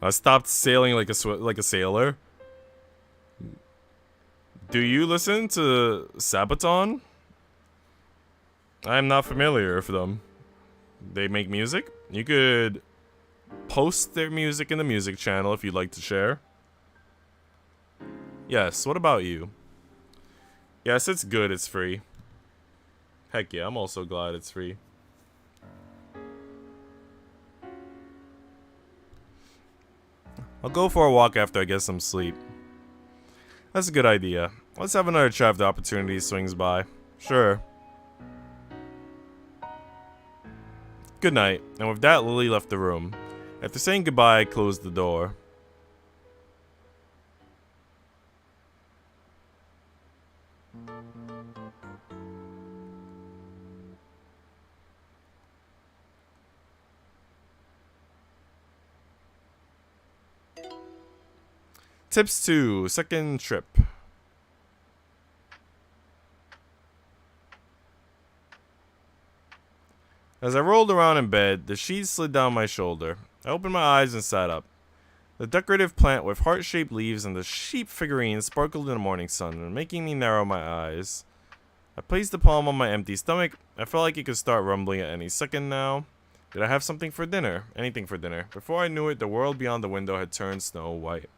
I stopped sailing like a sailor. Do you listen to Sabaton? I am not familiar with them. They make music? You could post their music in the music channel if you'd like to share. Yes, what about you? Yes, it's good, it's free. Heck yeah, I'm also glad it's free. I'll go for a walk after I get some sleep. That's a good idea. Let's have another chat if the opportunity swings by. Sure. Good night. And with that, Lily left the room. After saying goodbye, I closed the door. Tips 2. Second trip. As I rolled around in bed, the sheets slid down my shoulder. I opened my eyes and sat up. The decorative plant with heart-shaped leaves and the sheep figurine sparkled in the morning sun, making me narrow my eyes. I placed the palm on my empty stomach. I felt like it could start rumbling at any second now. Did I have something for dinner? Anything for dinner? Before I knew it, the world beyond the window had turned snow white.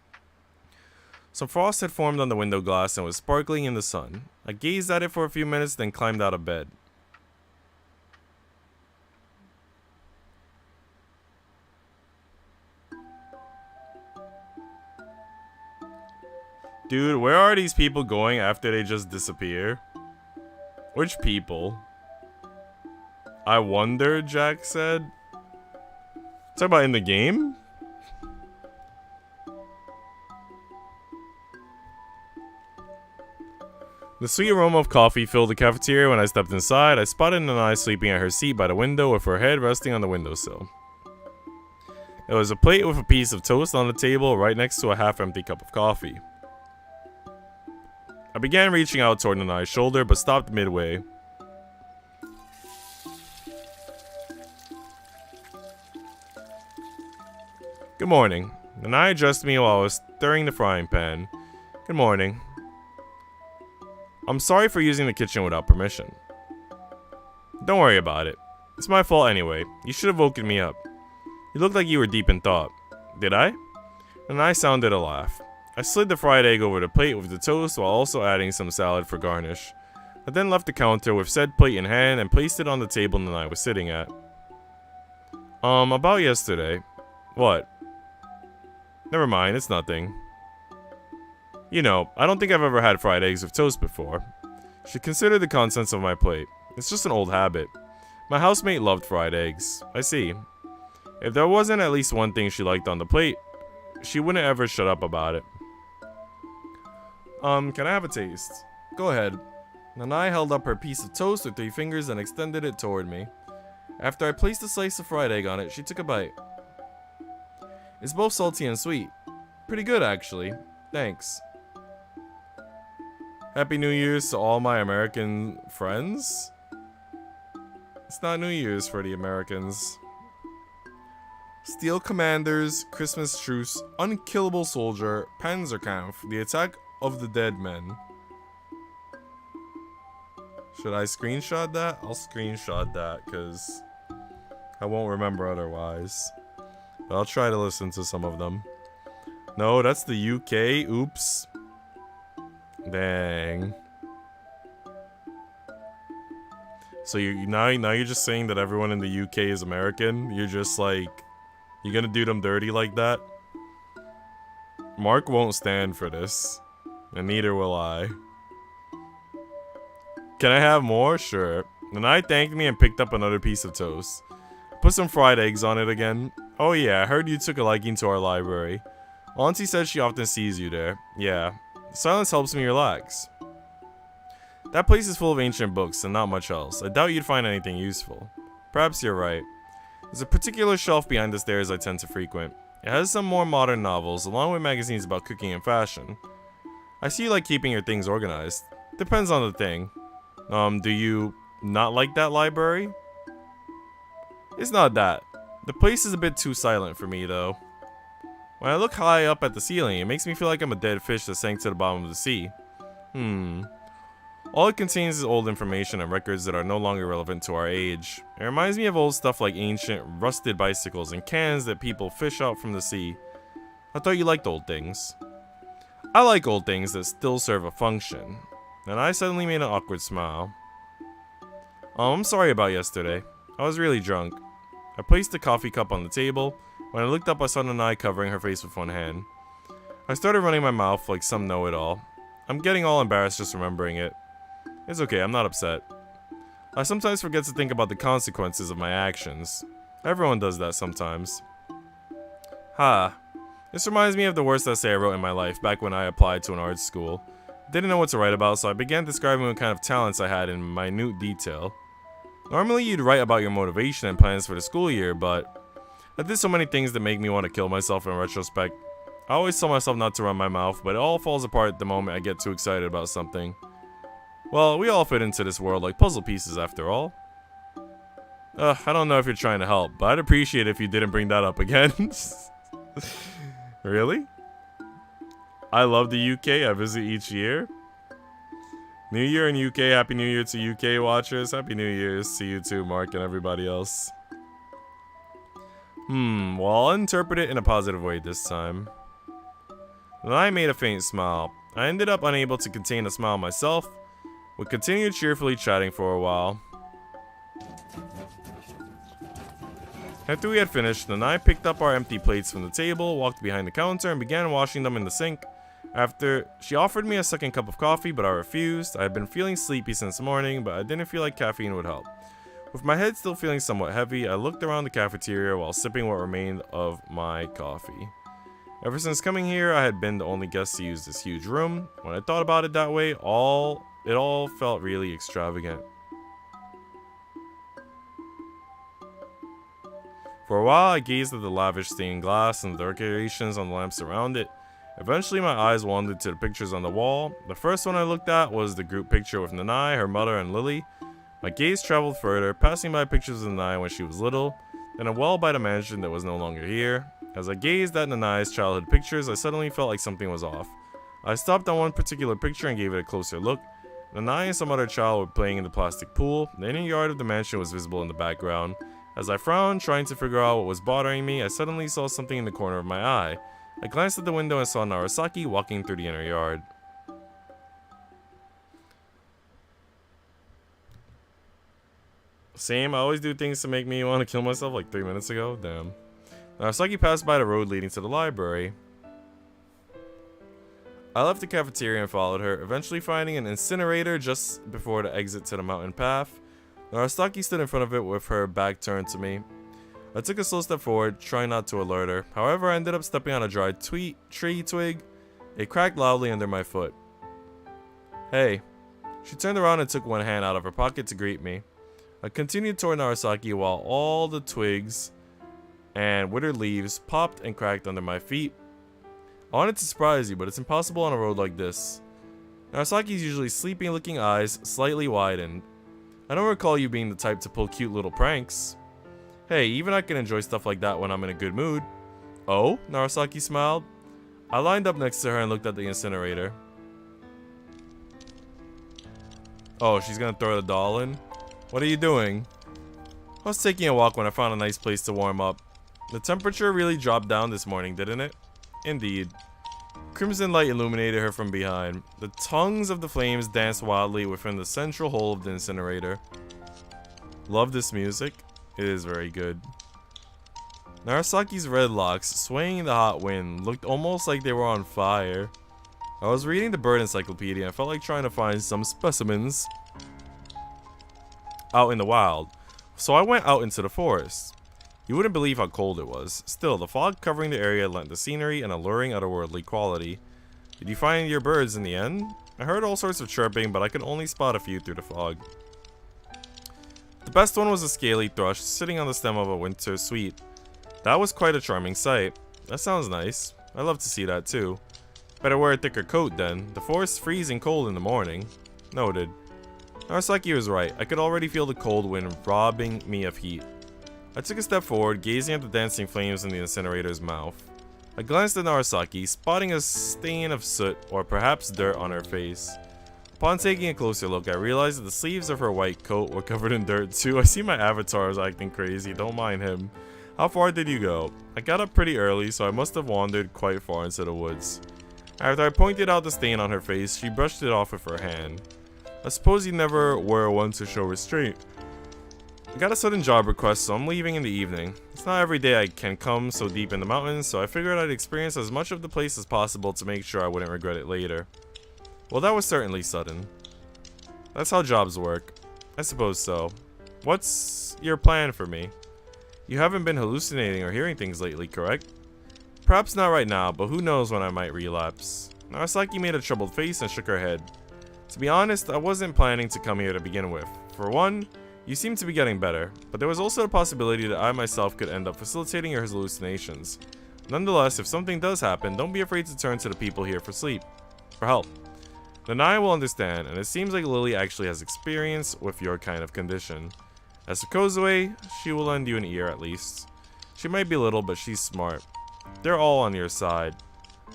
Some frost had formed on the window glass and was sparkling in the sun. I gazed at it for a few minutes, then climbed out of bed. Dude, where are these people going after they just disappear? Which people? I wonder, Jack said. Talk about in the game? The sweet aroma of coffee filled the cafeteria. When I stepped inside, I spotted Nanai sleeping at her seat by the window with her head resting on the windowsill. There was a plate with a piece of toast on the table right next to a half-empty cup of coffee. I began reaching out toward Nanai's shoulder, but stopped midway. Good morning. Nanai addressed me while I was stirring the frying pan. Good morning. I'm sorry for using the kitchen without permission. Don't worry about it. It's my fault anyway. You should have woken me up. You looked like you were deep in thought. Did I? Nanai sounded a laugh. I slid the fried egg over the plate with the toast while also adding some salad for garnish. I then left the counter with said plate in hand and placed it on the table Nanai was sitting at. About yesterday. What? Never mind, it's nothing. You know, I don't think I've ever had fried eggs with toast before. Should consider the contents of my plate. It's just an old habit. My housemate loved fried eggs. I see. If there wasn't at least one thing she liked on the plate, she wouldn't ever shut up about it. Can I have a taste? Go ahead. Nanai held up her piece of toast with 3 fingers and extended it toward me. After I placed a slice of fried egg on it, she took a bite. It's both salty and sweet. Pretty good, actually. Thanks. Happy New Year's to all my American friends? It's not New Year's for the Americans. Steel Commanders, Christmas Truce, Unkillable Soldier, Panzerkampf, The Attack of the Dead Men. Should I screenshot that? I'll screenshot that, because I won't remember otherwise. But I'll try to listen to some of them. No, that's the UK. Oops. Dang. So now you're just saying that everyone in the UK is American? You're just like, you're gonna do them dirty like that? Mark won't stand for this. And neither will I. Can I have more? Sure. Nanai thanked me and picked up another piece of toast. Put some fried eggs on it again. Oh yeah, I heard you took a liking to our library. Auntie said she often sees you there. Yeah. Silence helps me relax. That place is full of ancient books and not much else. I doubt you'd find anything useful. Perhaps you're right. There's a particular shelf behind the stairs I tend to frequent. It has some more modern novels, along with magazines about cooking and fashion. I see you like keeping your things organized. Depends on the thing. Do you not like that library? It's not that. The place is a bit too silent for me, though. When I look high up at the ceiling, it makes me feel like I'm a dead fish that sank to the bottom of the sea. All it contains is old information and records that are no longer relevant to our age. It reminds me of old stuff like ancient, rusted bicycles and cans that people fish out from the sea. I thought you liked old things. I like old things that still serve a function. And I suddenly made an awkward smile. I'm sorry about yesterday. I was really drunk. I placed the coffee cup on the table. When I looked up, I saw Nanai covering her face with one hand. I started running my mouth like some know-it-all. I'm getting all embarrassed just remembering it. It's okay, I'm not upset. I sometimes forget to think about the consequences of my actions. Everyone does that sometimes. This reminds me of the worst essay I wrote in my life back when I applied to an art school. Didn't know what to write about, so I began describing what kind of talents I had in minute detail. Normally you'd write about your motivation and plans for the school year, but I did so many things that make me want to kill myself in retrospect. I always tell myself not to run my mouth, but it all falls apart the moment I get too excited about something. Well, we all fit into this world like puzzle pieces after all. I don't know if you're trying to help, but I'd appreciate it if you didn't bring that up again. Really? I love the UK, I visit each year. New Year in UK, Happy New Year to UK watchers. Happy New Year's to you too, Mark, and everybody else. Well, I'll interpret it in a positive way this time. Then I made a faint smile. I ended up unable to contain a smile myself. We continued cheerfully chatting for a while. After we had finished, Nanai picked up our empty plates from the table, walked behind the counter, and began washing them in the sink. After, she offered me a second cup of coffee, but I refused. I had been feeling sleepy since morning, but I didn't feel like caffeine would help. With my head still feeling somewhat heavy, I looked around the cafeteria while sipping what remained of my coffee. Ever since coming here, I had been the only guest to use this huge room. When I thought about it that way, it all felt really extravagant. For a while, I gazed at the lavish stained glass and the decorations on the lamps around it. Eventually, my eyes wandered to the pictures on the wall. The first one I looked at was the group picture with Nanai, her mother, and Lily. My gaze traveled further, passing by pictures of Nanai when she was little, then a wall by the mansion that was no longer here. As I gazed at Nanai's childhood pictures, I suddenly felt like something was off. I stopped on one particular picture and gave it a closer look. Nanai and some other child were playing in the plastic pool. The inner yard of the mansion was visible in the background. As I frowned, trying to figure out what was bothering me, I suddenly saw something in the corner of my eye. I glanced at the window and saw Narasaki walking through the inner yard. Same, I always do things to make me want to kill myself like 3 minutes ago. Damn. Narasaki passed by the road leading to the library. I left the cafeteria and followed her, eventually finding an incinerator just before the exit to the mountain path. Narasaki stood in front of it with her back turned to me. I took a slow step forward, trying not to alert her. However, I ended up stepping on a dry tree twig. It cracked loudly under my foot. Hey. She turned around and took one hand out of her pocket to greet me. I continued toward Narasaki while all the twigs and withered leaves popped and cracked under my feet. I wanted to surprise you, but it's impossible on a road like this. Narasaki's usually sleepy-looking eyes slightly widened. I don't recall you being the type to pull cute little pranks. Hey, even I can enjoy stuff like that when I'm in a good mood. Oh? Narasaki smiled. I lined up next to her and looked at the incinerator. Oh, she's gonna throw the doll in? What are you doing? I was taking a walk when I found a nice place to warm up. The temperature really dropped down this morning, didn't it? Indeed. Crimson light illuminated her from behind. The tongues of the flames danced wildly within the central hole of the incinerator. Love this music. It is very good. Narasaki's red locks, swaying in the hot wind, looked almost like they were on fire. I was reading the bird encyclopedia and felt like trying to find some specimens out in the wild, so I went out into the forest. You wouldn't believe how cold it was. Still, the fog covering the area lent the scenery an alluring otherworldly quality. Did you find your birds in the end? I heard all sorts of chirping, but I could only spot a few through the fog. The best one was a scaly thrush sitting on the stem of a winter sweet. That was quite a charming sight. That sounds nice. I'd love to see that too. Better wear a thicker coat then. The forest's freezing cold in the morning. Noted. Narasaki was right. I could already feel the cold wind robbing me of heat. I took a step forward, gazing at the dancing flames in the incinerator's mouth. I glanced at Narasaki, spotting a stain of soot or perhaps dirt on her face. Upon taking a closer look, I realized that the sleeves of her white coat were covered in dirt too. I see my avatar is acting crazy, don't mind him. How far did you go? I got up pretty early, so I must have wandered quite far into the woods. After I pointed out the stain on her face, she brushed it off with her hand. I suppose you never were one to show restraint. I got a sudden job request, so I'm leaving in the evening. It's not every day I can come so deep in the mountains, so I figured I'd experience as much of the place as possible to make sure I wouldn't regret it later. Well, that was certainly sudden. That's how jobs work. I suppose so. What's your plan for me? You haven't been hallucinating or hearing things lately, correct? Perhaps not right now, but who knows when I might relapse. Narasaki made a troubled face and shook her head. To be honest, I wasn't planning to come here to begin with. For one, you seem to be getting better, but there was also a possibility that I myself could end up facilitating your hallucinations. Nonetheless, if something does happen, don't be afraid to turn to the people here for help. Then I will understand, and it seems like Lily actually has experience with your kind of condition. As for Kozue, she will lend you an ear at least. She might be little, but she's smart. They're all on your side.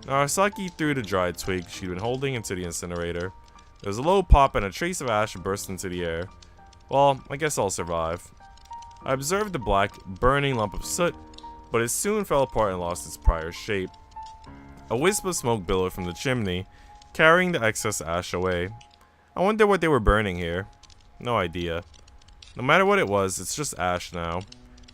Narasaki threw the dried twig she'd been holding into the incinerator. There was a low pop and a trace of ash burst into the air. Well, I guess I'll survive. I observed the black, burning lump of soot, but it soon fell apart and lost its prior shape. A wisp of smoke billowed from the chimney, carrying the excess ash away. I wonder what they were burning here. No idea. No matter what it was, it's just ash now.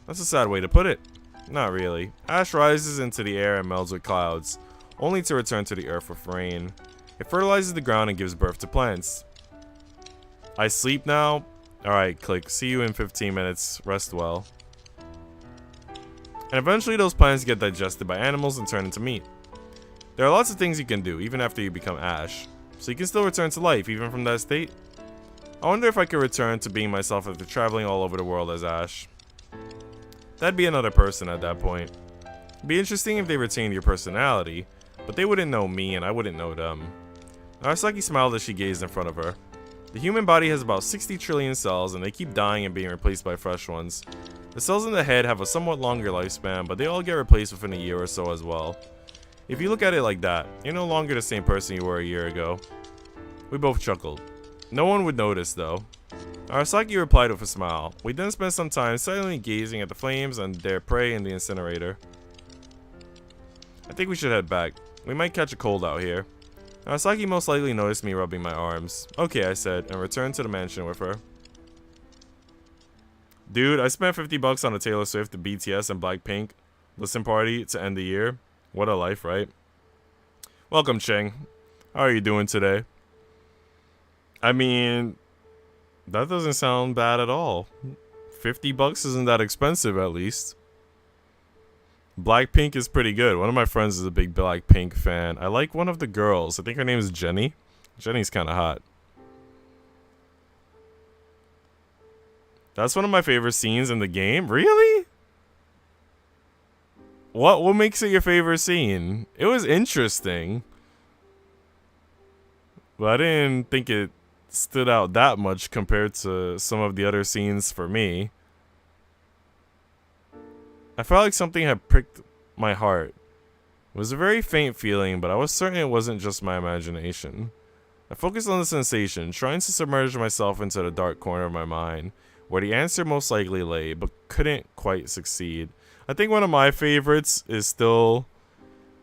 That's a sad way to put it. Not really. Ash rises into the air and melts with clouds, only to return to the earth with rain. It fertilizes the ground and gives birth to plants. I sleep now? Alright, click. See you in 15 minutes. Rest well. And eventually those plants get digested by animals and turn into meat. There are lots of things you can do, even after you become ash. So you can still return to life, even from that state. I wonder if I could return to being myself after traveling all over the world as Ash. That'd be another person at that point. It'd be interesting if they retained your personality, but they wouldn't know me and I wouldn't know them. Narasaki smiled as she gazed in front of her. The human body has about 60 trillion cells, and they keep dying and being replaced by fresh ones. The cells in the head have a somewhat longer lifespan, but they all get replaced within a year or so as well. If you look at it like that, you're no longer the same person you were a year ago. We both chuckled. No one would notice, though. Narasaki replied with a smile. We then spent some time silently gazing at the flames and their prey in the incinerator. I think we should head back. We might catch a cold out here. Narasaki most likely noticed me rubbing my arms. Okay, I said, and returned to the mansion with her. Dude, I spent $50 on a Taylor Swift, the BTS, and Blackpink listen party to end the year. What a life, right? Welcome, Cheng. How are you doing today? I mean, that doesn't sound bad at all. $50 isn't that expensive, at least. Blackpink is pretty good. One of my friends is a big Blackpink fan. I like one of the girls. I think her name is Jenny. Jenny's kind of hot. That's one of my favorite scenes in the game. Really? What makes it your favorite scene? It was interesting, but I didn't think it stood out that much compared to some of the other scenes for me. I felt like something had pricked my heart. It was a very faint feeling, but I was certain it wasn't just my imagination. I focused on the sensation, trying to submerge myself into the dark corner of my mind, where the answer most likely lay, but couldn't quite succeed. I think one of my favorites is still,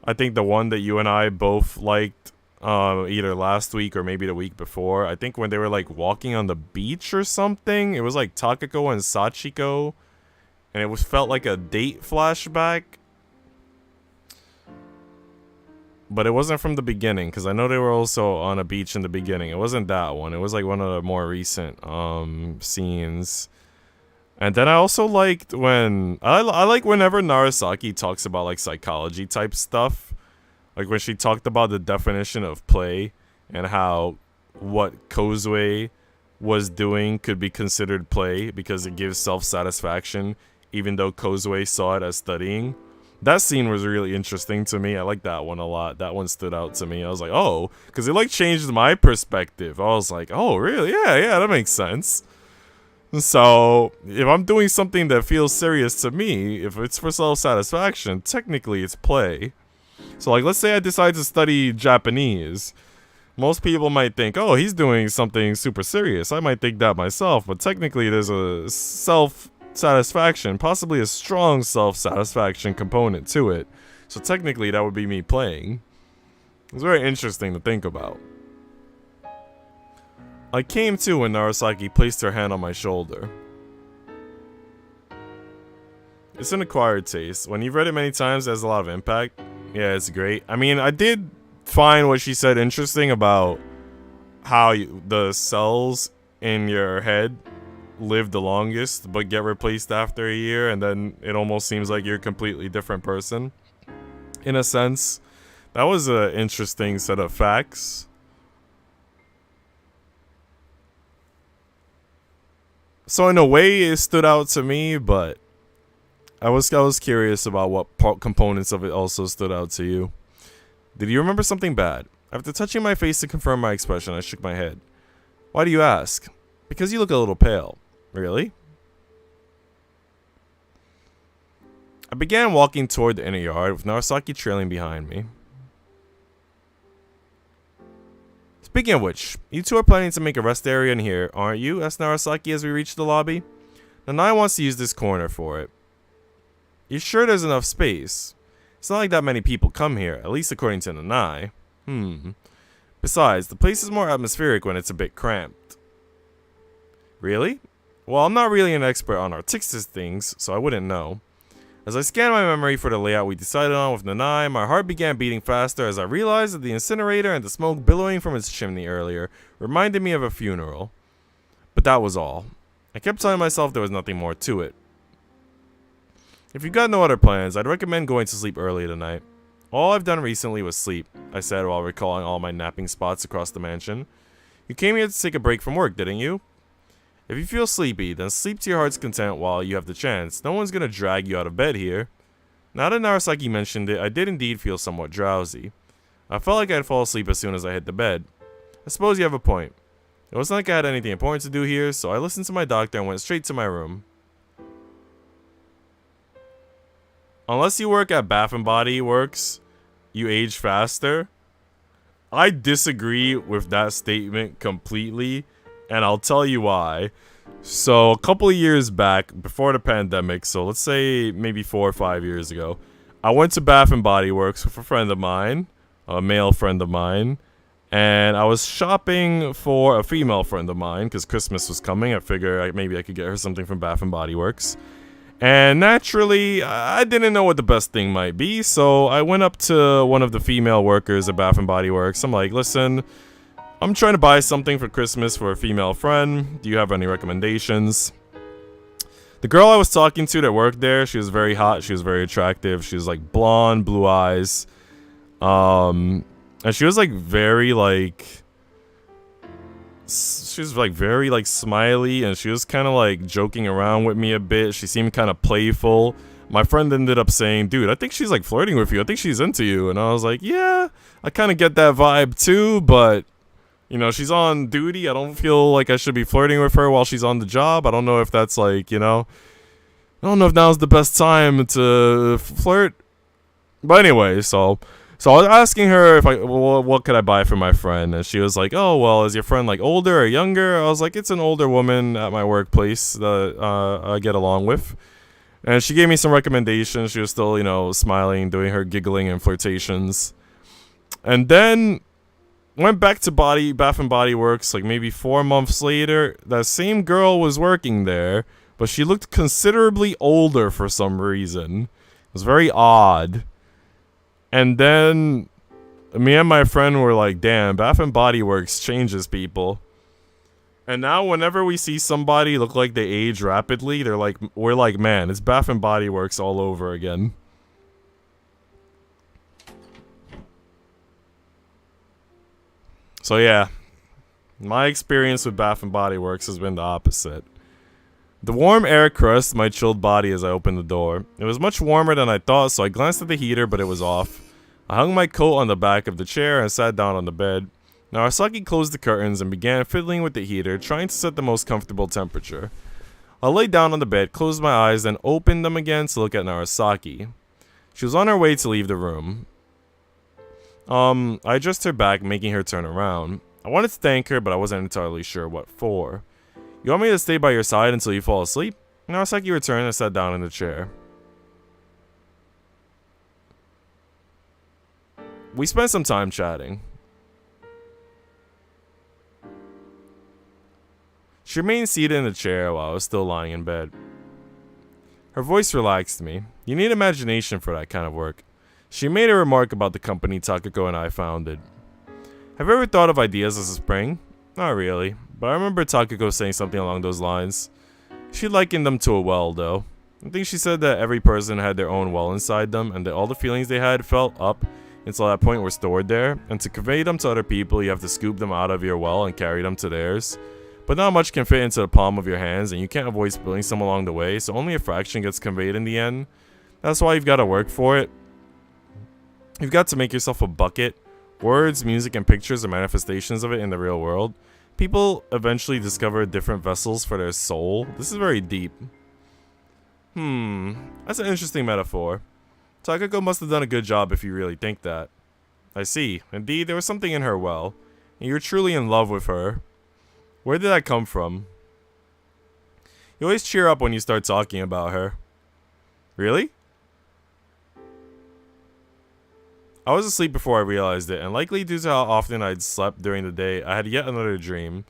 I think the one that you and I both liked, either last week or maybe the week before. I think when they were like walking on the beach or something. It was like Takako and Sachiko, and it felt like a date flashback. But it wasn't from the beginning, because I know they were also on a beach in the beginning. It wasn't that one. It was like one of the more recent scenes. And then I also liked when I like whenever Narasaki talks about like psychology type stuff. Like when she talked about the definition of play and how what Kozue was doing could be considered play because it gives self-satisfaction, even though Kozue saw it as studying. That scene was really interesting to me. I like that one a lot. That one stood out to me. I was like, oh, because it like changed my perspective. I was like, oh, really? Yeah, that makes sense. So, if I'm doing something that feels serious to me, if it's for self-satisfaction, technically it's play. So, like, let's say I decide to study Japanese. Most people might think, oh, he's doing something super serious. I might think that myself, but technically there's a self-satisfaction, possibly a strong self-satisfaction component to it. So technically that would be me playing. It's very interesting to think about. I came to when Narasaki placed her hand on my shoulder. It's an acquired taste. When you've read it many times, it has a lot of impact. Yeah, it's great. I mean, I did find what she said interesting about how the cells in your head live the longest, but get replaced after a year, and then it almost seems like you're a completely different person. In a sense, that was an interesting set of facts. So in a way, it stood out to me, but I was curious about what components of it also stood out to you. Did you remember something bad? After touching my face to confirm my expression, I shook my head. Why do you ask? Because you look a little pale. Really? I began walking toward the inner yard with Narasaki trailing behind me. Speaking of which, you two are planning to make a rest area in here, aren't you? Asked Narasaki as we reached the lobby. Nanai wants to use this corner for it. You sure there's enough space? It's not like that many people come here, at least according to Nanai. Besides, the place is more atmospheric when it's a bit cramped. Really? Well, I'm not really an expert on artistic things, so I wouldn't know. As I scanned my memory for the layout we decided on with Nanai, my heart began beating faster as I realized that the incinerator and the smoke billowing from its chimney earlier reminded me of a funeral. But that was all. I kept telling myself there was nothing more to it. If you've got no other plans, I'd recommend going to sleep early tonight. All I've done recently was sleep, I said while recalling all my napping spots across the mansion. You came here to take a break from work, didn't you? If you feel sleepy, then sleep to your heart's content while you have the chance. No one's gonna drag you out of bed here. Now that Narasaki mentioned it, I did indeed feel somewhat drowsy. I felt like I'd fall asleep as soon as I hit the bed. I suppose you have a point. It wasn't like I had anything important to do here, so I listened to my doctor and went straight to my room. Unless you work at Bath & Body Works, you age faster. I disagree with that statement completely, and I'll tell you why. So, a couple of years back, before the pandemic, so let's say maybe 4 or 5 years ago, I went to Bath & Body Works with a friend of mine, a male friend of mine, and I was shopping for a female friend of mine, because Christmas was coming. I figured maybe I could get her something from Bath & Body Works. And naturally, I didn't know what the best thing might be, so I went up to one of the female workers at Bath & Body Works. I'm like, listen, I'm trying to buy something for Christmas for a female friend. Do you have any recommendations? The girl I was talking to that worked there, she was very hot. She was very attractive. She was like blonde, blue eyes. And she was like very like... She was like very like smiley, and she was kind of like joking around with me a bit. She seemed kind of playful. My friend ended up saying, dude, I think she's like flirting with you. I think she's into you. And I was like, yeah, I kind of get that vibe too, but you know, she's on duty. I don't feel like I should be flirting with her while she's on the job. I don't know if that's like, you know, I don't know if now's the best time to flirt. But anyway, so I was asking her if what could I buy for my friend, and she was like, "Oh, well, is your friend like older or younger?" I was like, "It's an older woman at my workplace that I get along with," and she gave me some recommendations. She was still, you know, smiling, doing her giggling and flirtations, and then went back to Bath & Body Works like maybe 4 months later. That same girl was working there, but she looked considerably older for some reason. It was very odd. And then me and my friend were like, damn, Bath & Body Works changes people. And now whenever we see somebody look like they age rapidly, we're like, man, it's Bath & Body Works all over again. So yeah, my experience with Bath & Body Works has been the opposite. The warm air caressed my chilled body as I opened the door. It was much warmer than I thought, so I glanced at the heater, but it was off. I hung my coat on the back of the chair and sat down on the bed. Narasaki closed the curtains and began fiddling with the heater, trying to set the most comfortable temperature. I lay down on the bed, closed my eyes, then opened them again to look at Narasaki. She was on her way to leave the room. I adjusted her back, making her turn around. I wanted to thank her, but I wasn't entirely sure what for. You want me to stay by your side until you fall asleep? Narasaki returned and sat down in the chair. We spent some time chatting. She remained seated in the chair while I was still lying in bed. Her voice relaxed me. You need imagination for that kind of work. She made a remark about the company Sachiko and I founded. Have you ever thought of ideas as a spring? Not really, but I remember Sachiko saying something along those lines. She likened them to a well, though. I think she said that every person had their own well inside them, and that all the feelings they had felt up until that point were stored there, and to convey them to other people, you have to scoop them out of your well and carry them to theirs. But not much can fit into the palm of your hands, and you can't avoid spilling some along the way, so only a fraction gets conveyed in the end. That's why you've got to work for it. You've got to make yourself a bucket. Words, music, and pictures are manifestations of it in the real world. People eventually discover different vessels for their soul. This is very deep. That's an interesting metaphor. Sachiko must have done a good job if you really think that. I see. Indeed, there was something in her well, and you're truly in love with her. Where did that come from? You always cheer up when you start talking about her. Really? I was asleep before I realized it, and likely due to how often I'd slept during the day, I had yet another dream.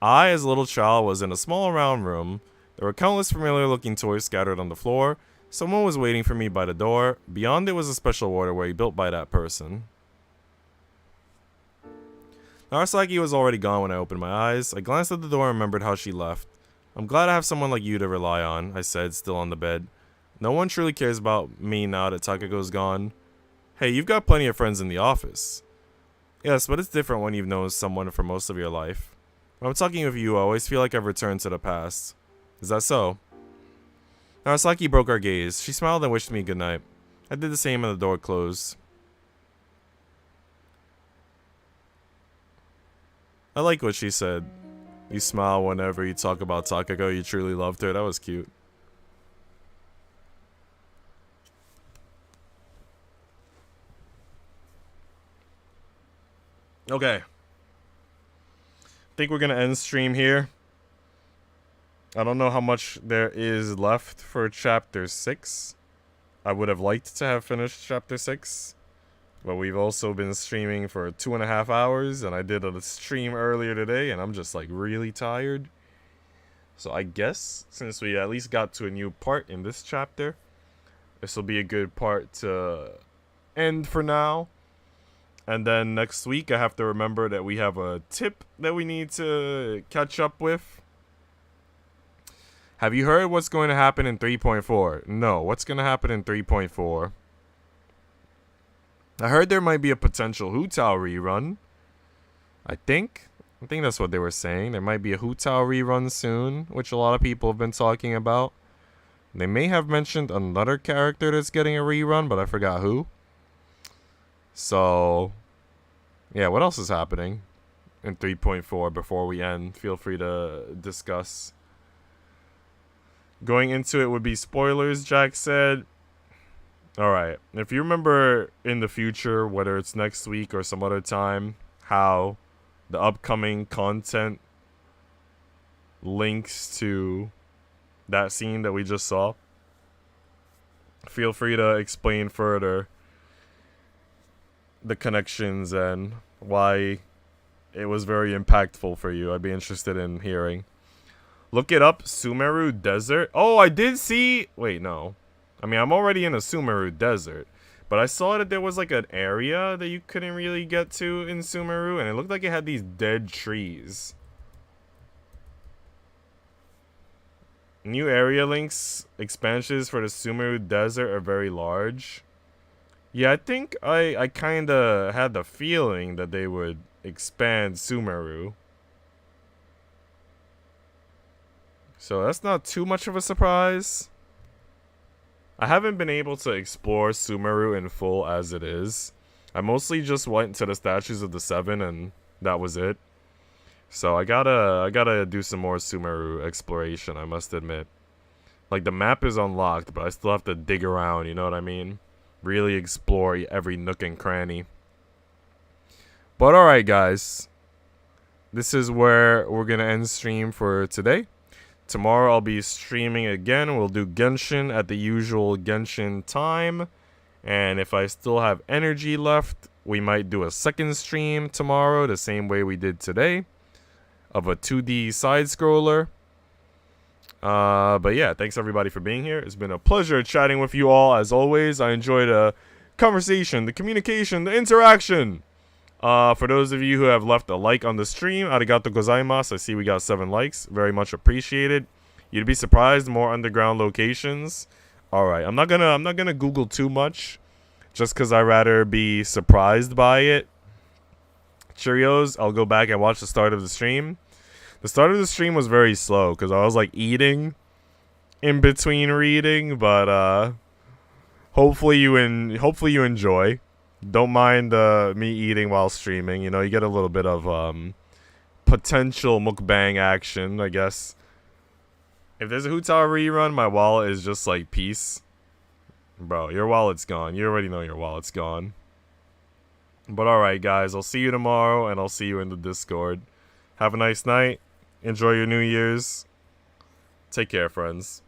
I, as a little child, was in a small round room. There were countless familiar-looking toys scattered on the floor. Someone was waiting for me by the door. Beyond it was a special waterway built by that person. Narasaki was already gone when I opened my eyes. I glanced at the door and remembered how she left. I'm glad I have someone like you to rely on, I said, still on the bed. No one truly cares about me now that Sachiko's gone. Hey, you've got plenty of friends in the office. Yes, but it's different when you've known someone for most of your life. When I'm talking with you, I always feel like I've returned to the past. Is that so? Narasaki broke our gaze. She smiled and wished me good night. I did the same and the door closed. I like what she said. You smile whenever you talk about Sachiko. You truly loved her. That was cute. Okay. I think we're going to end stream here. I don't know how much there is left for chapter 6. I would have liked to have finished chapter 6. But we've also been streaming for 2.5 hours, and I did a stream earlier today, and I'm just like really tired. So I guess since we at least got to a new part in this chapter, this will be a good part to end for now. And then next week I have to remember that we have a tip that we need to catch up with. Have you heard what's going to happen in 3.4? No, what's going to happen in 3.4? I heard there might be a potential Hu-Tao rerun. I think that's what they were saying. There might be a Hu-Tao rerun soon, which a lot of people have been talking about. They may have mentioned another character that's getting a rerun, but I forgot who. So, yeah, what else is happening in 3.4 before we end? Feel free to discuss. Going into it would be spoilers, Jack said. Alright, if you remember in the future, whether it's next week or some other time, how the upcoming content links to that scene that we just saw, feel free to explain further the connections and why it was very impactful for you. I'd be interested in hearing. Look it up, Sumeru Desert. Oh, I did see... Wait, no. I mean, I'm already in a Sumeru Desert, but I saw that there was like an area that you couldn't really get to in Sumeru, and it looked like it had these dead trees. New area links, expansions for the Sumeru Desert are very large. Yeah, I think I kind of had the feeling that they would expand Sumeru. So that's not too much of a surprise. I haven't been able to explore Sumeru in full as it is. I mostly just went to the statues of the 7 and that was it. So I gotta do some more Sumeru exploration, I must admit. Like, the map is unlocked, but I still have to dig around, you know what I mean? Really explore every nook and cranny. But alright, guys. This is where we're gonna end stream for today. Tomorrow I'll be streaming again. We'll do Genshin at the usual Genshin time. And if I still have energy left, we might do a second stream tomorrow, the same way we did today, of a 2D side-scroller. But yeah, thanks everybody for being here. It's been a pleasure chatting with you all, as always. I enjoyed the conversation, the communication, the interaction. For those of you who have left a like on the stream, arigato gozaimasu. I see we got 7 likes. Very much appreciated. You'd be surprised, more underground locations. Alright, I'm not gonna Google too much, just because I'd rather be surprised by it. Cheerios, I'll go back and watch the start of the stream. The start of the stream was very slow, because I was like eating in between reading, but hopefully you enjoy. Don't mind me eating while streaming. You know, you get a little bit of potential mukbang action, I guess. If there's a Hootah rerun, my wallet is just like, peace. Bro, your wallet's gone. You already know your wallet's gone. But alright, guys. I'll see you tomorrow, and I'll see you in the Discord. Have a nice night. Enjoy your New Year's. Take care, friends.